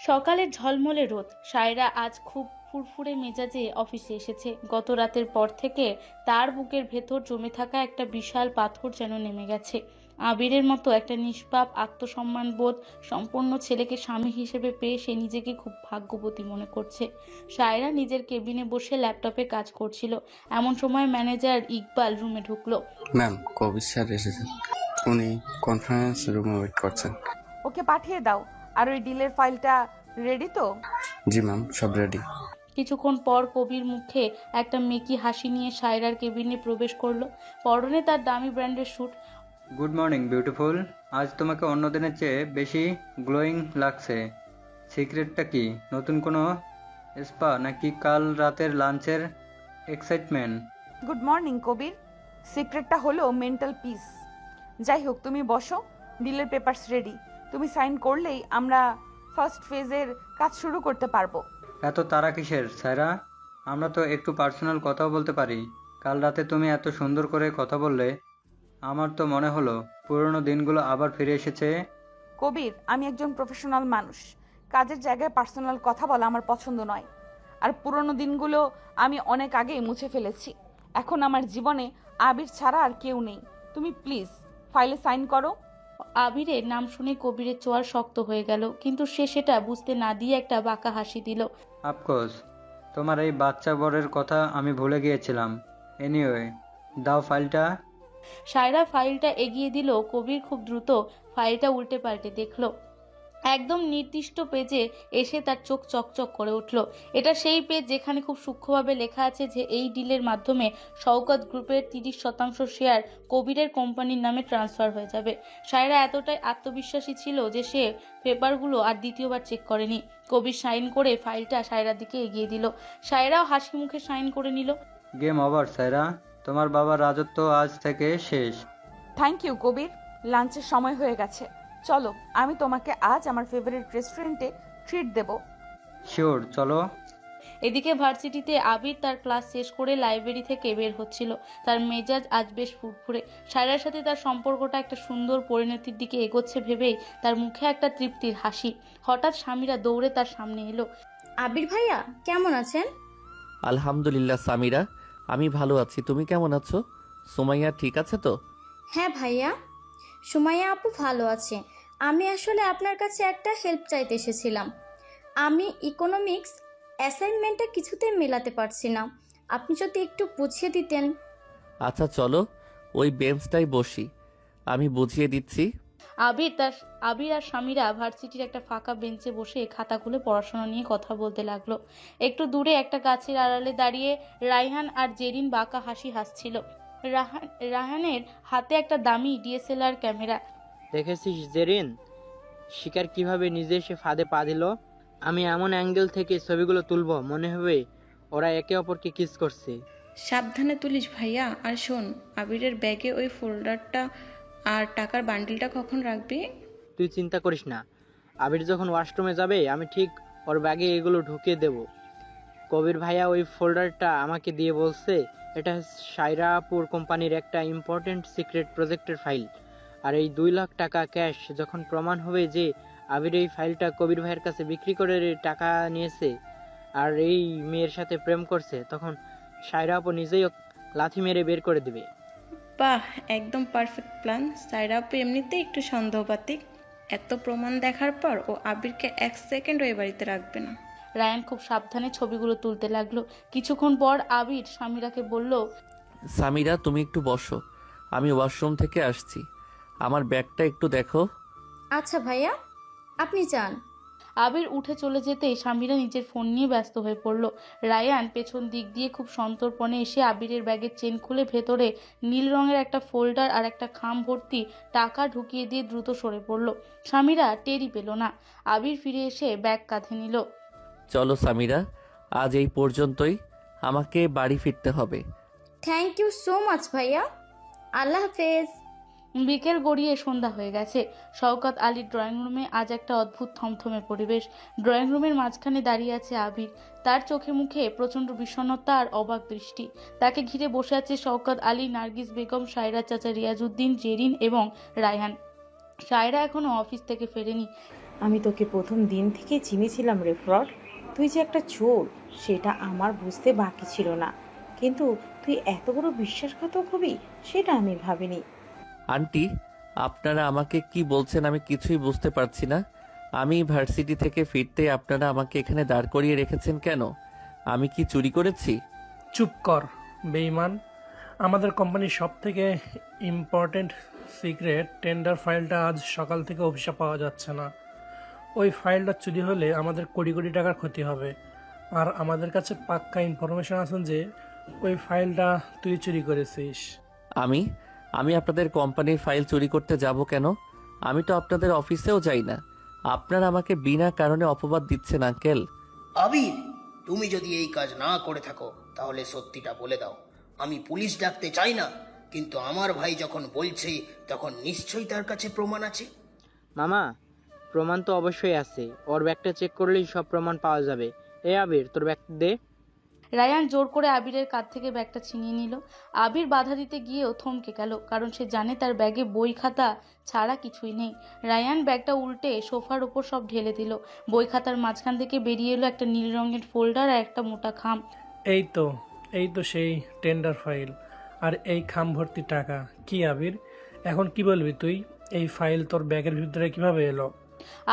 Speaker 1: সকালের ঝলমলে রোদ। সায়রা আজ খুব ফুরফুরে মেজাজে অফিসে এসেছে। গত রাতের পর থেকে তার বুকের ভেতর জমে থাকা একটা বিশাল পাথর যেন নেমে গেছে। আবিরের মতো একটা নিষ্পাপ আত্মসম্মান বোধ সম্পন্ন ছেলেকে স্বামী হিসেবে পেয়ে সে নিজেকে খুব ভাগ্যবতী মনে করছে। সায়রা নিজের কেবিনে বসে ল্যাপটপে কাজ করছিল। এমন সময় ম্যানেজার ইকবাল রুমে ঢুকলো।
Speaker 10: ম্যাম, কবির স্যার এসেছেন, উনি কনফারেন্স রুমে ওয়েট করছেন।
Speaker 2: ওকে পাঠিয়ে দাও। আর ওই ডিলের ফাইলটা রেডি তো?
Speaker 10: জি ম্যাম, সব রেডি।
Speaker 1: কিছুক্ষণ পর কবির মুখে একটা মেকি হাসি নিয়ে সায়রার কেবিনে প্রবেশ করলো। পরনে তার দামি ব্র্যান্ডের স্যুট।
Speaker 6: Good morning beautiful. আজ তোমাকে অন্য দিনের চেয়ে বেশি গ্লোয়িং লাগছে। সিক্রেটটা কি? নতুন কোনো স্পা নাকি কাল রাতের লাঞ্চের এক্সাইটমেন্ট?
Speaker 2: গুড মর্নিং কবির। সিক্রেটটা হলো মেন্টাল পিস। যাই হোক, তুমি বসো, ডিলের পেপারস রেডি। তুমি সাইন করলেই আমরা ফার্স্ট ফেজের কাজ শুরু করতে পারবো।
Speaker 6: এত তারা কিসের সায়রা? আমরা তো একটু পার্সোনাল কথাও বলতে পারি। কাল রাতে তুমি এত সুন্দর করে কথা বললে, আমার তো মনে হলো পুরনো দিনগুলো আবার ফিরে এসেছে।
Speaker 2: কবির, আমি একজন প্রফেশনাল মানুষ। কাজের জায়গায় পার্সোনাল কথা বলা আমার পছন্দ নয়। আর পুরনো দিনগুলো আমি অনেক আগেই মুছে ফেলেছি। এখন আমার জীবনে আবির ছাড়া আর কেউ নেই। তুমি প্লিজ ফাইলে সাইন করো।
Speaker 1: আবিরের নাম শুনে কবিরের চোয়াল শক্ত হয়ে গেল, কিন্তু সে সেটা বুঝতে না দিয়ে একটা বাঁকা হাসি দিল।
Speaker 6: অফকোর্স, তোমার এই বাচ্চা বরের কথা আমি ভুলে গিয়েছিলাম। এনিওয়ে, দাও ফাইলটা।
Speaker 1: সায়রা ফাইলটা এগিয়ে দিল। কবির খুব দ্রুত ফাইলটা উল্টে পাল্টে দেখলো। একদম নির্দিষ্ট পেজে এসে তার চোখ চকচক করে উঠল। এটা সেই পেজ যেখানে খুব সূক্ষ্মভাবে লেখা আছে যে এই ডিলের মাধ্যমে শওকত গ্রুপের 30% শেয়ার কবিরের কোম্পানির নামে ট্রান্সফার হয়ে যাবে। সায়রা এতটাই আত্মবিশ্বাসী ছিল যে সে পেপারগুলো আর দ্বিতীয়বার চেক করেনি। কবির সাইন করে ফাইলটা সায়রার দিকে এগিয়ে দিল। সায়রাও হাসি মুখে সাইন করে নিল।
Speaker 6: গেম ওভার সায়রা, তোমার বাবার রাজত্ব আজ থেকে শেষ।
Speaker 2: থ্যাংক ইউ কবির। লাঞ্চের সময় হয়ে গেছে, চলো আমি তোমাকে আজ আমার ফেভারিট রেস্টুরেন্টে ট্রিট দেব।
Speaker 6: শিওর, চলো।
Speaker 1: এদিকে ভার্সিটিতে আবির তার ক্লাস শেষ করে লাইব্রেরি থেকে বের হচ্ছিল। তার মেজাজ আজ বেশ ফুরফুরে। সায়রার সাথে তার সম্পর্কটা একটা সুন্দর পরিণতির দিকে এগোচ্ছে ভেবেই তার মুখে একটা তৃপ্তির হাসি। হঠাৎ স্বামীরা দৌড়ে তার সামনে এলো।
Speaker 8: আবির ভাইয়া কেমন আছেন?
Speaker 3: আলহামদুলিল্লাহ সামিরা, আমি ভালো আছি। তুমি কেমন আছো? সুমাইয়া ঠিক আছে তো?
Speaker 8: হ্যাঁ ভাইয়া, সুমাইয়া আপু ভালো আছে। আমি আসলে আপনার কাছে একটা হেল্প চাইতে এসেছিলাম। আমি ইকোনমিক্স অ্যাসাইনমেন্টটা কিছুতেই মেলাতে পারছি না, আপনি যদি একটু বুঝিয়ে দিতেন।
Speaker 3: আচ্ছা চলো ওই বেঞ্চটাই বসি, আমি বুঝিয়ে দিচ্ছি।
Speaker 1: আবির আর স্বামীরা ভার্সিটির একটা ফাঁকা বেঞ্চে বসে খাতা খুলে পড়াশোনা নিয়ে কথা বলতে লাগলো। একটু দূরে একটা গাছের আড়ালে দাঁড়িয়ে রায়হান আর জেরিন বাঁকা হাসি হাসছিল। রায়হানের হাতে একটা দামি ডিএসএলআর ক্যামেরা।
Speaker 6: দেখেছিস জেরিন, শিকার কিভাবে নিজে এসে ফাঁদে পা দিল? আমি এমন অ্যাঙ্গেল থেকে ছবিগুলো তুলবো মনে হবে ওরা একে অপরকে কিস করছে।
Speaker 9: সাবধানে তুলিস ভাইয়া। আর শোন, আবিরের ব্যাগে ওই ফোল্ডারটা আর টাকার বান্ডিলটা কখন রাখবি?
Speaker 6: তুই চিন্তা করিস না, আবির যখন ওয়াশরুমে যাবে আমি ঠিক ওর ব্যাগে এগুলো ঢুকিয়ে দেব। কবির ভাইয়া ওই ফোল্ডারটা আমাকে দিয়ে বলছে এটা সায়রাপুর কোম্পানির একটা ইম্পর্টেন্ট সিক্রেট প্রজেক্টের ফাইল। আর এই 2 লাখ টাকা ক্যাশ যখন প্রমাণ হবে যে আবির এই ফাইলটা কবির ভাইয়ের কাছে বিক্রি করে টাকা নিয়েছে আর এই মেয়ের সাথে প্রেম করছে, তখন সায়রাপু নিজেই লাথি মেরে বের করে দিবে।
Speaker 9: বাহ, একদম পারফেক্ট প্ল্যান। সায়রা আপু এমনিতেই একটু সন্দেহপাতিক, এত প্রমাণ দেখার পর ও আবিরকে 1 সেকেন্ড ওই বাড়িতে রাখবে না।
Speaker 1: রায়ান খুব সাবধানে ছবিগুলো তুলতে লাগলো। কিছুক্ষণ পর আবির সামিরাকে বলল,
Speaker 3: সামিরা তুমি একটু বসো, আমি ওয়াশরুম থেকে আসছি, আমার ব্যাগটা একটু দেখো।
Speaker 8: আচ্ছা ভাইয়া, আপনি যান।
Speaker 1: আবির উঠে চলে যেতেই সামিরা নিজের ফোন নিয়ে ব্যস্ত হয়ে পড়ল। রায়ান পেছন দিক দিয়ে খুব সন্তর্পণে এসে আবিরের ব্যাগের চেন খুলে ভেতরে নীল রঙের একটা ফোল্ডার আর একটা খাম ভর্তি টাকা ঢুকিয়ে দিয়ে দ্রুত সরে পড়ল। সামিরা টেরই পেল না। আবির ফিরে এসে ব্যাগ কাঁধে নিল।
Speaker 3: চলো সামিরা, আজ এই পর্যন্তই, আমাকে বাড়ি ফিরতে হবে।
Speaker 8: থ্যাংক ইউ সো মাচ ভাইয়া, আল্লাহ হাফেজ।
Speaker 1: বিকেল গড়িয়ে সন্ধ্যা হয়ে গেছে। শওকত আলীর ড্রয়িং রুমে আজ একটা অদ্ভুত থমথমে পরিবেশ। ড্রয়িং রুমের মাঝখানে দাঁড়িয়ে আছে আবির। তার চোখে মুখে প্রচণ্ড বিষণ্ণতা আর অবাক দৃষ্টি। তাকে ঘিরে বসে আছে শওকত আলী, নার্গিস বেগম, সায়রা চাচা, রিয়াজউদ্দিন, জেরিন এবং রায়হান। সায়রা এখনো অফিস থেকে ফেরেনি।
Speaker 4: আমি তোকে প্রথম দিন থেকে চিনেছিলাম রে ফ্রড। তুই যে একটা চোর সেটা আমার বুঝতে বাকি ছিল না, কিন্তু তুই এত বড় বিশ্বাসঘাতক হবি সেটা আমি ভাবিনি।
Speaker 3: আন্টি, আপনারা আমাকে কি বলছেন আমি কিছুই বুঝতে পারছি না। আমি ভার্সিটি থেকে ফিরতে আপনারা আমাকে এখানে দাঁড় করিয়ে রেখেছেন কেন? আমি কি চুরি করেছি?
Speaker 7: চুপ কর বেঈমান। আমাদের কোম্পানির সব থেকে ইম্পর্টেন্ট সিক্রেট টেন্ডার ফাইলটা আজ সকাল থেকে অফিসে পাওয়া যাচ্ছে না। ওই ফাইলটা চুরি হলে আমাদের কোটি কোটি টাকার ক্ষতি হবে। আর আমাদের কাছে পাক্কা ইনফরমেশন আছে যে ওই ফাইলটা তুই চুরি করেছিস।
Speaker 3: আমি আমি আপনাদের কোম্পানির ফাইল চুরি করতে যাব কেন? আমি তো আপনাদের অফিসেও যাই না। আপনারা আমাকে বিনা কারণে অপবাদ দিচ্ছেন আঙ্কেল।
Speaker 5: আবির, তুমি যদি এই কাজ না করে থাকো তাহলে সত্যিটা বলে দাও। আমি পুলিশ ডাকতে চাই না, কিন্তু আমার ভাই যখন বলছে তখন নিশ্চয়ই তার কাছে প্রমাণ আছে।
Speaker 6: মামা, প্রমাণ তো অবশ্যই আছে। ওর ব্যাগটা চেক করলেই সব প্রমাণ পাওয়া যাবে। এ আবির, তোর ব্যাগ দে।
Speaker 1: রায়ান জোর করে আবিরের কাছ থেকে ব্যাগটা ছিনিয়ে নিল। আবির বাধা দিতে গিয়েও থমকে গেল, কারণ সে জানে তার ব্যাগে বই খাতা ছাড়া কিছুই নেই। রায়ান ব্যাগটা উল্টে সোফার ওপর সব ঢেলে দিল। বই খাতার মাঝখান থেকে বেরিয়ে এলো একটা নীল রঙের ফোল্ডার আর একটা মোটা খাম।
Speaker 7: এই তো সেই টেন্ডার ফাইল আর এই খাম ভর্তি টাকা। কি আবির, এখন কি বলবি তুই? এই ফাইল তোর ব্যাগের ভিতরে কিভাবে এলো?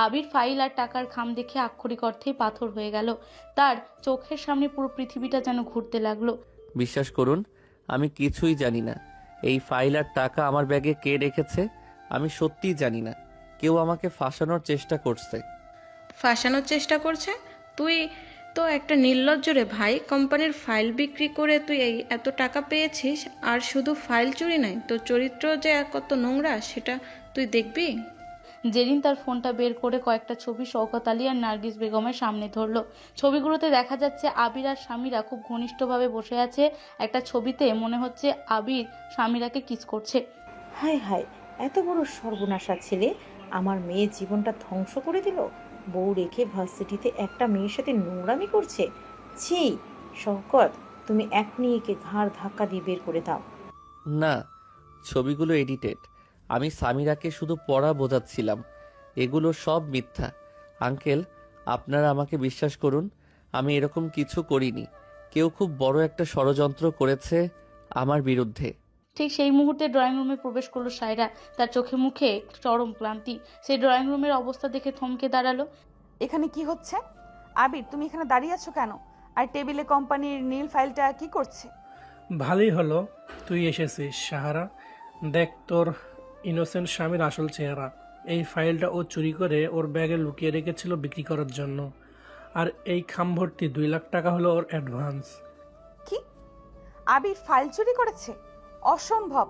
Speaker 1: আবির ফাইল আর টাকার খাম দেখে আক্ষরিক অর্থেই পাথর হয়ে গেল। তার চোখের সামনে পুরো পৃথিবীটা যেন ঘুরতে লাগলো।
Speaker 3: বিশ্বাস করুন, আমি কিছুই জানি না। এই ফাইল আর টাকা আমার ব্যাগে কে রেখেছে আমি সত্যিই জানি না। কেউ আমাকে ফাঁসানোর চেষ্টা করছে।
Speaker 9: ফাঁসানোর চেষ্টা করছে? তুই তো একটা নির্লজ্জ রে ভাই। কোম্পানির ফাইল বিক্রি করে তুই এই এত টাকা পেয়েছিস, আর শুধু ফাইল চুরি নয়, তোর চরিত্র যে কত নোংরা সেটা তুই দেখবি।
Speaker 1: জেরিন তার ফোনটা বের করে কয়েকটা ছবি শওকত আলী আর নার্গিস বেগমের সামনে ধরলো। ছবিগুলোতে দেখা যাচ্ছে আবির আর স্বামীরা খুব ঘনিষ্ঠভাবে বসে আছে। একটা ছবিতে মনে হচ্ছে আবির স্বামীরাকে কিস করছে।
Speaker 4: হায় হায়, এত বড় সর্বনাশা ছেলে আমার মেয়ের জীবনটা ধ্বংস করে দিল। বউ রেখে ভার্সিটিতে একটা মেয়ের সাথে নোংরামি করছে। ছি শওকত, তুমি এখনই একে ঘাড় ধাক্কা দিয়ে বের করে দাও।
Speaker 3: না, ছবিগুলো এডিটেড। আমি সামিরাকে শুধু পড়া বোঝাচ্ছিলাম। এগুলো সব মিথ্যা। আঙ্কেল, আপনারা আমাকে বিশ্বাস করুন, আমি এরকম কিছু করিনি। কেউ খুব বড় একটা ষড়যন্ত্র করেছে আমার বিরুদ্ধে।
Speaker 1: ঠিক সেই মুহূর্তে ড্রয়িং রুমে প্রবেশ করলো সায়রা। তার চোখে মুখে চরম ক্লান্তি। সে ড্রয়িং রুমের অবস্থা দেখে থমকে দাঁড়ালো।
Speaker 2: এখানে কি হচ্ছে? আবির, তুমি এখানে দাঁড়িয়ে আছো কেন? আর টেবিলে কোম্পানির নীল ফাইলটা কি করছে?
Speaker 7: ভালোই হলো তুই এসেছিস সাহারা। দেখ তোর ইনোসেন্ট স্বামীর আসল চেহারা। এই ফাইলটা ও চুরি করে ওর ব্যাগে লুকিয়ে রেখেছিল বিক্রি করার জন্য। আর এই খাম ভর্তি 2 লাখ টাকা হলো ওর অ্যাডভান্স।
Speaker 2: কি? আবির ফাইল চুরি করেছে? অসম্ভব।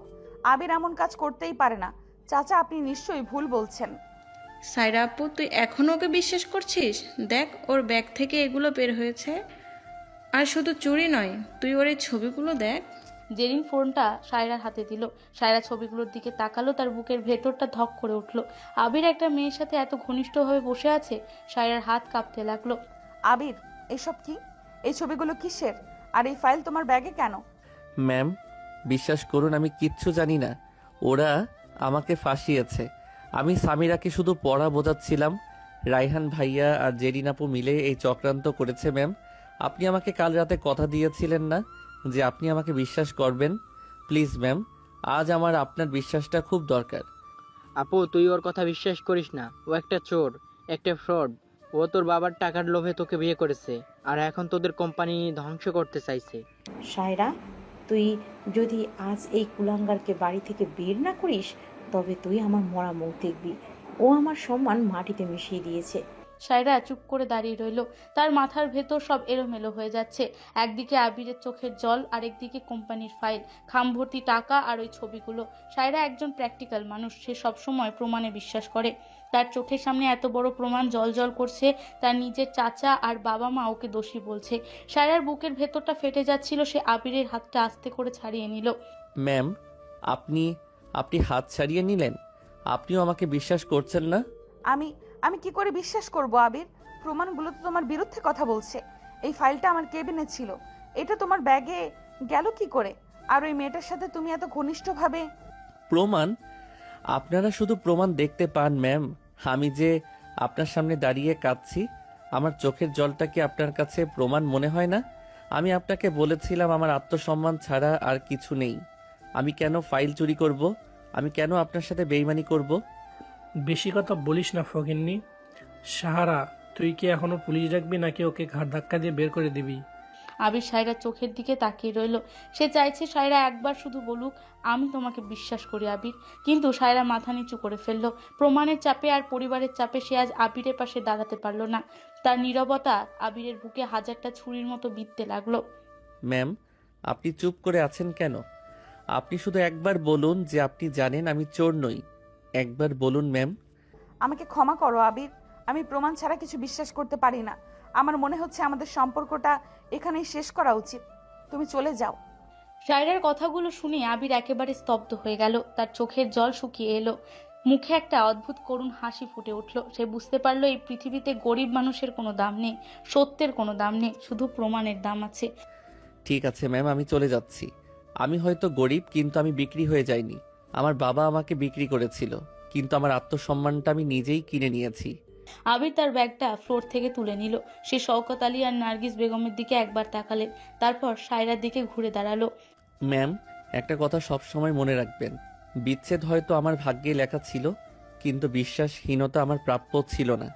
Speaker 2: আবির এমন কাজ করতেই পারে না। চাচা, আপনি নিশ্চয়ই ভুল বলছেন।
Speaker 9: সায়রা আপু, তুই এখনো ওকে বিশ্বাস করছিস? দেখ, ওর ব্যাগ থেকে এগুলো বের হয়েছে। আর শুধু চুরি নয়, তুই ওর এই ছবিগুলো দেখ।
Speaker 1: জেরিন ফোনটা সায়রার হাতে দিল। সায়রা ছবিগুলোর দিকে তাকালো। তার বুকের ভেতরটা ধক করে উঠল। আবির একটা মেয়ের সাথে এত ঘনিষ্ঠভাবে বসে আছে। সায়রার হাত কাঁপতে লাগলো।
Speaker 2: আবির, এসব কি? এই ছবিগুলো কিসের? আর এই ফাইল তোমার ব্যাগে কেন?
Speaker 3: ম্যাম, বিশ্বাস করুন, আমি কিচ্ছু জানি না। ওরা আমাকে ফাঁসিয়েছে। আমি সামিরাকে শুধু পড়া বোঝাচ্ছিলাম। রায়হান ভাইয়া আর জেরিন আপু মিলে এই চক্রান্ত করেছে ম্যাম। আপনি আমাকে কাল রাতে কথা দিয়েছিলেন না যে আপনি আমাকে বিশ্বাস করবেন? প্লিজ ম্যাম, আজ আমার আপনার বিশ্বাসটা খুব দরকার।
Speaker 6: আপু, তুই ওর কথা বিশ্বাস করিস না। ও একটা চোর, একটা ফ্রড। ও তোর বাবার টাকার লোভে তোকে বিয়ে করেছে, আর এখন তোদের কোম্পানি ধ্বংস করতে চাইছে।
Speaker 4: সায়রা, তুই যদি আজ এই কুলাঙ্গারকে বাড়ি থেকে বের না করিস তবে তুই আমার মরা মুখ দেখবি। ও আমার সম্মান মাটিতে মিশিয়ে দিয়েছে।
Speaker 1: সায়রা চুপ করে দাঁড়িয়ে রইল। তার মাথার ভেতর সব এলোমেলো হয়ে যাচ্ছে। একদিকে আবিরের চোখের জল, আরেকদিকে কোম্পানির ফাইল, খাম ভর্তি টাকা আর ওই ছবিগুলো। সায়রা একজন প্র্যাকটিক্যাল মানুষ। সে সবসময় প্রমাণে বিশ্বাস করে। তার চোখের সামনে এত বড় প্রমাণ জল করছে। তার নিজের চাচা আর বাবা মা ওকে দোষী বলছে। সায়রার বুকের ভেতরটা ফেটে যাচ্ছিল। সে আবিরের হাতটা আস্তে করে ছাড়িয়ে নিল।
Speaker 3: ম্যাম, আপনি হাত ছাড়িয়ে নিলেন? আপনিও আমাকে বিশ্বাস করছেন না?
Speaker 2: আমি কি করে বিশ্বাস করব আবির? প্রমাণগুলো তো তোমার বিরুদ্ধে কথা বলছে। এই ফাইলটা আমার কেবিনে ছিল। এটা তোমার ব্যাগে গেল কি করে? আর ওই মেয়েটার সাথে তুমি এত ঘনিষ্ঠভাবে।
Speaker 3: প্রমাণ? আপনারা শুধু প্রমাণ দেখতে পান ম্যাম। আমি যে আপনার সামনে দাঁড়িয়ে কাঁদছি, আমার চোখের জলটা কি আপনার কাছে প্রমাণ মনে হয় না? আমি আপনাকে বলেছিলাম আমার আত্মসম্মান ছাড়া আর কিছু নেই। আমি কেন ফাইল চুরি করব? আমি কেন আপনার সাথে বেইমানি করব?
Speaker 7: বেশি কথা বলিস না ফকিন্নি। সাহারা, তুই কি এখনো পুলিশ ডাকবি নাকি ওকে ঘাড় ধাক্কা দিয়ে বের করে দিবি?
Speaker 1: আবির সায়রার চোখের দিকে তাকিয়ে রইল। সে চাইছে সায়রা একবার শুধু বলুক, আমি তোমাকে বিশ্বাস করি আবির। কিন্তু সায়রা মাথা নিচু করে ফেলল। প্রমাণের চাপে আর পরিবারের চাপে সে আজ আবিরের পাশে দাঁড়াতে পারল না। তার নীরবতা আবিরের বুকে হাজারটা ছুরির মতো বিঁধতে লাগলো।
Speaker 3: ম্যাম, আপনি চুপ করে আছেন কেন? আপনি শুধু একবার বলুন যে আপনি জানেন আমি চোর নই। একবার বলুন ম্যাম।
Speaker 2: আমাকে ক্ষমা করো আবির, আমি প্রমাণ ছাড়া কিছু বিশ্বাস করতে পারি না। আমার মনে হচ্ছে আমাদের সম্পর্কটা এখানেই শেষ করা উচিত। তুমি চলে যাও।
Speaker 1: সায়রার কথাগুলো শুনে আবির একেবারে স্তব্ধ হয়ে গেল। তার চোখের জল শুকিয়ে এলো, মুখে একটা অদ্ভুত করুণ হাসি ফুটে উঠল। সে বুঝতে পারলো এই পৃথিবীতে গরিব মানুষের কোনো দাম নেই, সত্যের কোনো দাম নেই, শুধু প্রমাণের দাম আছে।
Speaker 3: ঠিক আছে ম্যাম, আমি চলে যাচ্ছি। আমি হয়তো গরিব, কিন্তু আমি বিক্রি হয়ে যাইনি। আমার বাবা আমাকে বিক্রি করেছিল, কিন্তু আমার আত্মসম্মানটা আমি নিজেই কিনে নিয়েছি।
Speaker 1: আবির তার ব্যাগটা ফ্লোর থেকে তুলে নিল। সে শওকত আলী আর নার্গিস বেগমের দিকে একবার তাকালেন, তারপর সায়রার দিকে ঘুরে দাঁড়ালো।
Speaker 3: ম্যাম, একটা কথা সব সময় মনে রাখবেন, বিচ্ছেদ হয়তো আমার ভাগ্যে লেখা ছিল, কিন্তু বিশ্বাসহীনতা আমার প্রাপ্য ছিল না।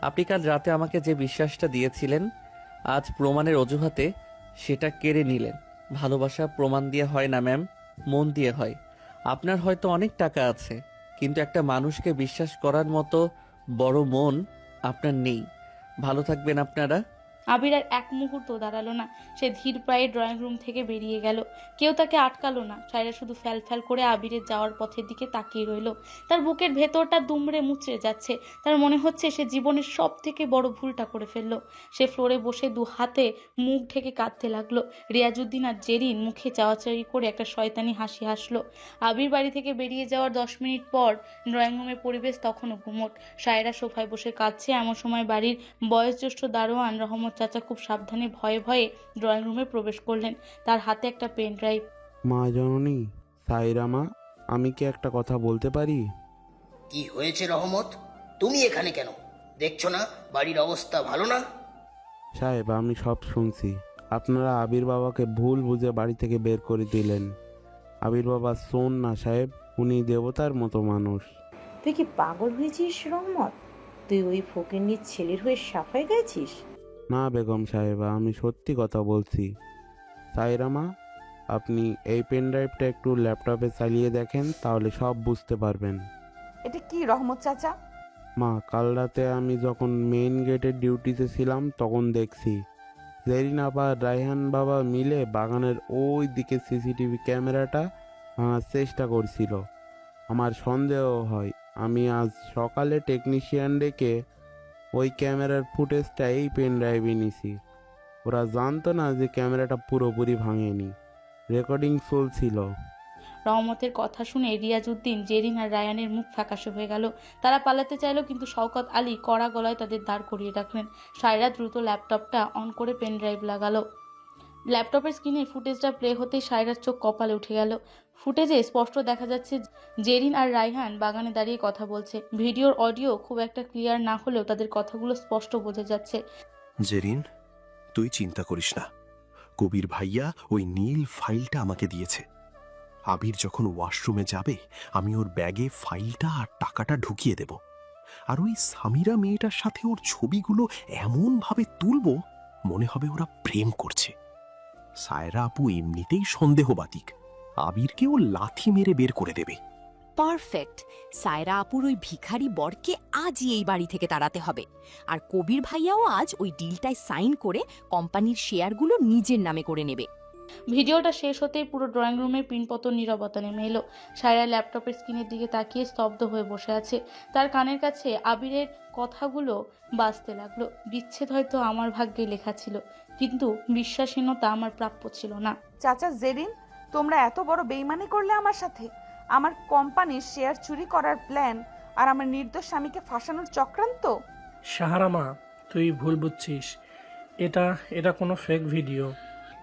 Speaker 3: আপনি কাল রাতে আমাকে যে বিশ্বাসটা দিয়েছিলেন, আজ প্রমাণের অজুহাতে সেটা কেড়ে নিলেন। ভালোবাসা প্রমাণ দিয়ে হয় না ম্যাম, মন দিয়ে হয়। আপনার হয়তো অনেক টাকা আছে, কিন্তু একটা মানুষকে বিশ্বাস করার মতো বড় মন আপনার নেই। ভালো থাকবেন আপনারা।
Speaker 1: আবির আর এক মুহূর্ত দাঁড়ালো না। সে ধীর পায়ে ড্রয়িং রুম থেকে বেরিয়ে গেল। কেউ তাকে আটকালো না। সায়রা শুধু ফ্যাল ফ্যাল করে আবিরের যাওয়ার পথের দিকে তাকিয়ে রইল। তার বুকের ভেতরটা দুমড়ে মুচড়ে যাচ্ছে। তার মনে হচ্ছে সে জীবনের সব থেকে বড় ভুলটা করে ফেললো। সে ফ্লোরে বসে দু হাতে মুখ ঢেকে কাঁদতে লাগলো। রিয়াজউদ্দিন আর জেরিন মুখে চাওয়াচাওয়ি করে একটা শয়তানি হাসি হাসলো। আবির বাড়ি থেকে বেরিয়ে যাওয়ার 10 মিনিট পর ড্রয়িং রুমের পরিবেশ তখনও ঘুমট। সায়রা সোফায় বসে কাঁদছে। এমন সময় বাড়ির বয়োজ্যেষ্ঠ দারোয়ান রহমত চাচা খুব সাবধানে ভয়ে ভয়ে ড্রয়িং রুমে প্রবেশ করলেন। তার হাতে একটা পেন ড্রাইভ।
Speaker 16: মা জননী, সাইরা মা, আমি কি একটা কথা বলতে পারি?
Speaker 5: কি হয়েছে রহমত? তুমি এখানে কেন? দেখছো না বাড়ির অবস্থা ভালো না?
Speaker 16: সাহেব, আমি সব শুনছি। আপনারা আবির বাবাকে ভুল বুঝে বাড়ি থেকে বের করে দিলেন। আবির বাবা শোন না সাহেব, উনি দেবতার মতো মানুষ।
Speaker 4: তুই কি পাগল হয়েছিস রহমত? তুই ওই ফকিন্নির ছেলের হয়ে সাফাই গাইছিস?
Speaker 16: না বেগম সাহেবা, আমি সত্যি কথা বলছি। সাইরা মা, আপনি এই পেন ড্রাইভটা একটু ল্যাপটপে চালিয়ে দেখেন, তাহলে সব বুঝতে পারবেন।
Speaker 2: এটা কি রহমত চাচা?
Speaker 16: মা, কাল রাতে আমি যখন মেইন গেটের ডিউটিতে ছিলাম তখন দেখছি জেরিন আবার রায়হান বাবা মিলে বাগানের ওই দিকে সিসিটিভি ক্যামেরাটা ভাঙার চেষ্টা করছিল। আমার সন্দেহ হয়, আমি আজ সকালে টেকনিশিয়ান ডেকে ওই ক্যামেরার ফুটেজটা এই পেন ড্রাইভে নিছি। ওরা জানতো না যে ক্যামেরাটা পুরোপুরি ভাঙেনি, রেকর্ডিং চলছিল।
Speaker 1: রহমতের কথা শুনে রিয়াজউদ্দিন, জেরিন আর রায়ানের মুখ ফ্যাকাশে হয়ে গেল। তারা পালাতে চাইলো, কিন্তু শওকত আলী কড়া গলায় তাদের দাঁড় করিয়ে রাখলেন। সায়রা দ্রুত ল্যাপটপটা অন করে পেন ড্রাইভ লাগালো। ল্যাপটপের স্ক্রিনে ফুটেজটা প্লে হতেই সায়রার চোখ কপালে উঠে গেল। ফুটেজে স্পষ্ট দেখা যাচ্ছে জেরিন আর রায়হান বাগানে দাঁড়িয়ে কথা বলছে। ভিডিওর অডিও খুব একটা ক্লিয়ার না হলেও তাদের কথাগুলো স্পষ্ট বোঝা যাচ্ছে।
Speaker 17: জেরিন, তুই চিন্তা করিস না। কবির ভাইয়া ওই নীল ফাইলটা আমাকে দিয়েছে। আবির যখন ওয়াশরুমে যাবে, আমি ওর ব্যাগে ফাইলটা আর টাকাটা ঢুকিয়ে দেব। আর ওই সামিরা মেয়েটার সাথে ওর ছবিগুলো এমনভাবে তুলবো, মনে হবে ওরা প্রেম করছে। সায়রা আপু এমনিতেই সন্দেহবাতিক, আবিরকে ও লাথি মেরে বের করে দেবে।
Speaker 14: পারফেক্ট। সায়রা আপুর ওই ভিখারি বরকে আজই এই বাড়ি থেকে তাড়াতে হবে। আর কবির ভাইয়াও আজ ওই ডিলটায় সাইন করে কোম্পানির শেয়ারগুলো নিজের নামে করে নেবে।
Speaker 1: ভিডিওটা শেষ হতেই পুরো ড্রয়িং রুমের পিনপতন নীরবতা নেমে এলো। সায়রা ল্যাপটপের স্ক্রিনের দিকে তাকিয়ে স্তব্ধ হয়ে বসে আছে। তার কানের কাছে আবিরের কথাগুলো বাজতে লাগলো। বিচ্ছেদ হয়তো আমার ভাগ্যে লেখা ছিল, কিন্তু বিশ্বাসহীনতা আমার প্রাপ্য ছিল না।
Speaker 2: চাচা, জেরিন, তোমরা এত বড় বেইমানি করলে আমার সাথে? আমার কোম্পানির শেয়ার চুরি করার প্ল্যান আর আমার নির্দোষ স্বামীকে ফাঁসানোর চক্রান্ত।
Speaker 7: সাহারামা, তুই ভুল বুঝছিস। এটা কোনো ফেক ভিডিও।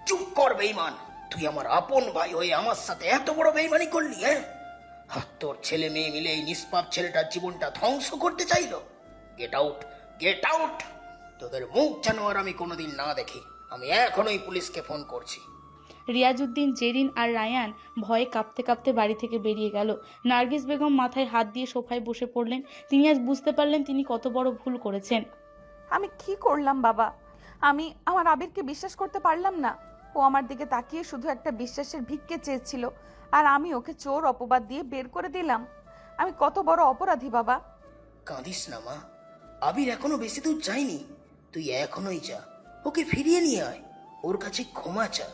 Speaker 5: চুপ কর বেঈমান! তুই আমার আপন ভাই হয়ে আমার সাথে এত বড় বেঈমানি করলি? তোর ছেলে মেয়ে মিলে এই নিষ্পাপ ছেলেটার জীবনটা ধ্বংস করতে চাইলো। Get out, get out! তোদের মুখ যেন আর আমি কোনোদিন না দেখি। আমি এখনই পুলিশকে ফোন করছি।
Speaker 1: রিয়াজউদ্দিন, জেরিন আর রায়ান ভয়ে কাঁপতে কাঁপতে বাড়ি থেকে বেরিয়ে গেল। নার্গিস বেগম মাথায় হাত দিয়ে সোফায় বসে পড়লেন। তিনি আজ বুঝতে পারলেন তিনি কত বড় ভুল করেছেন।
Speaker 2: আমি কি করলাম বাবা? আমি আমার আবিরকে বিশ্বাস করতে পারলাম না। ও আমার দিকে তাকিয়ে শুধু একটা বিশ্বাসের ভিক্ষে চেয়েছিল, আর আমি ওকে চোর অপবাদ দিয়ে বের করে দিলাম। আমি কত বড় অপরাধী বাবা।
Speaker 5: কাঁদিস না মা, আবির এখনো বেশি দূর যায়নি। তুই এখনোই যা, ওকে ফিরিয়ে নিয়ে আয়, ওর কাছে ক্ষমা চা।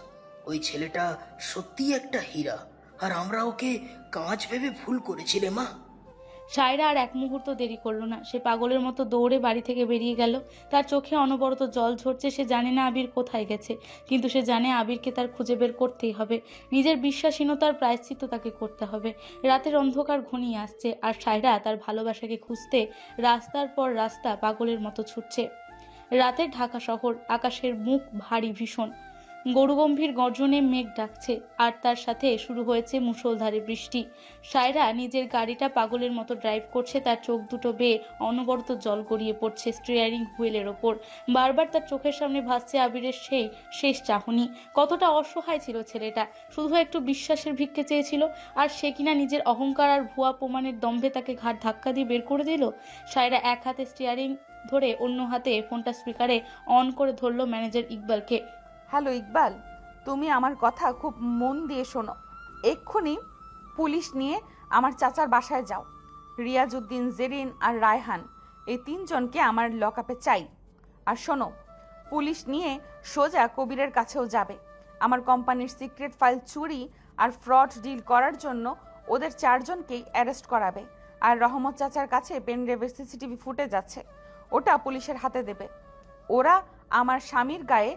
Speaker 5: ওই ছেলেটা সত্যিই একটা হীরা, আর আমরা ওকে কাঁচ ভেবে ভুল করেছি রে মা।
Speaker 1: সায়রা আর এক মুহূর্ত দেরি করলো না। সে পাগলের মতো দৌড়ে বাড়ি থেকে বেরিয়ে গেল। তার চোখে অনবরত জল ঝরছে। সে জানে না আবির কোথায় গেছে, কিন্তু সে জানে আবিরকে তার খুঁজে বের করতেই হবে। নিজের বিশ্বাসহীনতার প্রায়শ্চিত্ত তাকে করতে হবে। রাতের অন্ধকার ঘনিয়ে আসছে, আর সায়রা তার ভালোবাসাকে খুঁজতে রাস্তার পর রাস্তা পাগলের মতো ছুটছে। রাতের ঢাকা শহর, আকাশের মুখ ভারী ভীষণ। গরুগম্ভীর গর্জনে মেঘ ডাকছে, আর তার সাথে শুরু হয়েছে মুষলধারে বৃষ্টি। সায়রা নিজের গাড়িটা পাগলের মতো ড্রাইভ করছে। তার চোখ দুটো বেয়ে অনবরত জল গড়িয়ে পড়ছে স্টিয়ারিং হুইলের ওপর। বারবার তার চোখের সামনে ভাসছে আবিরের সেই শেষ চাহনি। কতটা অসহায় ছিল ছেলেটা, শুধু একটু বিশ্বাসের ভিক্ষে চেয়েছিল, আর সে কিনা নিজের অহংকার আর ভুয়া প্রমাণের দম্ভে তাকে ঘাট ধাক্কা দিয়ে বের করে দিল। সায়রা এক হাতে স্টিয়ারিং ধরে অন্য হাতে ফোনটা স্পিকারে অন করে ধরলো ম্যানেজার ইকবালকে।
Speaker 2: হ্যালো ইকবাল, তুমি আমার কথা খুব মন দিয়ে শোনো। এক্ষুনি পুলিশ নিয়ে আমার চাচার বাসায় যাও। রিয়াজউদ্দিন, জেরিন আর রায়হান, এই তিনজনকে আমার লকআপে চাই। আর শোনো, পুলিশ নিয়ে সোজা কবিরের কাছেও যাবে। আমার কোম্পানির সিক্রেট ফাইল চুরি আর ফ্রড ডিল করার জন্য ওদের 4 জনকেই অ্যারেস্ট করাবে। আর রহমত চাচার কাছে পেনড্রাইভের সিসিটিভি ফুটেজ আছে, ওটা পুলিশের হাতে দেবে। ওরা আমার স্বামীর গায়ে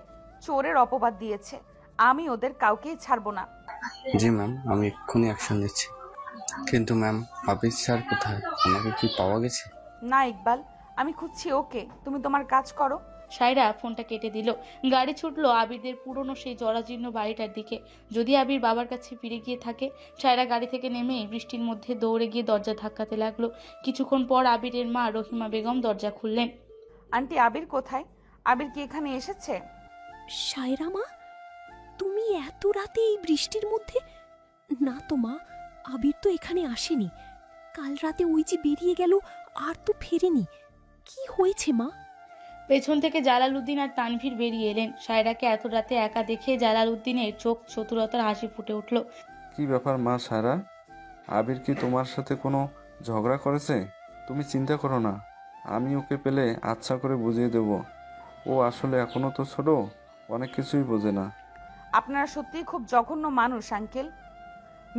Speaker 2: চোরের অপবাদ দিয়েছে, আমি ওদের কাউকেই ছাড়বো না।
Speaker 10: জি ম্যাম, আমি এক্ষুনি অ্যাকশন নিচ্ছি। কিন্তু ম্যাম, আবির স্যার কোথায়? আমাকে কি পাওয়া গেছে?
Speaker 2: না ইকবাল, আমি খুঁজছি ওকে, তুমি তোমার কাজ করো।
Speaker 1: সায়রা ফোনটা কেটে দিল। গাড়ি ছুটলো আবিরদের পুরনো সেই জরাজীর্ণ বাড়িটার দিকে। যদি আবির বাবার কাছে ফিরে গিয়ে থাকে। সায়রা গাড়ি থেকে নেমে বৃষ্টির মধ্যে দৌড়ে গিয়ে দরজা ধাক্কাতে লাগলো। কিছুক্ষণ পর আবিরের মা রহিমা বেগম দরজা খুললেন।
Speaker 2: আন্টি, আবির কোথায়? আবির কি এখানে এসেছে?
Speaker 14: সায়রা মা, তুমি এত রাতে এই বৃষ্টির মধ্যে? না তো মা, আবির তো এখানে আসেনি। কাল রাতে ওই যে বেরিয়ে গেল, আর তো ফেরেনি। কি হয়েছে মা?
Speaker 1: পেছন থেকে জালালউদ্দিন আর তানভীর বেরিয়ে এলেন। সায়রাকে এত রাতে একা দেখে জালালউদ্দিনের চোখ চতুরতার হাসি ফুটে উঠল।
Speaker 13: কি ব্যাপার মা সায়রা? আবির কি তোমার সাথে কোনো ঝগড়া করেছে? তুমি চিন্তা করো না, আমি ওকে পেলে আচ্ছা করে বুঝিয়ে দেব। ও আসলে এখনো তো ছোট, অনেক কিছুই বোঝে না।
Speaker 2: আপনারা সত্যিই খুব জঘন্য মানুষ আঙ্কেল।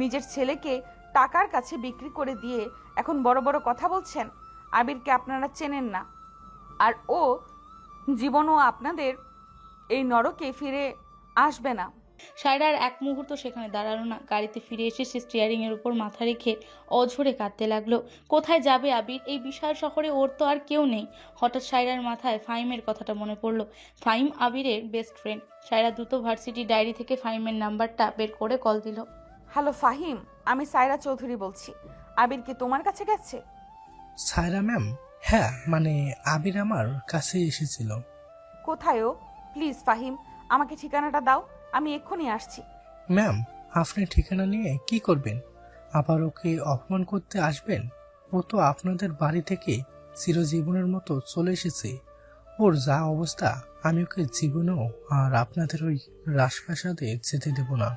Speaker 2: নিজের ছেলেকে টাকার কাছে বিক্রি করে দিয়ে এখন বড় বড় কথা বলছেন। আবিরকে আপনারা চেনেন না, আর ও জীবনও আপনাদের এই নরকে ফিরে আসবে না।
Speaker 1: সায়রা আর এক মুহূর্ত সেখানে দাঁড়ালো না। গাড়িতে ফিরে এসে সে স্টিয়ারিং এর উপর মাথা রেখে অঝরে কাঁদতে লাগলো। কোথায় যাবে আবির? এই বিশাল শহরে ওর তো আর কেউ নেই। হঠাৎ সায়রার মাথায় ফাহিমের কথাটা মনে পড়লো। ফাহিম আবিরের বেস্ট ফ্রেন্ড। সায়রা দ্রুত ভার্সিটি ডায়েরি থেকে ফাহিমের নাম্বারটা বের করে কল দিল।
Speaker 2: হ্যালো ফাহিম, আমি সায়রা চৌধুরী বলছি। আবির কি তোমার কাছে গেছে?
Speaker 7: সায়রা ম্যাম, হ্যাঁ মানে আবির আমার কাছে এসেছিল।
Speaker 2: কোথায় ও? প্লিজ ফাহিম, আমাকে ঠিকানাটা দাও, আমি এক্ষুনি আসছি।
Speaker 7: ম্যাম, আপনি ঠিকানা নিয়ে কি করবেন? আবার ওকে অপমান করতে আসবেন? ও তো আপনাদের বাড়ি থেকে চিরজীবনের মতো চলে এসেছে। ওর যা অবস্থা, আমি ওকে জীবনেও আর আপনাদের ওই রাজপ্রাসাদে যেতে দেব না।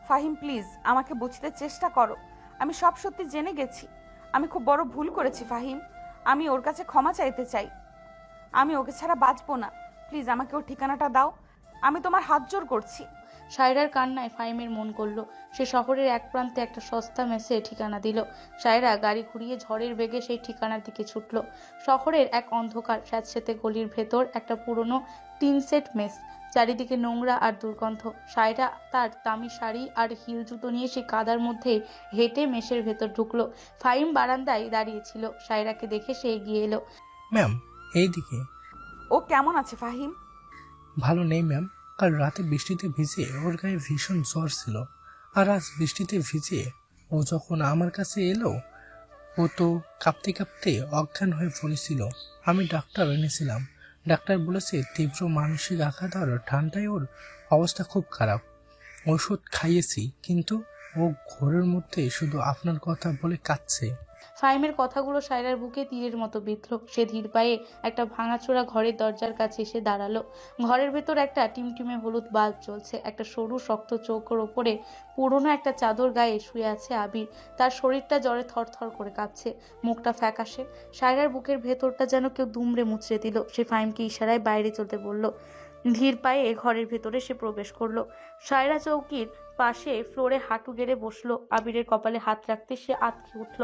Speaker 2: ফাহিম প্লিজ, আমাকে বুঝতে চেষ্টা করো। আমি সব সত্যি জেনে গেছি। আমি খুব বড় ভুল করেছি ফাহিম। আমি ওর কাছে ক্ষমা চাইতে চাই। আমি ওকে ছাড়া বাঁচবো না। প্লিজ আমাকে ওর ঠিকানাটা দাও, আমি তোমার হাত জোর করছি।
Speaker 1: সায়রার কান্নায় ফাহিমের মন করল। সে শহরের এক প্রান্তে একটা সস্তা মেসে ঠিকানা দিল। সায়রা গাড়ি ঘুরিয়ে ঝড়ের বেগে সেই ঠিকানার দিকে ছুটল। শহরের এক অন্ধকার স্যাঁতসেঁতে গলির ভেতর একটা পুরনো টিন সেট মেস। চারিদিকে নোংরা আর দুর্গন্ধ। সায়রা তার দামি শাড়ি আর হিল জুতো নিয়ে সেই কাদার মধ্যে হেঁটে মেসের ভেতর ঢুকলো। ফাহিম বারান্দায় দাঁড়িয়েছিল। সায়রাকে দেখে সে এগিয়ে এলো।
Speaker 7: ম্যাম, এইদিকে।
Speaker 2: ও কেমন আছে ফাহিম?
Speaker 7: ভালো নেই ম্যাম। কাল রাতে বৃষ্টিতে ভিজে ওর গায়ে ভীষণ জ্বর ছিল, আর আজ বৃষ্টিতে ভিজে ও যখন আমার কাছে এলো, ও তো কাঁপতে কাঁপতে অজ্ঞান হয়ে পড়েছিল। আমি ডাক্তার এনেছিলাম। ডাক্তার বলেছে তীব্র মানসিক আঘাত আর ঠান্ডায় ওর অবস্থা খুব খারাপ। ওষুধ খাইয়েছি, কিন্তু ও ঘোরের মধ্যে শুধু আপনার কথা বলে কাঁদছে।
Speaker 1: ফাহিমের কথাগুলো সায়রার বুকে তীরের মতো বিঁধল। সে ধীর পায়ে একটা ভাঙাচোরা ঘরের দরজার কাছে এসে দাঁড়ালো। ঘরের ভেতর একটা টিমটিমে হলুদ বাল্ব জ্বলছে। একটা সরু শক্ত চৌকোর ওপরে পুরনো একটা চাদর গায়ে শুয়ে আছে আবির। তার শরীরটা জ্বরে থরথর করে কাঁপছে, মুখটা ফ্যাকাশে। সায়রার বুকের ভেতরটা যেন কেউ দুমড়ে মুচড়ে দিল। সে ফাহিমকে ইশারায় বাইরে চলতে বলল। ধীর পায়ে ঘরের ভেতরে সে প্রবেশ করলো। সায়রা চৌকির পাশে ফ্লোরে হাঁটু গেড়ে বসলো। আবিরের কপালে হাত রাখতে সে আঁতকে উঠল।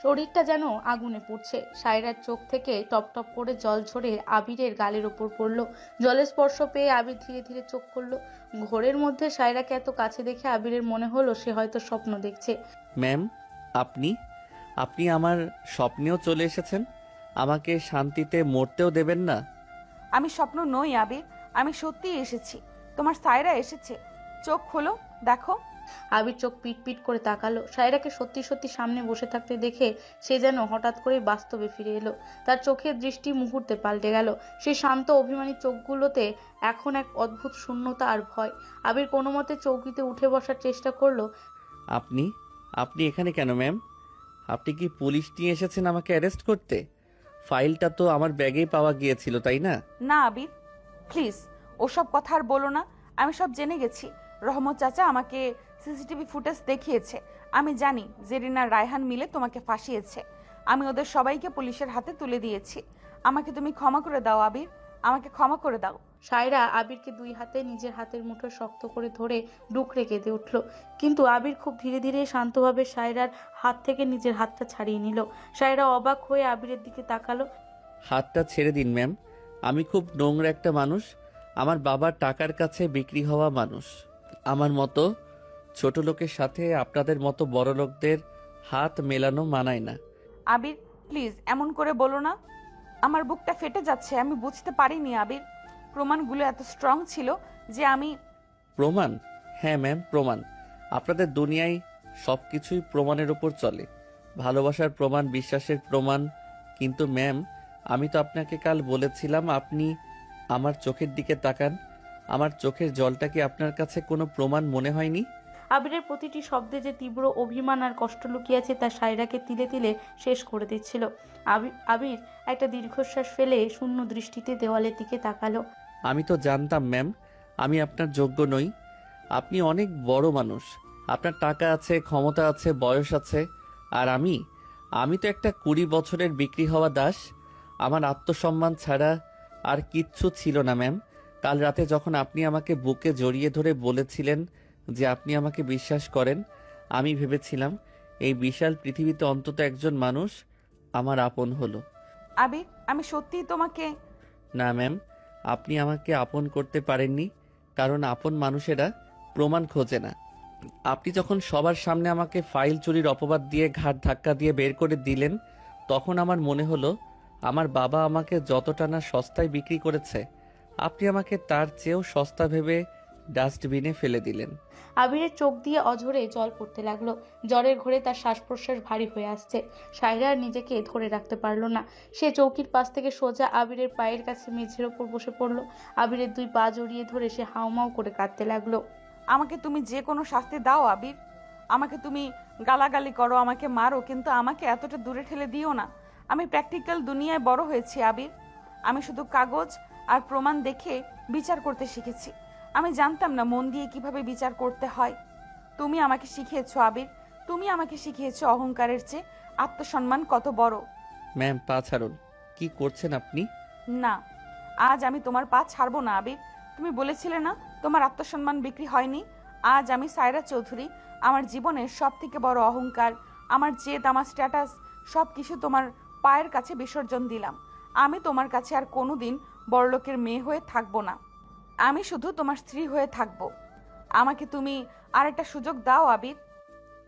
Speaker 1: শরীরটা যেন আগুনে পুড়ছে। সায়রার চোখ থেকে টপ টপ করে জল ঝরে আবিরের গালের ওপর পড়ল। জলের স্পর্শ পেয়ে আবির ধীরে ধীরে চোখ খুলল। ঘোরের মধ্যে সায়রাকে এত কাছে দেখে আবিরের মনে হলো সে হয়তো স্বপ্ন দেখছে।
Speaker 3: ম্যাম, আপনি আপনি আমার স্বপ্নেও চলে এসেছেন। আমাকে শান্তিতে মরতেও দেবেন না।
Speaker 2: আমি স্বপ্ন নই আবির, আমি সত্যিই এসেছি। তোমার সায়রা এসেছে। চোখ খোলো, দেখো।
Speaker 1: আবির চোখ পিট পিট করে তাকালো। সায়রাকে সত্যি সত্যি সামনে বসে থাকতে দেখে সে যেন হঠাৎ করে বাস্তবে ফিরে এলো। তার চোখের দৃষ্টি মুহূর্তে পাল্টে গেল। সেই শান্ত অভিমানী চোখগুলোতে এখন এক অদ্ভুত শূন্যতা আর ভয়। আবির কোনো মতে চৌকিতে উঠে বসার চেষ্টা করলো।
Speaker 3: আপনি আপনি এখানে কেন ম্যাম? আপনি কি পুলিশ নিয়ে এসেছেন আমাকে অ্যারেস্ট করতে? ফাইলটা তো আমার ব্যাগেই পাওয়া গিয়েছিল, তাই না?
Speaker 2: না আবির, প্লিজ ওসব কথা আর বলো না। আমি সব জেনে গেছি। রহমত চাচা আমাকে সিসিটিভি ফুটেজ দেখিয়েছে। আমি জানি জেরিনা রায়হান মিলে তোমাকে ফাঁসিয়েছে। আমি ওদের সবাইকে পুলিশের হাতে তুলে দিয়েছি। আমাকে তুমি ক্ষমা করে দাও আবির, আমাকে ক্ষমা করে দাও।
Speaker 1: সায়রা আবিরকে দুই হাতে নিজের হাতের মুঠো শক্ত করে ধরে ডুকরে কেঁদে উঠল। কিন্তু আবির খুব ধীরে ধীরে শান্তভাবে সায়রার হাত থেকে নিজের হাতটা ছাড়িয়ে নিল। সায়রা অবাক হয়ে আবিরের দিকে তাকালো।
Speaker 3: হাতটা ছেড়ে দিন ম্যাম। আমি খুব নোংরা একটা মানুষ। আমার বাবার টাকার কাছে বিক্রি হওয়া মানুষ। আমার মতো ছোট লোকের সাথে আপনাদের মতো বড় লোকদের হাত মেলানো মানায় না।
Speaker 2: আবির প্লিজ এমন করে বলো না। আমার বুকটা ফেটে যাচ্ছে। আমি বুঝতে পারিনি আবির। প্রমাণগুলো এত স্ট্রং ছিল যে আমি।
Speaker 3: প্রমাণ? হ্যাঁ ম্যাম, প্রমাণ। আপনাদের দুনিয়ায় সব কিছুই প্রমাণের উপর চলে। ভালোবাসার প্রমাণ, বিশ্বাসের প্রমাণ। কিন্তু ম্যাম, আমি তো আপনাকে কাল বলেছিলাম আপনি আমার চোখের দিকে তাকান। আমার চোখের জলটা কি আপনার কাছে কোনো প্রমাণ মনে হয়নি?
Speaker 1: আবিরের প্রতিটি শব্দে যে তীব্র অভিমান আর কষ্ট লুকিয়েছে তা সায়রাকে তিলে তিলে শেষ করে দিচ্ছিল। আবির একটা দীর্ঘশ্বাস ফেলে শূন্য দৃষ্টিতে দেওয়ালের দিকে তাকালো।
Speaker 3: আমি তো জানতাম ম্যাম আমি আপনার যোগ্য নই। আপনি অনেক বড় মানুষ। আপনার টাকা আছে, ক্ষমতা আছে, বয়স আছে। আর আমি তো একটা 20 বছরের বিক্রি হওয়া দাস। আমার আত্মসম্মান ছাড়া আর কিচ্ছু ছিল না ম্যাম। কাল রাতে যখন আপনি আমাকে বুকে জড়িয়ে ধরে বলেছিলেন যে আপনি আমাকে বিশ্বাস করেন, আমি ভেবেছিলাম এই বিশাল পৃথিবীতে অন্তত একজন মানুষ আমার আপন হলো।
Speaker 2: আবির আমি সত্যিই তোমাকে।
Speaker 3: না ম্যাম, আপনি আমাকে আপন করতে পারেননি, কারণ আপন মানুষেরা প্রমাণ খোঁজে না। আপনি যখন সবার সামনে আমাকে ফাইল চুরির অপবাদ দিয়ে ঘাট ধাক্কা দিয়ে বের করে দিলেন, তখন আমার মনে হলো আমার বাবা আমাকে যতটা না সস্তায় বিক্রি করেছে, আপনি আমাকে তার চেয়েও সস্তা ভেবে ডাস্টবিনে ফেলে দিলেন।
Speaker 1: আবিরের চোখ দিয়ে অঝরে জল পড়তে লাগলো। জ্বরের ঘোরে তার শ্বাস প্রশ্বাস ভারী হয়ে আসছে। সায়রা আর নিজেকে ধরে রাখতে পারলো না। সে চৌকির পাশ থেকে সোজা আবিরের পায়ের কাছে মেঝের ওপর বসে পড়লো। আবিরের দুই পা জড়িয়ে ধরে সে হাউমাউ করে কাঁদতে লাগলো।
Speaker 2: আমাকে তুমি যে কোনো শাস্তি দাও আবির। আমাকে তুমি গালাগালি করো, আমাকে মারো, কিন্তু আমাকে এতটা দূরে ঠেলে দিও না। আমি প্র্যাকটিক্যাল দুনিয়ায় বড় হয়েছি আবির। আমি শুধু কাগজ আর প্রমাণ দেখে বিচার করতে শিখেছি। আমি জানতাম না মন দিয়ে কিভাবে বিচার করতে হয়। তুমি আমাকে শিখিয়েছো আবির। তুমি আমাকে শিখিয়েছো অহংকারের চেয়ে আত্মসম্মান কত বড়।
Speaker 3: ম্যাম, পা ছাড়ুন। কি করছেন আপনি?
Speaker 2: না, আজ আমি তোমার পা ছাড়বো না আবির। তুমি বলেছিলে না তোমার আত্মসম্মান বিক্রি হয়নি। আজ আমি সায়রা চৌধুরী আমার জীবনের সব থেকে বড় অহংকার, আমার জেদ, আমার স্ট্যাটাস সব কিছু তোমার পায়ের কাছে বিসর্জন দিলাম। আমি তোমার কাছে আর কোনোদিন বড়লোকের মেয়ে হয়ে থাকবো না। আমি শুধু তোমার স্ত্রী হয়ে থাকবো। আমাকে তুমি আর একটা সুযোগ দাও আবির।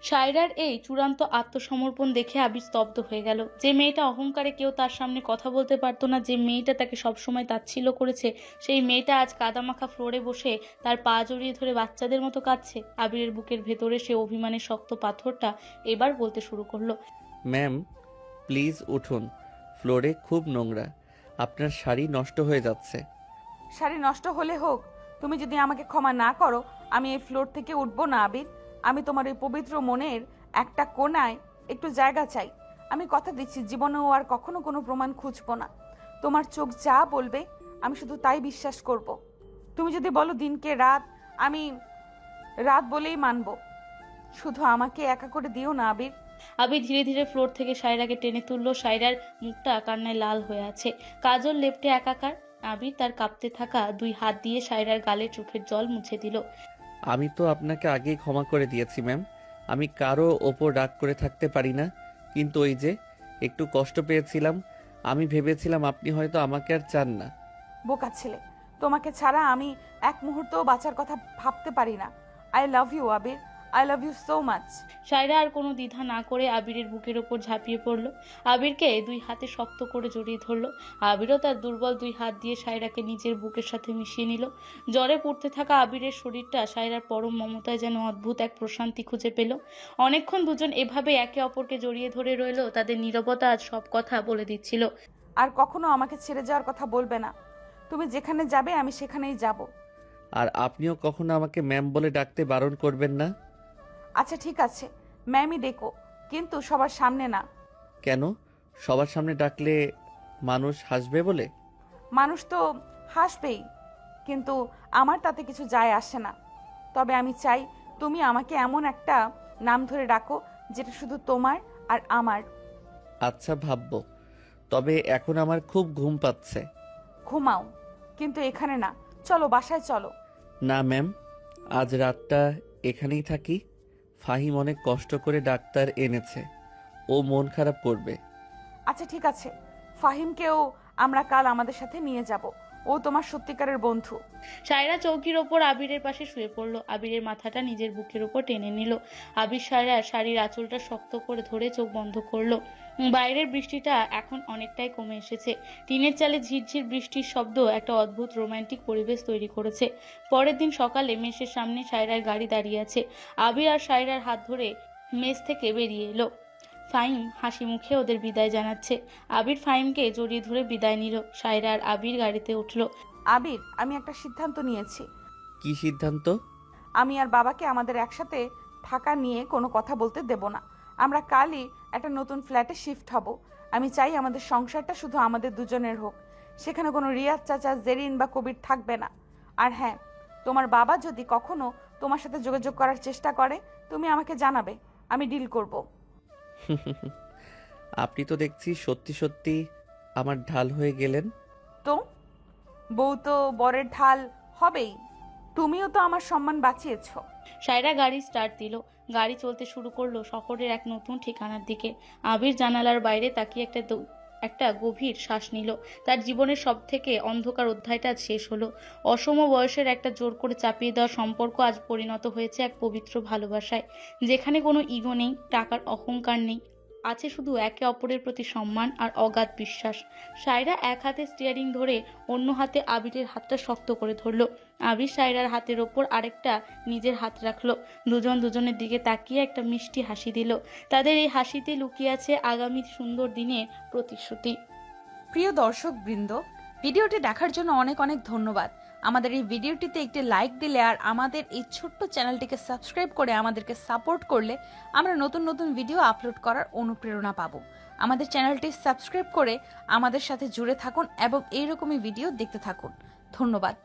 Speaker 1: সায়রার এই চূড়ান্ত আত্মসমর্পণ দেখে আবির স্তব্ধ হয়ে গেল। যে মেয়েটা অহংকারে কেউ তার সামনে কথা বলতে পারতো না, যে মেয়েটা তাকে সবসময় তাচ্ছিল্য করেছে, সেই মেয়েটা আজ কাদামাখা ফ্লোরে বসে তার পা জড়িয়ে ধরে বাচ্চাদের মতো কাঁদছে। আবিরের বুকের ভেতরে সে অভিমানের শক্ত পাথরটা এবার বলতে শুরু করলো।
Speaker 3: ম্যাম, প্লিজ উঠুন। ফ্লোরে খুব নোংরা। আপনার শাড়ি নষ্ট হয়ে যাচ্ছে।
Speaker 2: শাড়ি নষ্ট হলে হোক, তুমি যদি আমাকে ক্ষমা না করো আমি এই ফ্লোর থেকে উঠবো না আবির। আমি তোমার এই পবিত্র মনের একটা কোণায় একটু জায়গা চাই। আমি কথা দিচ্ছি জীবনেও আর কখনো কোনো প্রমাণ খুঁজবো না। তোমার চোখ যা বলবে আমি শুধু তাই বিশ্বাস করব। তুমি যদি বলো দিনকে রাত, আমি রাত বলেই মানব। শুধু আমাকে একা করে দিও না আবির।
Speaker 1: আবির ধীরে ধীরে ফ্লোর থেকে সায়রাকে টেনে তুললো। সায়রার মুখটা কান্নায় লাল হয়ে আছে, কাজল লেপটে একাকার। আবির তার কাঁপতে থাকা 2 হাত দিয়ে সায়রার গালে চোখের জল মুছে দিল।
Speaker 3: আমি তো আপনাকে আগেই ক্ষমা করে দিয়েছি ম্যাম। আমি কারো ওপর রাগ করে থাকতে পারি না, কিন্তু ওই যে একটু কষ্ট পেয়েছিলাম। আমি ভেবেছিলাম আপনি হয়তো আমাকে আর চান না।
Speaker 2: বোকা ছেলে, তোমাকে ছাড়া আমি এক মুহূর্তও বাঁচার কথা ভাবতে পারি না। I love you Abir, I love you so much.
Speaker 1: Saira আর কোনো দ্বিধা না করে আবিরের বুকের ওপর ঝাঁপিয়ে পড়লো। আবিরকে 2 হাতে শক্ত করে জড়িয়ে ধরলো। আবিরও তার দুর্বল 2 হাত দিয়ে সায়রাকে নিজের বুকের সাথে মিশিয়ে নিল। জ্বরে পড়তে থাকা আবিরের শরীরটা সায়রার পরম মমতায় যেন অদ্ভুত এক প্রশান্তি খুঁজে পেল। অনেকক্ষণ দুজন এভাবে একে অপরকে জড়িয়ে ধরে রইল। তাদের নীরবতা আজ সব কথা বলে দিচ্ছিল।
Speaker 2: আর কখনো আমাকে ছেড়ে যাওয়ার কথা বলবে না। তুমি যেখানে যাবে আমি সেখানেই যাব।
Speaker 3: আর আপনিও কখনো আমাকে ম্যাম বলে ডাকতে বারণ করবেন না।
Speaker 2: আচ্ছা ঠিক আছে, ম্যামই ডেকো, কিন্তু সবার সামনে না।
Speaker 3: কেন? সবার সামনে ডাকলে মানুষ হাসবে বলে?
Speaker 2: মানুষ তো হাসবেই, কিন্তু আমার তাতে কিছু যায় আসে না। তবে আমি চাই তুমি আমাকে এমন একটা নাম ধরে ডাকো যেটা শুধু তোমার আর আমার।
Speaker 3: আচ্ছা ভাববো, তবে এখন আমার খুব ঘুম পাচ্ছে।
Speaker 2: ঘুমাও, কিন্তু এখানে না, চলো বাসায় চলো।
Speaker 3: না ম্যাম, আজ রাতটা এখানেই থাকি। ফাহিম অনেক কষ্ট করে ডাক্তার এনেছে, ও মন খারাপ করবে।
Speaker 2: আচ্ছা ঠিক আছে, ফাহিমকেও আমরা কাল আমাদের সাথে নিয়ে যাব। ও তোমার সত্যিকারের বন্ধু।
Speaker 1: সায়রা চৌকির ওপর আবিরের পাশে শুয়ে পড়লো। আবিরের মাথাটা নিজের বুকের ওপর টেনে নিল। আবির সায়রার শাড়ির আঁচলটা শক্ত করে ধরে চোখ বন্ধ করলো। বাইরের বৃষ্টিটা এখন অনেকটাই কমে এসেছে। টিনের চালে ঝিরঝির বৃষ্টির শব্দ একটা অদ্ভুত রোমান্টিক পরিবেশ তৈরি করেছে। পরের দিন সকালে মেসের সামনে সায়রার গাড়ি দাঁড়িয়ে আছে। আবির আর সায়রার হাত ধরে মেস থেকে বেরিয়ে এলো। ফাহিম হাসি মুখে ওদের বিদায় জানাচ্ছে। আবির ফাহিমকে জড়িয়ে ধরে বিদায় নিল। সায়রা আর আবির গাড়িতে উঠলো।
Speaker 2: আবির, আমি একটা সিদ্ধান্ত নিয়েছি।
Speaker 3: কি সিদ্ধান্ত?
Speaker 2: আমি আর বাবাকে আমাদের একসাথে থাকা নিয়ে কোনো কথা বলতে দেব না। আমরা কালই একটা নতুন ফ্ল্যাটে শিফট হব। আমি চাই আমাদের সংসারটা শুধু আমাদের দুজনের হোক। সেখানে কোনো রিয়াজ চাচা, জেরিন বা কবির থাকবে না। আর হ্যাঁ, তোমার বাবা যদি কখনো তোমার সাথে যোগাযোগ করার চেষ্টা করে তুমি আমাকে জানাবে, আমি ডিল করব।
Speaker 3: আপনি তো দেখছি সত্যি সত্যি আমার ঢাল হয়ে গেলেন।
Speaker 2: তো বউ তো বরের ঢাল হবেই। তুমিও তো আমার সম্মান বাঁচিয়েছ।
Speaker 1: সায়রা গাড়ি স্টার্ট দিল। গাড়ি চলতে শুরু করলো শহরের এক নতুন ঠিকানার দিকে। আবির জানালার বাইরে তাকিয়ে একটা গভীর শ্বাস নিল। তার জীবনের সব থেকে অন্ধকার অধ্যায়টা আজ শেষ হলো। অসম বয়সের একটা জোর করে চাপিয়ে দেওয়া সম্পর্ক আজ পরিণত হয়েছে এক পবিত্র ভালোবাসায়, যেখানে কোনো ইগো নেই, টাকার অহংকার নেই, আছে শুধু একে অপরের প্রতি সম্মান আর অগাধ বিশ্বাস। সায়রা এক হাতে স্টিয়ারিং ধরে অন্য হাতে আবিরের হাতটা শক্ত করে ধরলো। আবির সায়রার হাতের ওপর আরেকটা নিজের হাত রাখলো। দুজন দুজনের দিকে তাকিয়ে একটা মিষ্টি হাসি দিল। তাদের এই হাসিতে লুকিয়ে আছে আগামী সুন্দর দিনের প্রতিশ্রুতি।
Speaker 2: প্রিয় দর্শক বৃন্দ, ভিডিওটি দেখার জন্য অনেক অনেক ধন্যবাদ। আমাদের এই ভিডিওটিতে একটি লাইক দিলে আর আমাদের এই ছোট্ট চ্যানেলটিকে সাবস্ক্রাইব করে আমাদেরকে সাপোর্ট করলে আমরা নতুন নতুন ভিডিও আপলোড করার অনুপ্রেরণা পাবো। আমাদের চ্যানেলটি সাবস্ক্রাইব করে আমাদের সাথে জুড়ে থাকুন এবং এইরকমই ভিডিও দেখতে থাকুন। ধন্যবাদ।